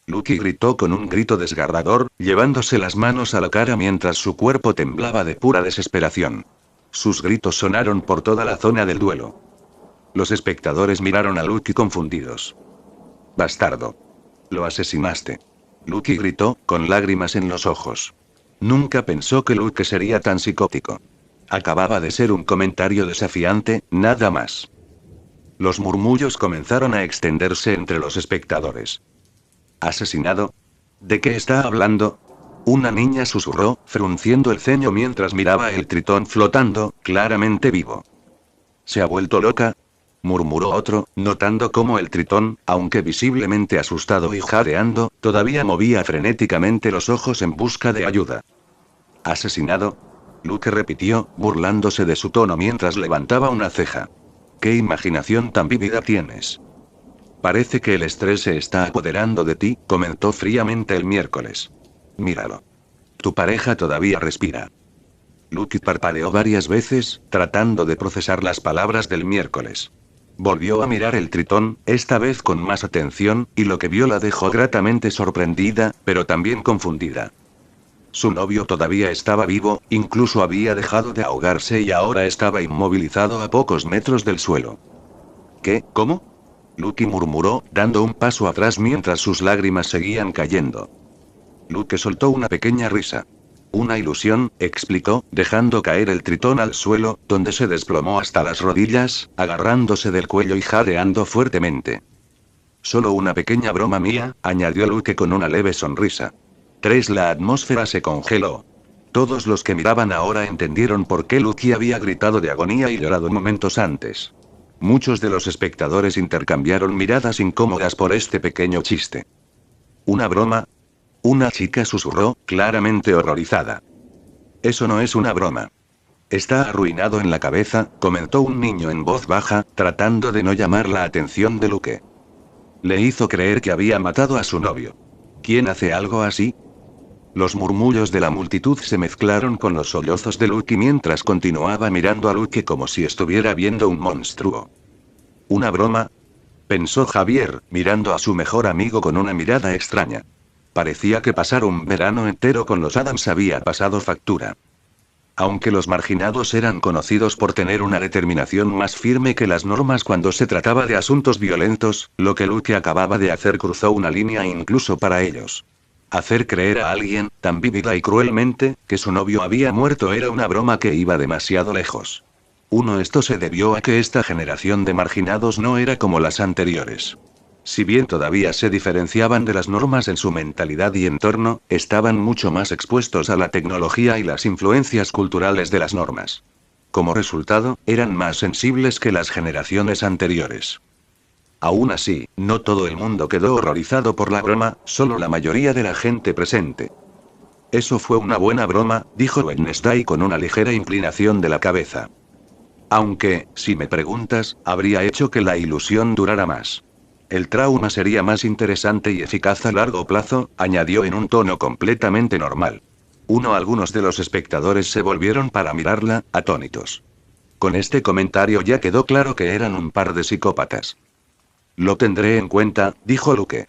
Luke gritó con un grito desgarrador, llevándose las manos a la cara mientras su cuerpo temblaba de pura desesperación. Sus gritos sonaron por toda la zona del duelo. Los espectadores miraron a Luke confundidos. Bastardo. Lo asesinaste. Luke gritó, con lágrimas en los ojos. Nunca pensó que Luke sería tan psicótico. Acababa de ser un comentario desafiante, nada más. Los murmullos comenzaron a extenderse entre los espectadores. ¿Asesinado? ¿De qué está hablando? Una niña susurró, frunciendo el ceño mientras miraba el Tritón flotando, claramente vivo. ¿Se ha vuelto loca?, murmuró otro, notando cómo el Tritón, aunque visiblemente asustado y jadeando, todavía movía frenéticamente los ojos en busca de ayuda. ¿Asesinado? Luke repitió, burlándose de su tono mientras levantaba una ceja. ¿Qué imaginación tan vívida tienes? Parece que el estrés se está apoderando de ti, comentó fríamente el miércoles. Míralo. Tu pareja todavía respira. Luke parpadeó varias veces, tratando de procesar las palabras del miércoles. Volvió a mirar el Tritón, esta vez con más atención, y lo que vio la dejó gratamente sorprendida, pero también confundida. Su novio todavía estaba vivo, incluso había dejado de ahogarse y ahora estaba inmovilizado a pocos metros del suelo. ¿Qué? ¿Cómo? Luke murmuró, dando un paso atrás mientras sus lágrimas seguían cayendo. Luke soltó una pequeña risa. Una ilusión, explicó, dejando caer el Tritón al suelo, donde se desplomó hasta las rodillas, agarrándose del cuello y jadeando fuertemente. Solo una pequeña broma mía, añadió Luke con una leve sonrisa. 3. La atmósfera se congeló. Todos los que miraban ahora entendieron por qué Luke había gritado de agonía y llorado momentos antes. Muchos de los espectadores intercambiaron miradas incómodas por este pequeño chiste. ¿Una broma? Una chica susurró, claramente horrorizada. Eso no es una broma. Está arruinado en la cabeza, comentó un niño en voz baja, tratando de no llamar la atención de Luke. Le hizo creer que había matado a su novio. ¿Quién hace algo así? Los murmullos de la multitud se mezclaron con los sollozos de Luke mientras continuaba mirando a Luke como si estuviera viendo un monstruo. ¿Una broma? Pensó Javier, mirando a su mejor amigo con una mirada extraña. Parecía que pasar un verano entero con los Adams había pasado factura. Aunque los marginados eran conocidos por tener una determinación más firme que las normas cuando se trataba de asuntos violentos, lo que Luke acababa de hacer cruzó una línea incluso para ellos. Hacer creer a alguien, tan vívida y cruelmente, que su novio había muerto era una broma que iba demasiado lejos. Esto se debió a que esta generación de marginados no era como las anteriores. Si bien todavía se diferenciaban de las normas en su mentalidad y entorno, estaban mucho más expuestos a la tecnología y las influencias culturales de las normas. Como resultado, eran más sensibles que las generaciones anteriores. Aún así, no todo el mundo quedó horrorizado por la broma, solo la mayoría de la gente presente. Eso fue una buena broma, dijo Wednesday con una ligera inclinación de la cabeza. Aunque, si me preguntas, habría hecho que la ilusión durara más. El trauma sería más interesante y eficaz a largo plazo, añadió en un tono completamente normal. Algunos de los espectadores se volvieron para mirarla, atónitos. Con este comentario ya quedó claro que eran un par de psicópatas. Lo tendré en cuenta, dijo Luke.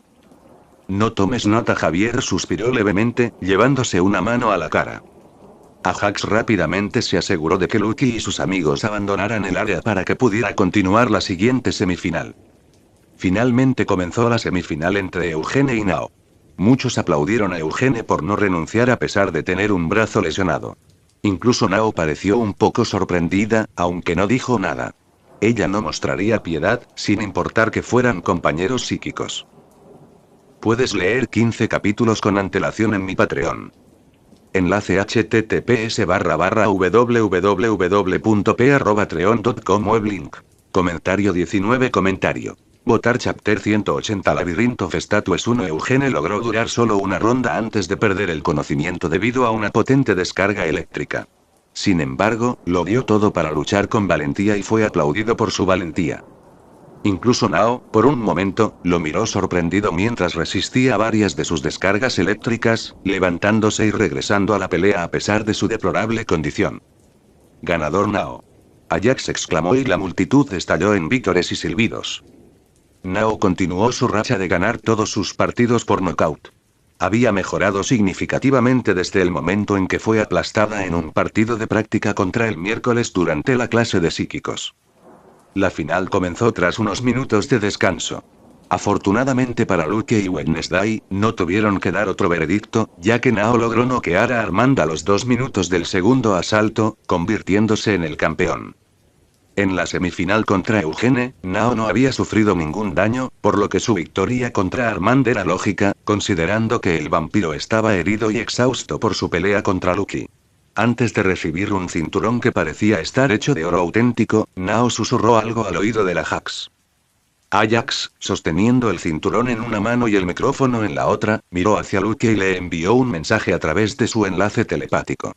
No tomes nota, Javier suspiró levemente, llevándose una mano a la cara. Ajax rápidamente se aseguró de que Luke y sus amigos abandonaran el área para que pudiera continuar la siguiente semifinal. Finalmente comenzó la semifinal entre Eugene y Nao. Muchos aplaudieron a Eugene por no renunciar a pesar de tener un brazo lesionado. Incluso Nao pareció un poco sorprendida, aunque no dijo nada. Ella no mostraría piedad, sin importar que fueran compañeros psíquicos. Puedes leer 15 capítulos con antelación en mi Patreon. Enlace https://www.p@patreon.com weblink. Comentario 19 Comentario. Votar Chapter 180 Labyrinth of Statues 1 Eugene logró durar solo una ronda antes de perder el conocimiento debido a una potente descarga eléctrica. Sin embargo, lo dio todo para luchar con valentía y fue aplaudido por su valentía. Incluso Nao, por un momento, lo miró sorprendido mientras resistía varias de sus descargas eléctricas, levantándose y regresando a la pelea a pesar de su deplorable condición. Ganador Nao. Ajax exclamó y la multitud estalló en vítores y silbidos. Nao continuó su racha de ganar todos sus partidos por nocaut. Había mejorado significativamente desde el momento en que fue aplastada en un partido de práctica contra el miércoles durante la clase de psíquicos. La final comenzó tras unos minutos de descanso. Afortunadamente para Luke y Wednesday, no tuvieron que dar otro veredicto, ya que Nao logró noquear a Armand a los 2 minutos del segundo asalto, convirtiéndose en el campeón. En la semifinal contra Eugene, Nao no había sufrido ningún daño, por lo que su victoria contra Armand era lógica, considerando que el vampiro estaba herido y exhausto por su pelea contra Luke. Antes de recibir un cinturón que parecía estar hecho de oro auténtico, Nao susurró algo al oído de Ajax. Ajax, sosteniendo el cinturón en una mano y el micrófono en la otra, miró hacia Luke y le envió un mensaje a través de su enlace telepático.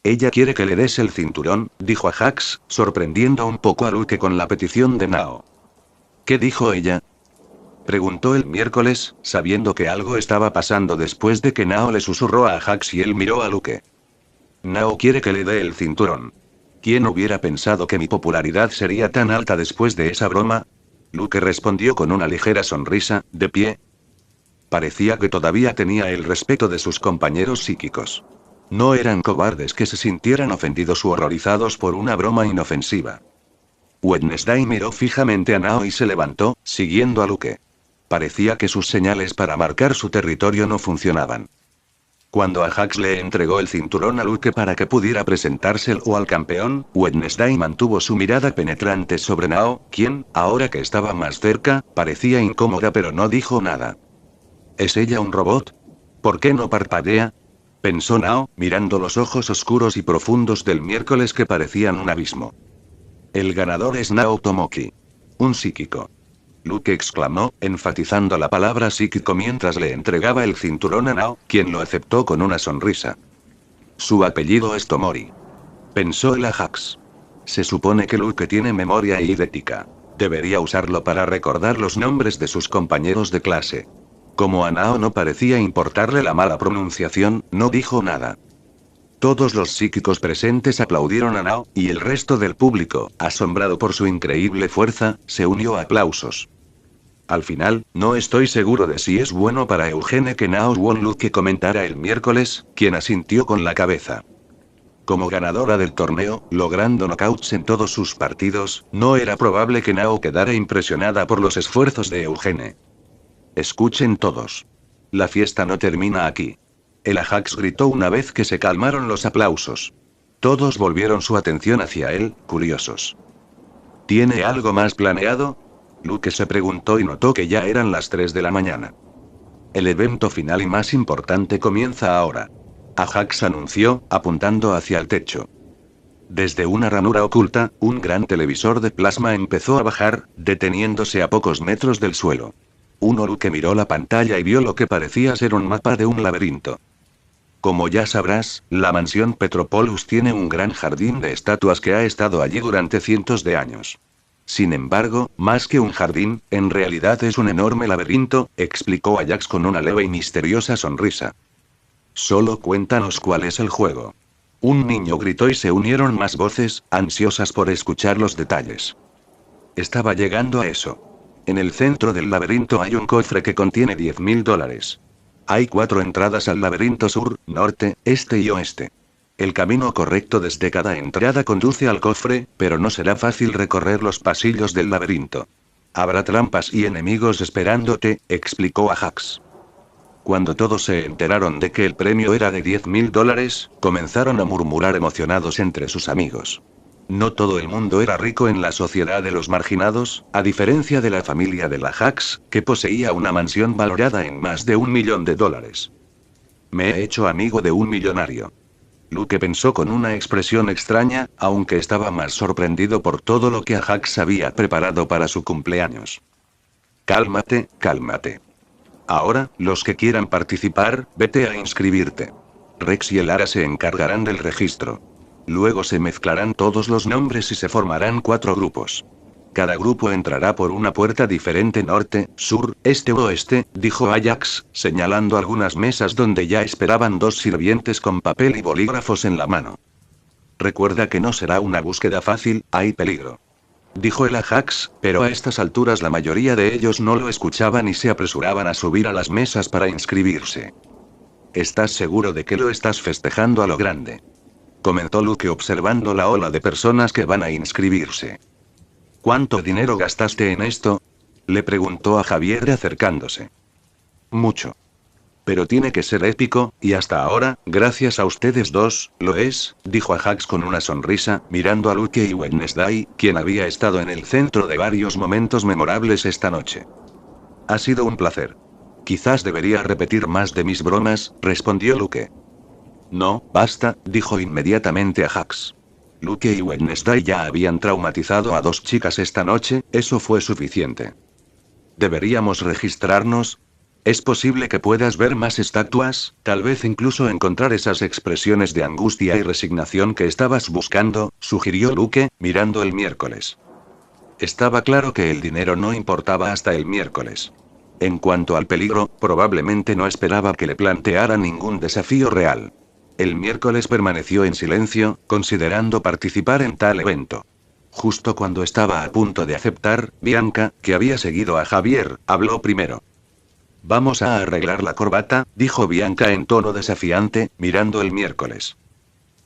Ella quiere que le des el cinturón, dijo Ajax, sorprendiendo un poco a Luke con la petición de Nao. ¿Qué dijo ella? Preguntó el miércoles, sabiendo que algo estaba pasando después de que Nao le susurró a Ajax y él miró a Luke. Nao quiere que le dé el cinturón. ¿Quién hubiera pensado que mi popularidad sería tan alta después de esa broma? Luke respondió con una ligera sonrisa, de pie. Parecía que todavía tenía el respeto de sus compañeros psíquicos. No eran cobardes que se sintieran ofendidos u horrorizados por una broma inofensiva. Wednesday miró fijamente a Nao y se levantó, siguiendo a Luke. Parecía que sus señales para marcar su territorio no funcionaban. Cuando Ajax le entregó el cinturón a Luke para que pudiera presentárselo al campeón, Wednesday mantuvo su mirada penetrante sobre Nao, quien, ahora que estaba más cerca, parecía incómoda pero no dijo nada. ¿Es ella un robot? ¿Por qué no parpadea? Pensó Nao, mirando los ojos oscuros y profundos del miércoles que parecían un abismo. El ganador es Nao Tomoki. Un psíquico. Luke exclamó, enfatizando la palabra psíquico mientras le entregaba el cinturón a Nao, quien lo aceptó con una sonrisa. Su apellido es Tomori. Pensó el Ajax. Se supone que Luke tiene memoria idética. Debería usarlo para recordar los nombres de sus compañeros de clase. Como a Nao no parecía importarle la mala pronunciación, no dijo nada. Todos los psíquicos presentes aplaudieron a Nao, y el resto del público, asombrado por su increíble fuerza, se unió a aplausos. Al final, no estoy seguro de si es bueno para Eugene que Nao Won Luke comentara el miércoles, quien asintió con la cabeza. Como ganadora del torneo, logrando knockouts en todos sus partidos, no era probable que Nao quedara impresionada por los esfuerzos de Eugene. Escuchen todos. La fiesta no termina aquí. El Ajax gritó una vez que se calmaron los aplausos. Todos volvieron su atención hacia él, curiosos. ¿Tiene algo más planeado? Luke se preguntó y notó que ya eran las 3 de la mañana. El evento final y más importante comienza ahora. Ajax anunció, apuntando hacia el techo. Desde una ranura oculta, un gran televisor de plasma empezó a bajar, deteniéndose a pocos metros del suelo. Luke miró la pantalla y vio lo que parecía ser un mapa de un laberinto. Como ya sabrás, la mansión Petropolus tiene un gran jardín de estatuas que ha estado allí durante cientos de años. Sin embargo, más que un jardín, en realidad es un enorme laberinto, explicó Ajax con una leve y misteriosa sonrisa. Solo cuéntanos cuál es el juego. Un niño gritó y se unieron más voces, ansiosas por escuchar los detalles. Estaba llegando a eso. En el centro del laberinto hay un cofre que contiene $10.000. Hay 4 entradas al laberinto sur, norte, este y oeste. El camino correcto desde cada entrada conduce al cofre, pero no será fácil recorrer los pasillos del laberinto. Habrá trampas y enemigos esperándote, explicó Ajax. Cuando todos se enteraron de que el premio era de $10.000, comenzaron a murmurar emocionados entre sus amigos. No todo el mundo era rico en la sociedad de los marginados, a diferencia de la familia de la Ajax, que poseía una mansión valorada en más de $1 millón. Me he hecho amigo de un millonario. Luke pensó con una expresión extraña, aunque estaba más sorprendido por todo lo que Ajax había preparado para su cumpleaños. Cálmate, cálmate. Ahora, los que quieran participar, vete a inscribirte. Rex y Elara se encargarán del registro. Luego se mezclarán todos los nombres y se formarán 4 grupos. Cada grupo entrará por una puerta diferente norte, sur, este o oeste, dijo Ajax, señalando algunas mesas donde ya esperaban 2 sirvientes con papel y bolígrafos en la mano. Recuerda que no será una búsqueda fácil, hay peligro. Dijo el Ajax, pero a estas alturas la mayoría de ellos no lo escuchaban y se apresuraban a subir a las mesas para inscribirse. ¿Estás seguro de que lo estás festejando a lo grande?, comentó Luke observando la ola de personas que van a inscribirse. ¿Cuánto dinero gastaste en esto?, le preguntó a Javier acercándose. Mucho. Pero tiene que ser épico, y hasta ahora, gracias a ustedes dos, lo es, dijo Ajax con una sonrisa, mirando a Luke y Wednesday, quien había estado en el centro de varios momentos memorables esta noche. Ha sido un placer. Quizás debería repetir más de mis bromas, respondió Luke. No, basta, dijo inmediatamente Ajax. Luke y Wednesday ya habían traumatizado a 2 chicas esta noche, eso fue suficiente. ¿Deberíamos registrarnos? Es posible que puedas ver más estatuas, tal vez incluso encontrar esas expresiones de angustia y resignación que estabas buscando, sugirió Luke, mirando el miércoles. Estaba claro que el dinero no importaba hasta el miércoles. En cuanto al peligro, probablemente no esperaba que le planteara ningún desafío real. El miércoles permaneció en silencio, considerando participar en tal evento. Justo cuando estaba a punto de aceptar, Bianca, que había seguido a Javier, habló primero. Vamos a arreglar la corbata, dijo Bianca en tono desafiante, mirando el miércoles.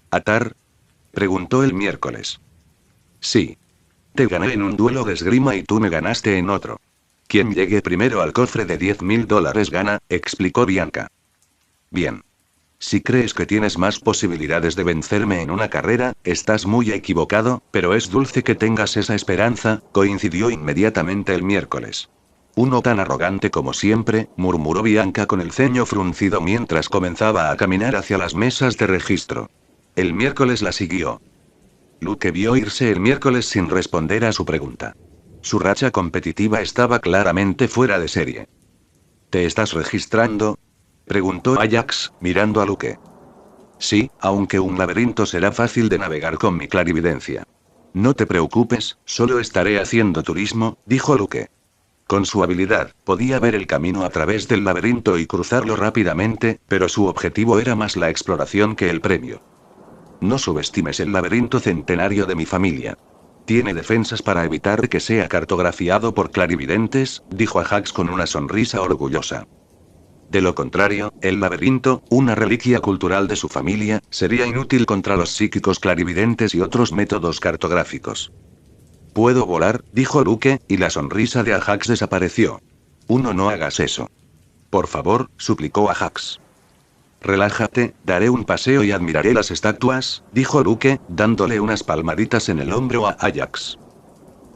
¿Atar? Preguntó el miércoles. Sí. Te gané en un duelo de esgrima y tú me ganaste en otro. Quien llegue primero al cofre de $10.000 gana, explicó Bianca. Bien. Si crees que tienes más posibilidades de vencerme en una carrera, estás muy equivocado, pero es dulce que tengas esa esperanza, coincidió inmediatamente el miércoles. Uno tan arrogante como siempre, murmuró Bianca con el ceño fruncido mientras comenzaba a caminar hacia las mesas de registro. El miércoles la siguió. Luke vio irse el miércoles sin responder a su pregunta. Su racha competitiva estaba claramente fuera de serie. ¿Te estás registrando?, preguntó Ajax, mirando a Luke. Sí, aunque un laberinto será fácil de navegar con mi clarividencia. No te preocupes, solo estaré haciendo turismo, dijo Luke. Con su habilidad, podía ver el camino a través del laberinto y cruzarlo rápidamente, pero su objetivo era más la exploración que el premio. No subestimes el laberinto centenario de mi familia. Tiene defensas para evitar que sea cartografiado por clarividentes, dijo a Hax con una sonrisa orgullosa. De lo contrario, el laberinto, una reliquia cultural de su familia, sería inútil contra los psíquicos clarividentes y otros métodos cartográficos. Puedo volar, dijo Luke, y la sonrisa de Ajax desapareció. No hagas eso. Por favor, suplicó Ajax. Relájate, daré un paseo y admiraré las estatuas, dijo Luke, dándole unas palmaditas en el hombro a Ajax.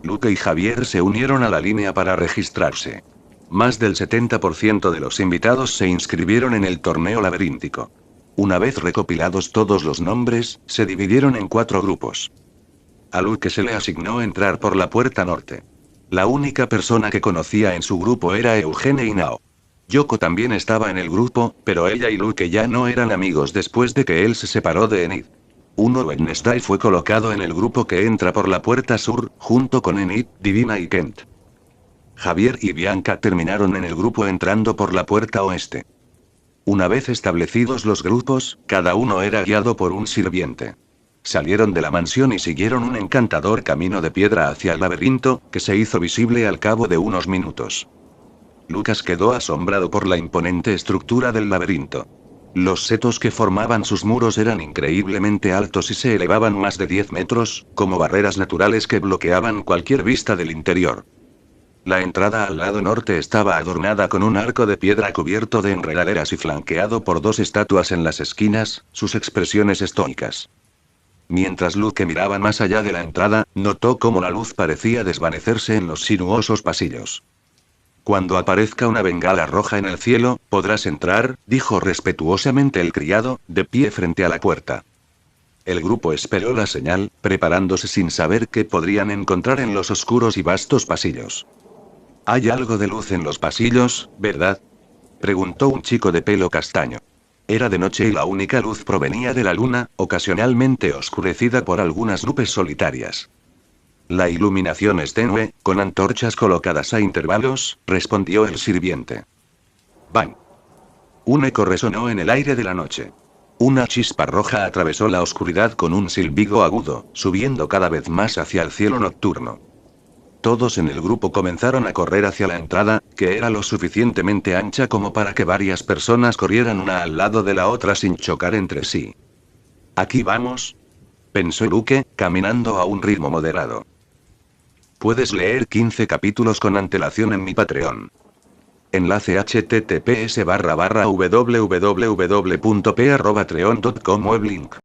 Luke y Javier se unieron a la línea para registrarse. Más del 70% de los invitados se inscribieron en el torneo laberíntico. Una vez recopilados todos los nombres, se dividieron en 4 grupos. A Luke se le asignó entrar por la puerta norte. La única persona que conocía en su grupo era Eugene y Nao. Yoko también estaba en el grupo, pero ella y Luke ya no eran amigos después de que él se separó de Enid. Wednesday fue colocado en el grupo que entra por la puerta sur, junto con Enid, Divina y Kent. Javier y Bianca terminaron en el grupo entrando por la puerta oeste. Una vez establecidos los grupos, cada uno era guiado por un sirviente. Salieron de la mansión y siguieron un encantador camino de piedra hacia el laberinto, que se hizo visible al cabo de unos minutos. Lucas quedó asombrado por la imponente estructura del laberinto. Los setos que formaban sus muros eran increíblemente altos y se elevaban más de 10 metros, como barreras naturales que bloqueaban cualquier vista del interior. La entrada al lado norte estaba adornada con un arco de piedra cubierto de enredaderas y flanqueado por 2 estatuas en las esquinas, sus expresiones estoicas. Mientras Luke miraba más allá de la entrada, notó cómo la luz parecía desvanecerse en los sinuosos pasillos. Cuando aparezca una bengala roja en el cielo, podrás entrar, dijo respetuosamente el criado, de pie frente a la puerta. El grupo esperó la señal, preparándose sin saber qué podrían encontrar en los oscuros y vastos pasillos. «Hay algo de luz en los pasillos, ¿verdad?», preguntó un chico de pelo castaño. Era de noche y la única luz provenía de la luna, ocasionalmente oscurecida por algunas nubes solitarias. La iluminación es tenue, con antorchas colocadas a intervalos, respondió el sirviente. ¡Bang! Un eco resonó en el aire de la noche. Una chispa roja atravesó la oscuridad con un silbido agudo, subiendo cada vez más hacia el cielo nocturno. Todos en el grupo comenzaron a correr hacia la entrada, que era lo suficientemente ancha como para que varias personas corrieran una al lado de la otra sin chocar entre sí. «Aquí vamos», pensó Luke, caminando a un ritmo moderado. Puedes leer 15 capítulos con antelación en mi Patreon. Enlace https://www.p@patreon.com web link